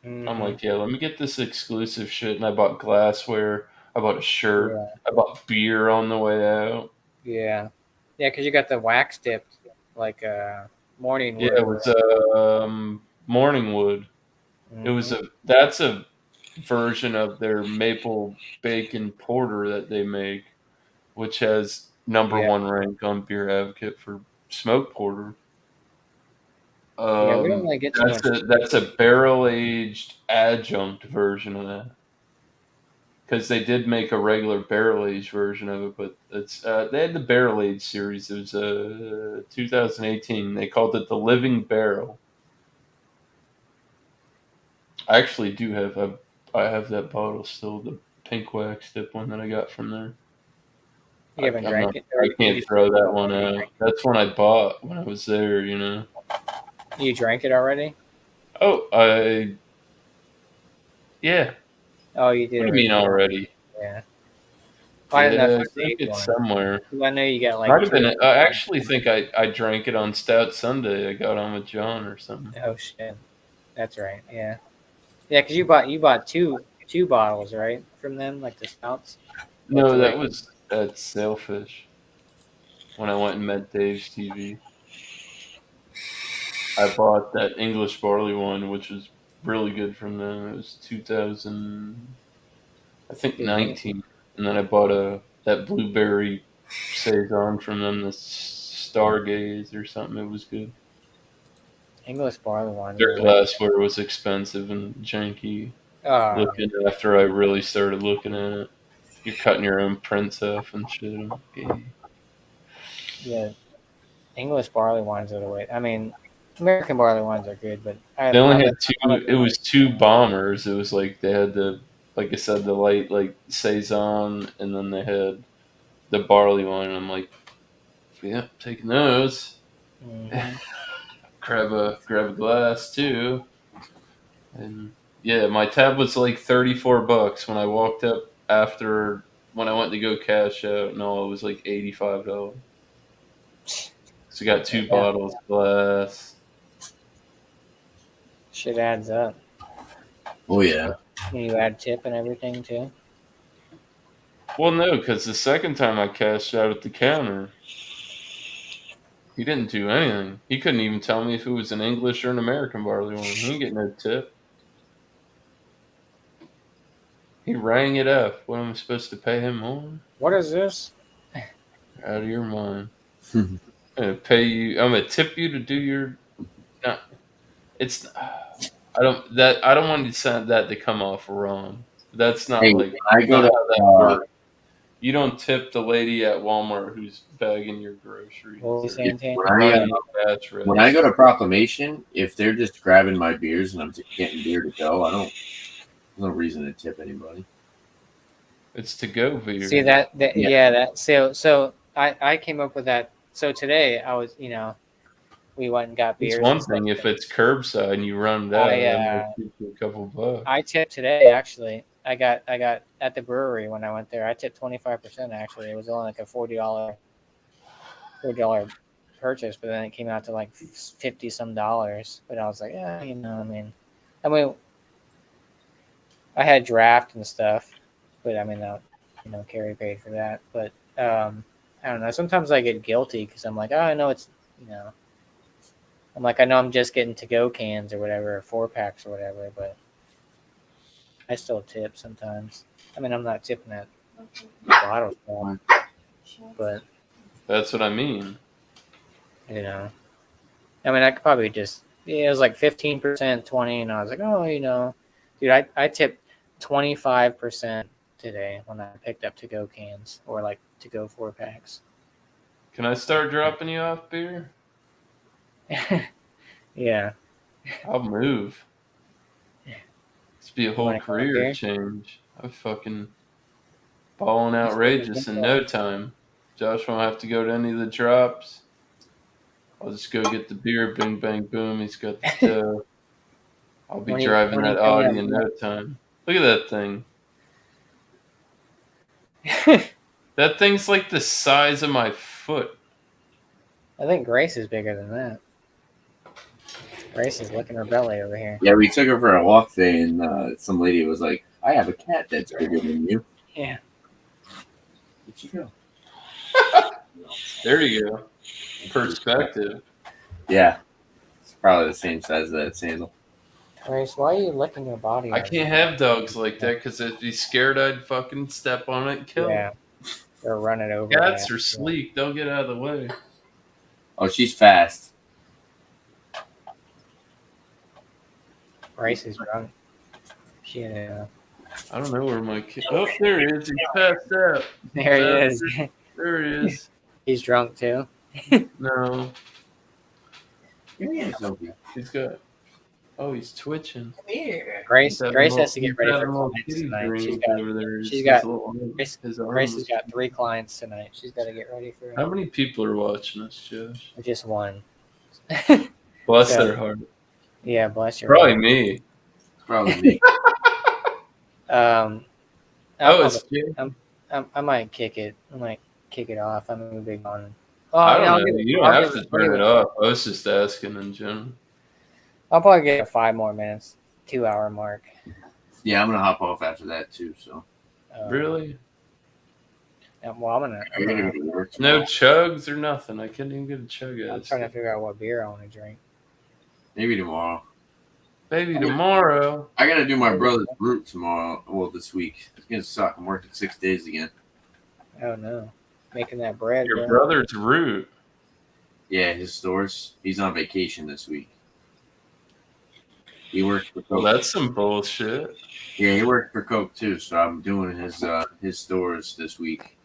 I'm Mhm. like, yeah, let me get this exclusive shit, and I bought glassware. I bought a shirt. Yeah. I bought beer on the way out. Yeah. Yeah, because you got the wax dipped, like morning Yeah, wood it or was whatever. morning wood. Mhm. That's a version of their maple bacon porter that they make, which has number Yeah. one rank on Beer Advocate for smoked porter. Yeah, we don't really get too much. That's a barrel aged adjunct version of that. Because they did make a regular barrel aged version of it, but it's they had the barrel aged series. It was 2018. They called it the Living Barrel. I actually do have I have that bottle still, the pink wax dip one that I got from there. You haven't I'm drank not. it, I or can't throw that one out. That's one I bought when I was there. you drank it already? Oh, yeah. Oh, you did What do you mean already. Yeah. already? Yeah. Well, I didn't know if Yeah, you I drank saved it one. somewhere. 'Cause I know you got like Might have two. been. I actually think I drank it on Stout Sunday. I got on with John or something. Oh shit, that's right. Yeah. Yeah, because you bought two bottles, right, from them, like the stouts or No, three. that was at Sailfish when I went and met Dave's TV. I bought that English barley wine, which was really good from them. It was 2000, I think Dude, 19, and then I bought that blueberry saison from them, the Stargaze or something. It was good. English barley wines Their are like, glassware was expensive and janky. oh Looking after I really started looking at it, you're cutting your own prints off and shit. I'm like, "Hey." yeah, English barley wines are the way. I mean, American barley wines are good, but They only I'm a had I'm a two. It was two bombers. It was like they had like I said, the light like saison, and then they had the barley wine. I'm like, yeah, taking those. mm-hmm. Grab a glass too, and yeah, my tab was like $34 when I walked up after when I went to go cash out. No, it was like $85. So we got two Yeah, bottles of glass. shit adds up. Oh yeah. And you add tip and everything too. Well, no, because the second time I cashed out at the counter, he didn't do anything. He couldn't even tell me if it was an English or an American barley wine. He didn't get no tip. He rang it up. What am I supposed to pay him more? What is this? Out of your mind. I'm gonna pay you. I'm gonna tip you to do your. No, it's. I don't want that to come off wrong. That's not Hey, like I go not to how that works. You don't tip the lady at Walmart who's bagging your groceries. What were you Or saying, Tanner? running the batch race. when I go to Proclamation, if they're just grabbing my beers and I'm getting beer to go, there's no reason to tip anybody. It's to go beer. See that Yeah. yeah, that so I came up with that. So today I was we went and got beers. It's one And stuff. thing if it's curbside and you run that, that might keep you a couple bucks. I tipped today actually. I got at the brewery when I went there. I tipped 25% actually. It was only like a $40 purchase, but then it came out to like 50 some dollars. But I was like, yeah, I mean, I had draft and stuff, but I mean, Carrie paid for that. But I don't know. Sometimes I get guilty because I'm like, oh, I know it's I'm like, I know I'm just getting to go cans or whatever, or 4-packs or whatever, but I still tip sometimes. I mean, I'm not tipping at bottle shop, but That's what I mean. I mean, I could probably just it was like 15%, 20, and I was like, oh, dude, I tipped 25% today when I picked up to go cans or like to go 4-packs. Can I start dropping you off beer? Yeah. I'll move. This be a whole wanna come up career here? change. I'm fucking balling outrageous in no time. Josh won't have to go to any of the drops. I'll just go get the beer. Bing, bang, boom. He's got the dough. I'll be When driving you that coming Audi in no time. Look at that thing. up? That thing's like the size of my foot. I think Grace is bigger than that. Grace is licking her belly over here. Yeah, we took her for a walk today, and some lady was like, "I have a cat that's bigger than you." Yeah. Where'd she go? There you go. Perspective. Yeah, it's probably the same size as that sandal. Grace, why are you licking your body? I can't have dogs like that because I'd be scared I'd fucking step on it and kill Yeah. it. They're running over. Cats that. are sleek. They'll get out of the way. Oh, she's fast. Grace is drunk. Yeah. I don't know where my kid. Oh, there he is. He's passed out. There he is. There he is. He's drunk too. No, Yeah, Sophie. he's got. Oh, he's twitching. Grace That Grace little- has to get ready that for little clients kitty tonight. green over there. she's His got- little- Grace, his arm Grace has was- got 3 clients tonight. She's got to get ready for How many people are watching this, Josh? just one. Bless So- their heart. Yeah, bless your Probably heart. me. It's probably me. Oh, It's Jay. I might kick it. I might kick it off. I'm a big on. I don't I'll know. give it- You don't I'll have give to it- I'll turn give it off. I was just asking in general. I'll probably get 5 more minutes. 2-hour mark. Yeah, I'm gonna hop off after that too. So Really? Well, I'm gonna. I gotta go to work. No tomorrow. chugs or nothing. I couldn't even get a chug out. I'm trying to figure out what beer I want to drink. Maybe tomorrow. Maybe tomorrow. I gotta do my brother's route tomorrow. Well, this week. It's gonna suck. I'm working 6 days again. Oh no, making that bread. Your bro. brother's root. Yeah, his stores. He's on vacation this week. He works for Well, Coke. that's some bullshit. Yeah, he worked for Coke too. So I'm doing his stores this week.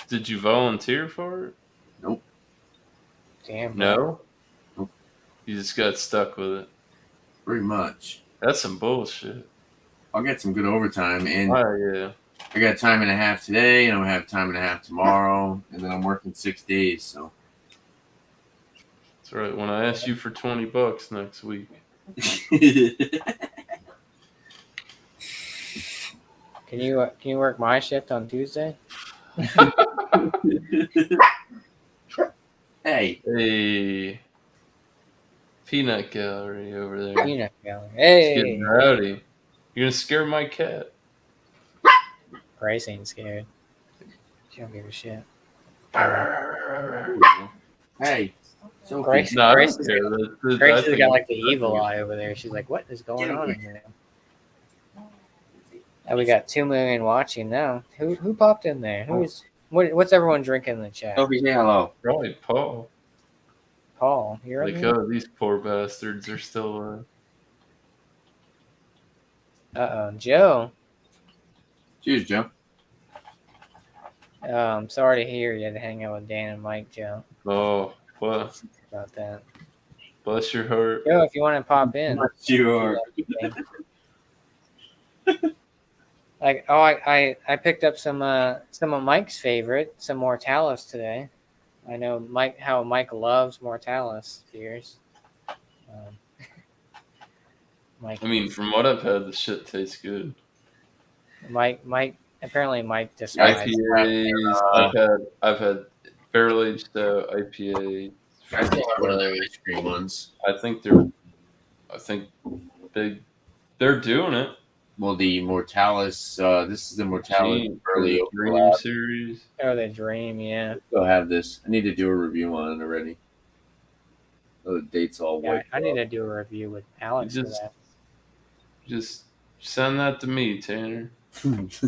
Did you volunteer for it? Damn. bro. No. Nope. You just got stuck with it. Pretty much. That's some bullshit. I'll get some good overtime, and Oh yeah. I got time and a half today, and I'm gonna have time and a half tomorrow, and then I'm working 6 days. So That's right. When I asked you for $20 next week. Can you work my shift on Tuesday? Hey, Hey. Peanut gallery over there. Peanut gallery. It's Hey, getting rowdy. You're gonna scare my cat. Grace ain't scared. She don't give a shit. hey, Sophie. Grace, No, I Grace, don't care. Grace I has think- got like the evil eye over there. She's like, "What is going on in here?" And we got 2 million watching now. Who popped in there? What's everyone drinking in the chat? Sophie, say hello. Probably Paul. Paul, you're Like, in there? oh, these poor bastards are still. Joe. Cheers, Joe. I'm sorry to hear you had to hang out with Dan and Mike, Joe. Oh, what? About that. Bless your heart. Joe, if you want to pop in. Sure. Like, oh, I picked up some of Mike's favorite, some Mortalis today. I know how Mike loves Mortalis beers. Mike, I mean, from what I've had, the shit tastes good. Mike. Apparently, Mike despises. IPAs. I've had barrel aged IPA. I still have one of their ice cream ones. I think they're doing it. Well, the Mortalis. This is the Mortalis early Dream collab. series. Oh, the dream, yeah. Still have this. I need to do a review on it already. Oh, the date's all Yeah, white. I need to do a review with Alex for that. Just send that to me, Tanner. It's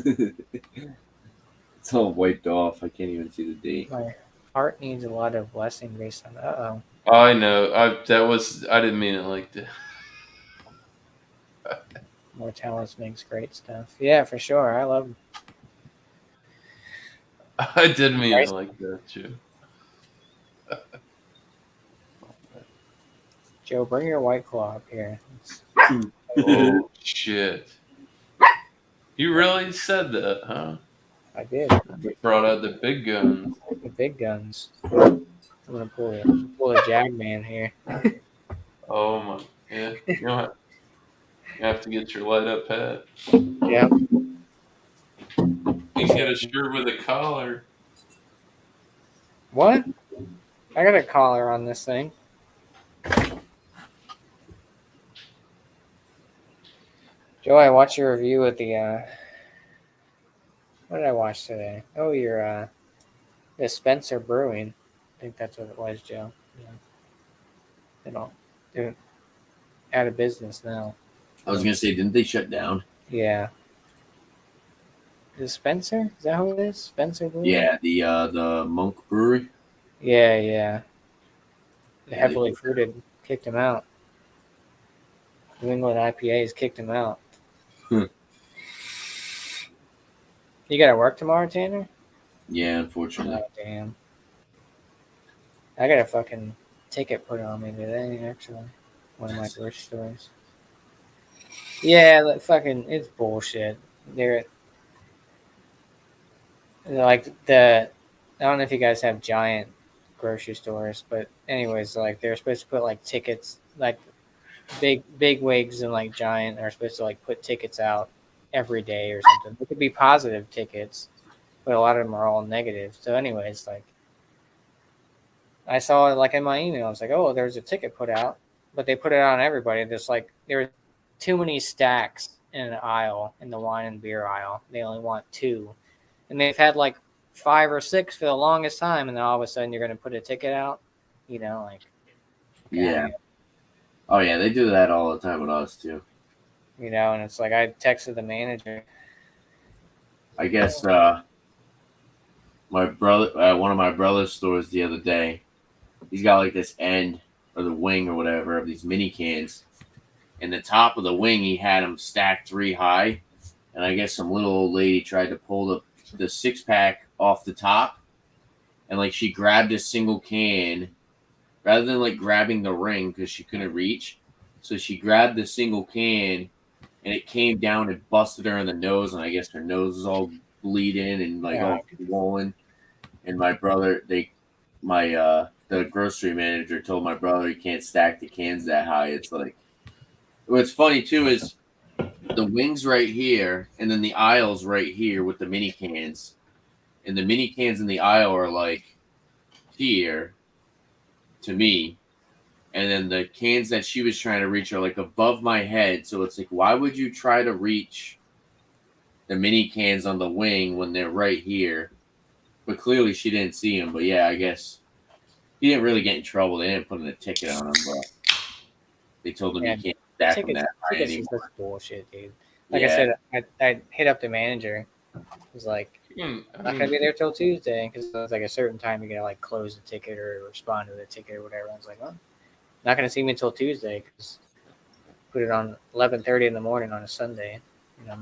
all wiped off. I can't even see the date. My heart needs a lot of blessing based on. I know. I didn't mean it like that. Mortalis makes great stuff. Yeah, for sure. I love. I did mean it like that too. Joe, bring your White Claw up here. Oh shit! You really said that, huh? I did. Brought out the big guns. The big guns. I'm gonna pull a Jag Man here. Oh my! Yeah, you have to get your light up hat. Yeah. You can get a shirt with a collar. What? I got a collar on this thing. Joe, I watched your review of the. What did I watch today? Oh, your the Spencer Brewing. I think that's what it was, Joe. Yeah. They're out of business now. I was gonna say, didn't they shut down? Yeah. Is it Spencer? Is that who it is? Spencer Brewing? Yeah, the Monk Brewery. Yeah, yeah. The Yeah, heavily fruited kicked him out. New England IPAs kicked him out. Hmm. You got to work tomorrow, Tanner? Yeah, unfortunately. Oh, damn. I got a fucking ticket put on me today, actually. One of my grocery stores. Yeah, that fucking, it's bullshit. They're like I don't know if you guys have giant grocery stores, but anyways, like they're supposed to put like tickets, like big wigs and like giant are supposed to like put tickets out every day or something. It could be positive tickets, but a lot of them are all negative. So anyways, like I saw it like in my email, it's like, oh, there's a ticket put out, but they put it on everybody. There's like there were too many stacks in an aisle in the wine and beer aisle. They only want 2, and they've had like 5 or 6 for the longest time, and then all of a sudden you're going to put a ticket out, like Yeah. Oh yeah, they do that all the time with us too. and it's like I texted the manager. I guess my brother, one of my brother's stores the other day, he's got like this end or the wing or whatever of these mini cans. And the top of the wing, he had them stacked 3 high. And I guess some little old lady tried to pull the 6-pack off the top. And like she grabbed a single can rather than like grabbing the ring because she couldn't reach. So she grabbed the single can and it came down and busted her in the nose. And I guess her nose was all bleeding and like all swollen. And my brother, the grocery manager told my brother he can't stack the cans that high. It's like, what's funny too is the wings right here, and then the aisles right here with the mini cans, and the mini cans in the aisle are like here to me, and then the cans that she was trying to reach are like above my head. So it's like, why would you try to reach the mini cans on the wing when they're right here? But clearly she didn't see them. But yeah, I guess he didn't really get in trouble. They didn't put in a ticket on him, but they told him you can't stack them that high Tickets is anymore. such bullshit, dude. Like I said, I hit up the manager. It was like, I'm not gonna be there till Tuesday because it was like a certain time you gotta like close the ticket or respond to the ticket or whatever. I was like, well, not gonna see me until Tuesday because put it on 11:30 in the morning on a Sunday. I'm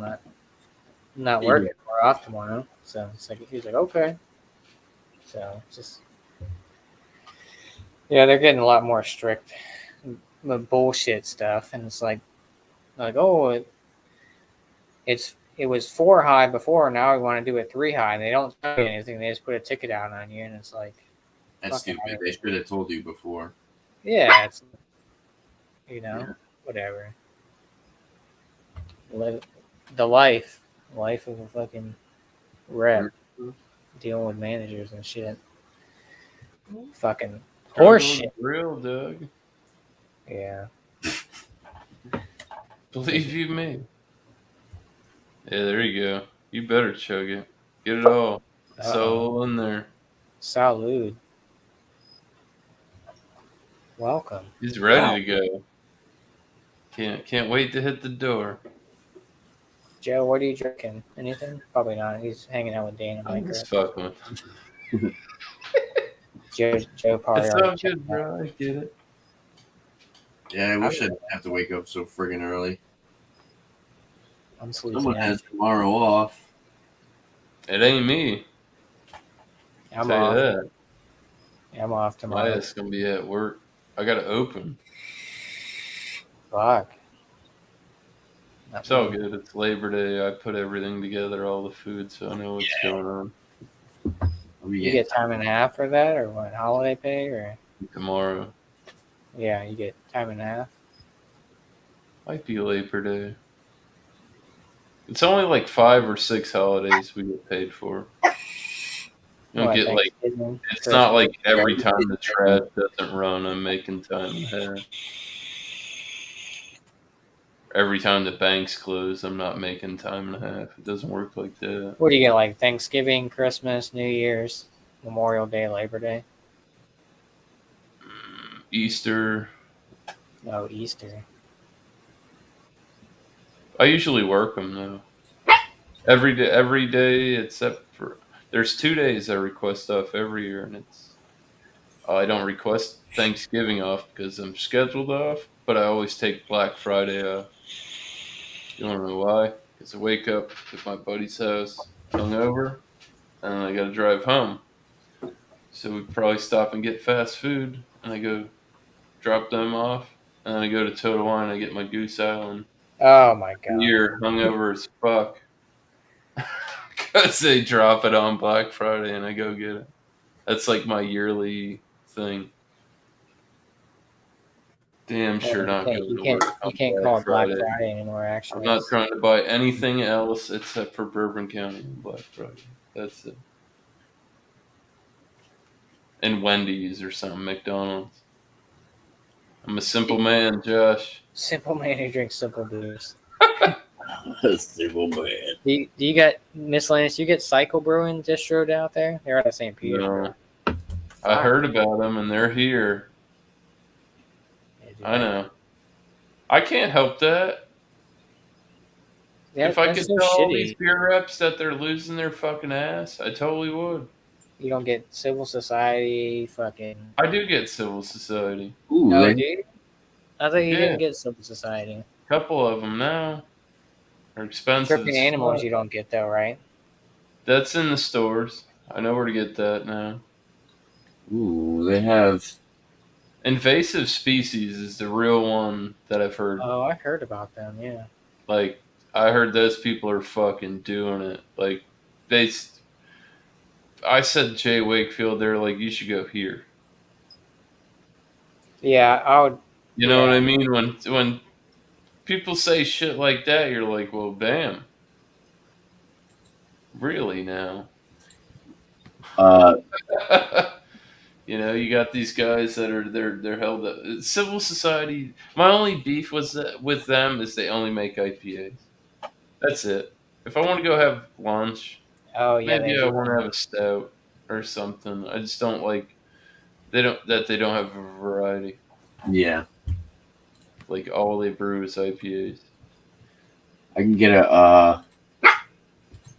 not working. We're off tomorrow, so it's like he's like, okay. So just they're getting a lot more strict with bullshit stuff, and it's like oh, it was 4 high before, now we want to do it 3 high, and they don't tell you anything. They just put a ticket out on you, and it's like that's stupid. They should have told you before. Yeah, it's whatever. The life of a fucking rep dealing with managers and shit. Fucking horseshit. Real, Doug. Yeah. Believe you me. Yeah, there you go. You better chug it. Get it all. So in there. Salud. Welcome. He's ready to go. Can't wait to hit the door. Joe, what are you drinking? Anything? Probably not. He's hanging out with Dan and I'm Mike. just fucking with Joe probably It's already all good, bro. I get it. Yeah, I wish I didn't have to wake up so friggin' early. I'm sleeping. Someone has tomorrow off. It ain't me. I'm Tell off. you that. Yeah, I'm off tomorrow. My ass gonna be at work. I gotta open. Fuck. It's all good. It's Labor Day. I put everything together, all the food, so I know what's going on. You get time and a half for that, or what? Holiday pay, or tomorrow? Yeah, you get time and a half. Might be Labor Day. It's only like 5 or 6 holidays we get paid for. You don't get like, it's not like every time the trash doesn't run, I'm making time and a half. Every time the banks close, I'm not making time and a half. It doesn't work like that. What do you get, like Thanksgiving, Christmas, New Year's, Memorial Day, Labor Day? Easter. No, Easter. I usually work them though. Every day except for there's 2 days I request off every year, and I don't request Thanksgiving off because I'm scheduled off, but I always take Black Friday off. You want to know why? Because I wake up at my buddy's house hungover, and I got to drive home. So we probably stop and get fast food, and I go drop them off, and then I go to Total Wine. I get my Goose Island. Oh my god. Year hungover as fuck. Because they drop it on Black Friday, and I go get it. That's like my yearly thing. Damn sure not going to work You on can't call it Black Friday anymore. Actually, I'm not trying to buy anything else except for Bourbon County on Black Friday. That's it. And Wendy's or something, McDonald's. I'm a simple man, Josh. Simple man who drinks simple booze. Simple man. Do you got miscellaneous? You get Cycle Brewing distroed out there? They're out of St. Petersburg. No. I heard about them, and they're here. I know. I can't help that. Yeah, if I could so tell all shitty. these beer reps that they're losing their fucking ass, I totally would. You don't get civil society, fucking. I do get civil society. Ooh, Oh, they- dude. I thought you Yeah. didn't get civil society. A couple of them now. Are expensive. Tripping as animals fuck. you don't get though, right? That's in the stores. I know where to get that now. ooh, they have. Invasive species is the real one that I've heard. Oh, I heard about them. Yeah. Like, I heard those people are fucking doing it. Like, I said Jay Wakefield, they're like, you should go here. Yeah, I would. You know what I mean? When people say shit like that, you're like, well, damn. Really now? You know, you got these guys that are they're held up. Civil society. My only beef was that with them is they only make IPAs. That's it. If I want to go have lunch, Oh yeah. maybe they I do. want to have a stout or something. I just don't like they don't have a variety. Yeah, Like all they brew is IPAs. I can get a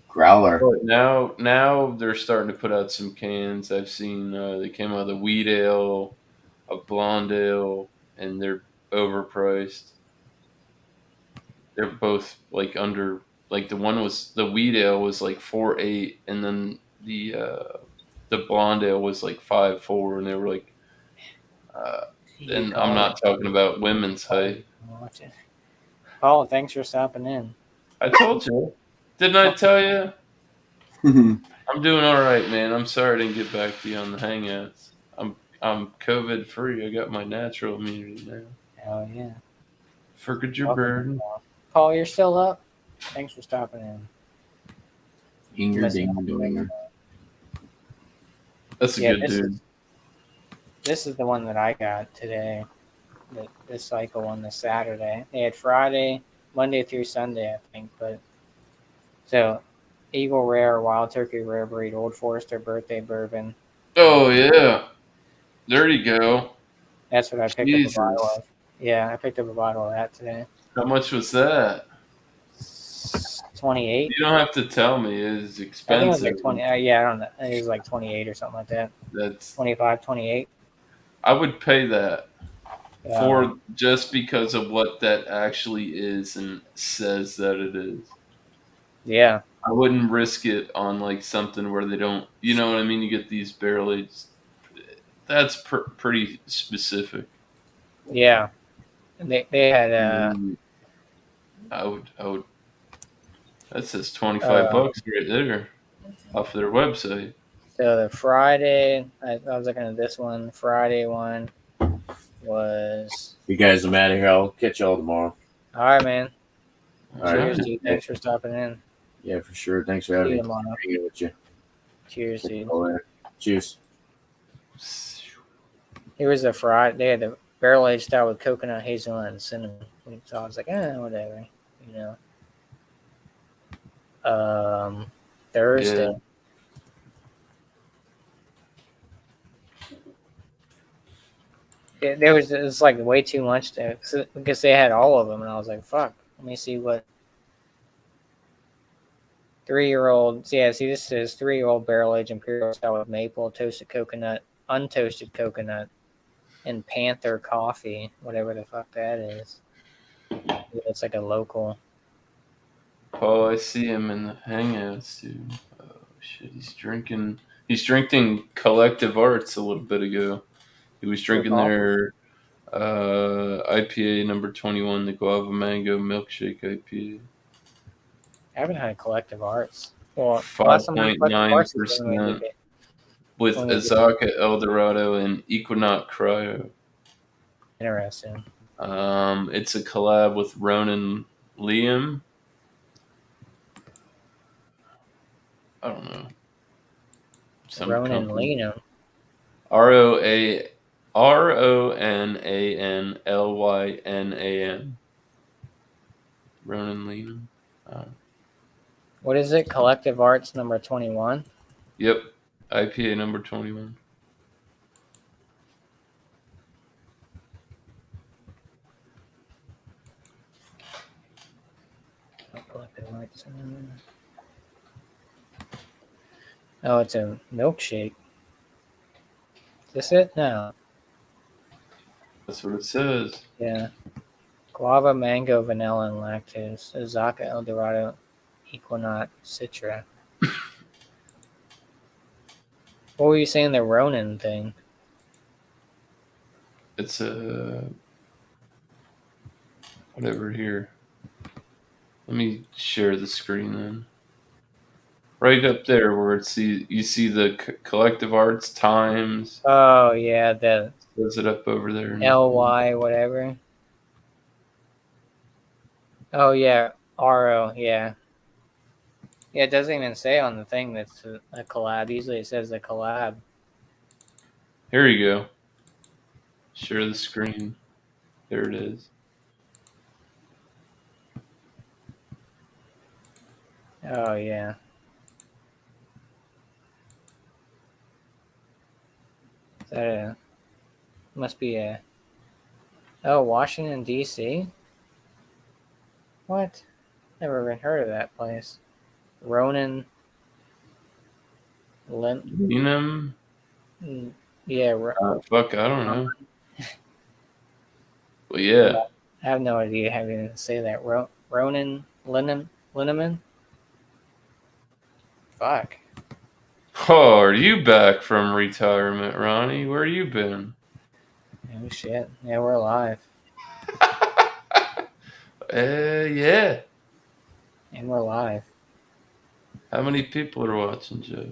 growler. But now they're starting to put out some cans. I've seen they came out of the wheat ale, a blonde ale, and they're overpriced. They're both like under like the wheat ale was like 4.8, and then the blonde ale was like 5.4, and they were like, and I'm not talking about women's height. Paul, thanks for stopping in. I told you, didn't I tell you? I'm doing all right, man. I'm sorry I didn't get back to you on the Hangouts. I'm COVID free. I got my natural immunity now. Oh yeah. Forget your burden. Paul, you're still up. Thanks for stopping in. Inger ding dong. That's a good dude. This is the one that I got today. This cycle one this Saturday. They had Friday, Monday through Sunday, I think. But so, Eagle Rare, Wild Turkey Rare Breed, Old Forester Birthday Bourbon. Oh yeah, there you go. That's what I picked up a bottle of. Yeah, I picked up a bottle of that today. How much was that? 28. You don't have to tell me. It's I think it expensive. was like 20. Yeah, I don't know. I think it was like 28 or something like that. That's 25, 28. I would pay that for just because of what that actually is and says that it is. Yeah. I wouldn't risk it on like something where they don't. You know what I mean? You get these barrel aged. That's pretty specific. Yeah. They had I would. That says $25 right there off their website. so the Friday. I was looking at this one. Friday one was. You guys are mad here. I'll catch y'all tomorrow. All right, man. All right. Cheers, dude. Thanks for stopping in. Yeah, for sure. Thanks for See having you me. tomorrow. Hanging with you. Cheers, dude. Cheers. It was the Friday. They had barrel aged style with coconut, hazelnut, and cinnamon. So I was like, whatever, you know. Thursday. Yeah. It was like way too much because they had all of them, and I was like, fuck. Let me see what 3-year-old. Yeah, see, this is 3-year-old barrel aged imperial style with maple, toasted coconut, untoasted coconut, and Panther coffee, whatever the fuck that is. Yeah, it's like a local. Paul, I see him in the hangouts, dude. Oh shit, he's drinking. He's drinking Collective Arts a little bit ago. He was drinking their IPA number 21, the Guava Mango Milkshake IPA. I haven't had Collective Arts. Well, last time I had Collective Arts is when we did 5.9% it. with When we did Azaka Eldorado and Equinox Cryo. Interesting. It's a collab with Ronan Liam. I don't know. Some Ronan company. Liam. RONANLYNAM. Ronan Liam. What is it? Collective Arts number 21. Yep. IPA number 21. Collective Arts. Oh, it's a milkshake. Is this it? No. That's what it says. Yeah. Guava, mango, vanilla, and lactose. Azaka, Eldorado, Equinox, Citra. What were you saying? The Ronin thing. It's a whatever here. Let me share the screen then. Right up there where you see the Collective Arts Times. Oh yeah, the Says it up over there. LY whatever. Oh yeah, RO, yeah. Yeah, it doesn't even say on the thing that's a collab. Usually it says a collab. Here you go. Share the screen. There it is. Oh yeah. Is that a must be a Washington DC? What? Never even heard of that place. Ronan Linum? Yeah, Fuck, I don't know. Well, yeah. I have no idea how to say that. Ronan Linneman? Fuck. Oh, are you back from retirement, Ronnie? Where you been? Oh shit. Yeah, we're alive. Yeah. And we're live. How many people are watching, Joe?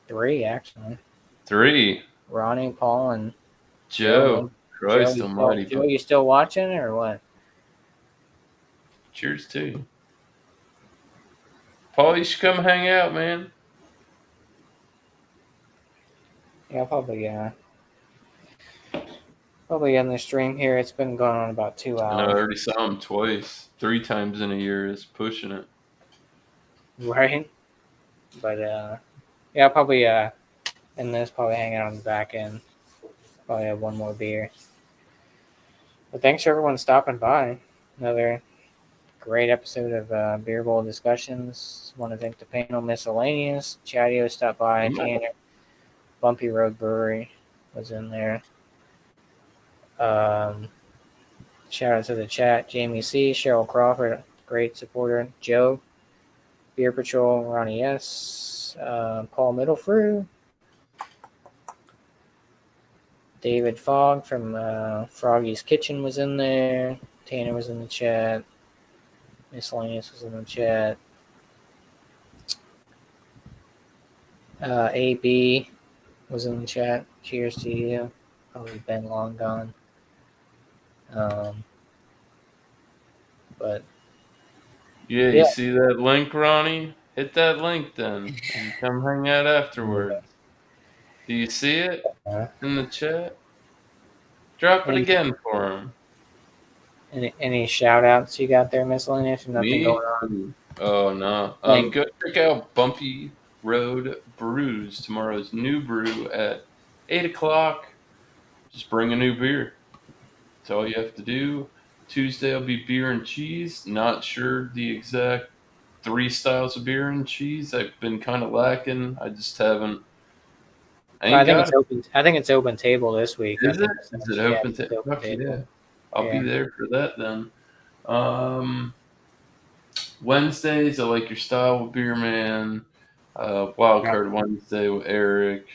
3 actually. 3. Ronnie, Paul, and Joe. Christ Joe, almighty. Joe, you still watching or what? Cheers to you. Paul, you should come hang out, man. Yeah, probably on the stream here. It's been going on about 2 I know, I hours. already saw him twice. 3 times in a year is pushing it. Right? But yeah, I'll probably and this probably hang out on the back end. Probably have one more beer. But thanks for everyone stopping by. Another great episode of Beer Bowl Discussions. Want to thank the panel Miscellaneous. Chatio stopped by. Tanner. Bumpy Road Brewery was in there. Shout out to the chat. Jamie C. Cheryl Crawford, great supporter. Joe. Beer Patrol. Ronnie S. Paul Middlefrew. David Fogg from Froggy's Kitchen was in there. Tanner was in the chat. Miscellaneous was in the chat. AB was in the chat. Cheers to you. Probably been long gone. But Yeah, you see that link, Ronnie? Hit that link then and come hang out afterwards. Do you see it in the chat? Drop it Any- again for him. Any shout outs you got there, miscellaneous? Nothing Me? going on. Ooh. Oh no. Thank- Go check out Bumpy Road Brews. Tomorrow's new brew at 8 o'clock. Just bring a new beer. That's all you have to do. Tuesday will be beer and cheese. Not sure the exact 3 styles of beer and cheese. I've been kind of lacking. I just haven't. I think got it's open. I think it's open table this week. I Is it? think so. Is it Yeah, open it's to? open Fuck yeah! table. I'll be Yeah. there for that then. Wednesdays, I like your style with Beer Man. Wild Card Wednesday with Eric.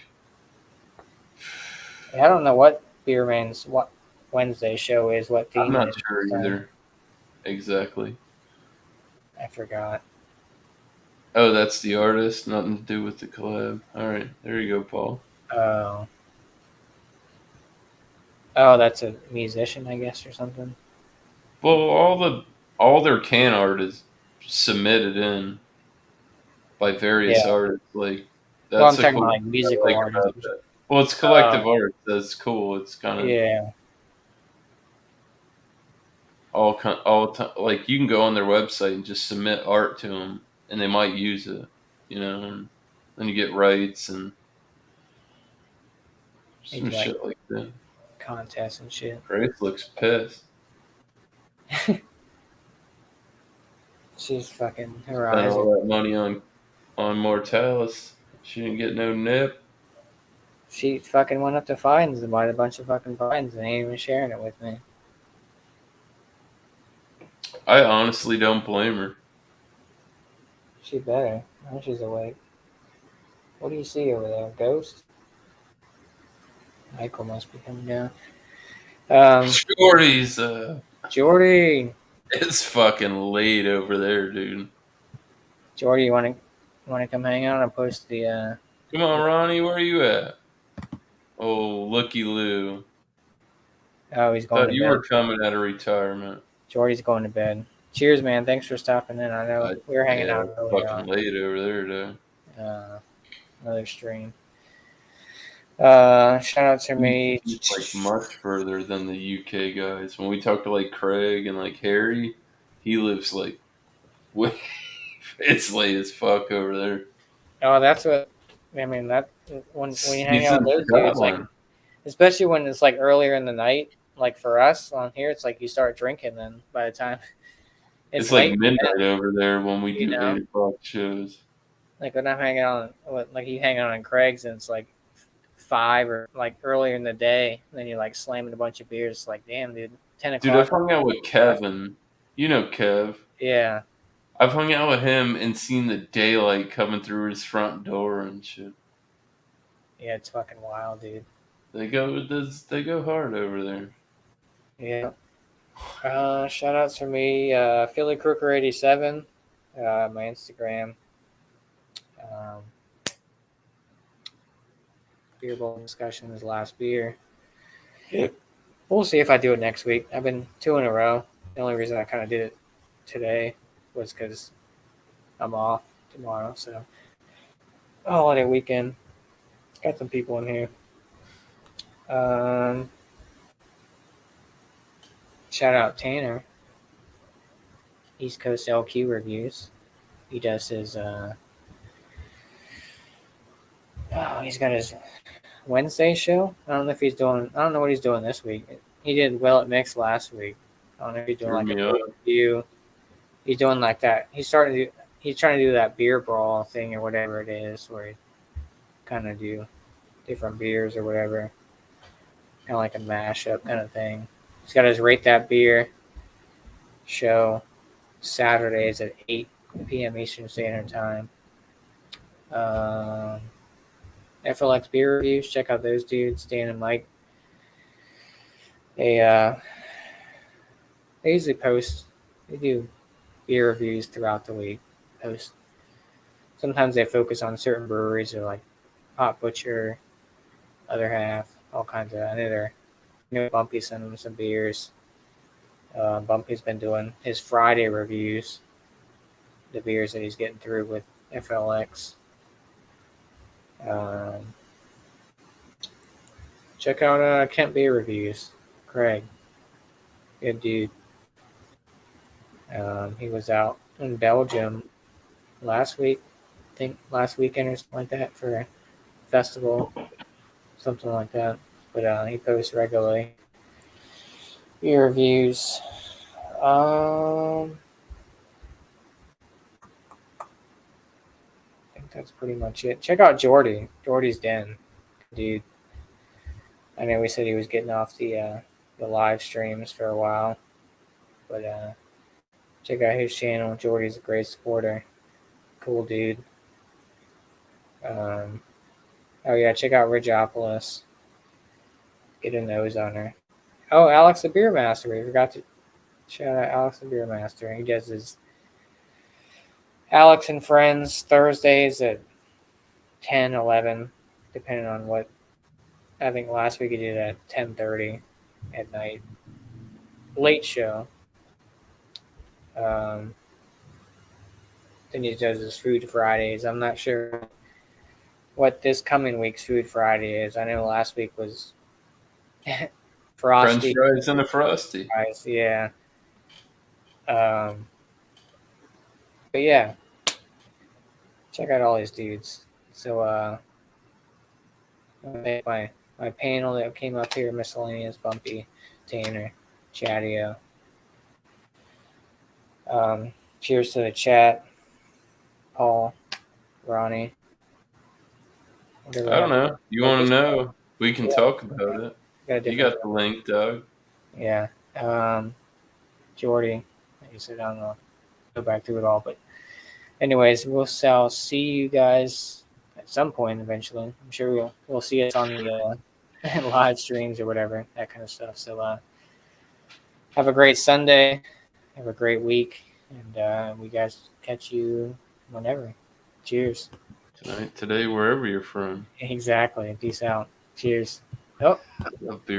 I don't know what Beer Man's what Wednesday show is. What I'm theme not it is. sure So, either. Exactly. I forgot. Oh, that's the artist. Nothing to do with the collab. All right, there you go, Paul. Oh. Oh, that's a musician, I guess, or something. Well, all their can art is submitted in by various Yeah. artists. Like Well, I'm that's a talking cool about like thing I musical like artists. about that. Well, it's collective art. That's cool. It's kind of Yeah. like you can go on their website and just submit art to them, and they might use it. And then you get rights and some Maybe like shit like that. contests and shit. Grace looks pissed. She's fucking her Spent eyes. all that money on Mortalis. She didn't get no nip. She fucking went up to Fines and bought a bunch of fucking Fines and ain't even sharing it with me. I honestly don't blame her. She better. Now she's awake. What do you see over there? Ghost? Michael must be coming down. Shorty's Jordy. it's fucking late over there, dude. Jordy, you wanna come hang out? I'll post the Come on, Ronnie, where are you at? Oh, looky Lou. oh, he's going Thought to you bed. were coming out of retirement. Jordy's going to bed. Cheers, man. Thanks for stopping in. I know we were hanging out earlier fucking on. late over there, dude. Another stream. Shout out to me. He's like much further than the UK guys. When we talk to like Craig and like Harry, he lives like way it's late as fuck over there. Oh, that's what I mean. That when you hang He's out in with those dudes, like Scotland. especially when it's like earlier in the night. Like for us on here, it's like you start drinking. Then by the time It's like late, midnight over there when we do You know? 8 o'clock shows. like when I'm hanging out, like you hang out on Craig's, and it's like 5 or like earlier in the day. And then you're like slamming a bunch of beers. It's like, damn, dude, 10 Dude, I've o'clock. hung out with Kevin. You know Kev. Yeah, I've hung out with him and seen the daylight coming through his front door and shit. yeah, it's fucking wild, dude. They go hard over there. Yeah. Shout outs for me, Philly Crooker 87, my Instagram. Beer bowl discussion is last beer. We'll see if I do it next week. I've been 2 in a row. The only reason I kind of did it today was because I'm off tomorrow. So holiday weekend. Got some people in here. Shout out Tanner. East Coast LQ reviews. He does his he's got his Wednesday show. I don't know what he's doing this week. He did well at Mix last week. I don't know if he's doing like a beer review. He's doing like that. He's trying to do that beer brawl thing or whatever it is, where he kind of do different beers or whatever. Kind of like a mashup kind of thing. He's got his Rate That Beer show Saturdays at 8 p.m. Eastern Standard Time. FLX beer reviews. Check out those dudes, Dan and Mike. They usually post. They do beer reviews throughout the week. Sometimes they focus on certain breweries, or like Hot Butcher, other half, all kinds of. I know Bumpy sent them some beers. Bumpy's been doing his Friday reviews, the beers that he's getting through with FLX. Check out Kent Beer Reviews. Craig. Good dude. He was out in Belgium last week. I think last weekend or something like that for a festival, something like that. But he posts regularly. Beer reviews. I think that's pretty much it. Check out Jordy. Jordy's Den, dude. I know we said he was getting off the live streams for a while, but check out his channel. Jordy's a great supporter. Cool dude. Oh yeah, check out Ridgeopolis. Get a nose on her. Oh, Alex the Beer Master. We forgot to shout out Alex the Beer Master. He does his Alex and Friends Thursdays at 10, 11, depending on what. I think last week he did it at 10:30 at night. Late show. Then he does his Food Fridays. I'm not sure what this coming week's Food Friday is. I know last week was Frosty. French fries and a Frosty. Fries, yeah. But yeah, check out all these dudes. So my panel that came up here: miscellaneous, Bumpy, Tanner, Chatio. Cheers to the chat, Paul, Ronnie. I don't know. You want to know? We can talk about it. You got the link, Doug. Yeah. Jordy, like you said, I don't know. Go back through it all, but anyways, I'll see you guys at some point eventually. I'm sure we'll see us on the live streams or whatever, that kind of stuff. So have a great Sunday. Have a great week, and we guys catch you whenever. Cheers. Tonight, today, wherever you're from. Exactly. Peace out. Cheers. Oh. Love beer.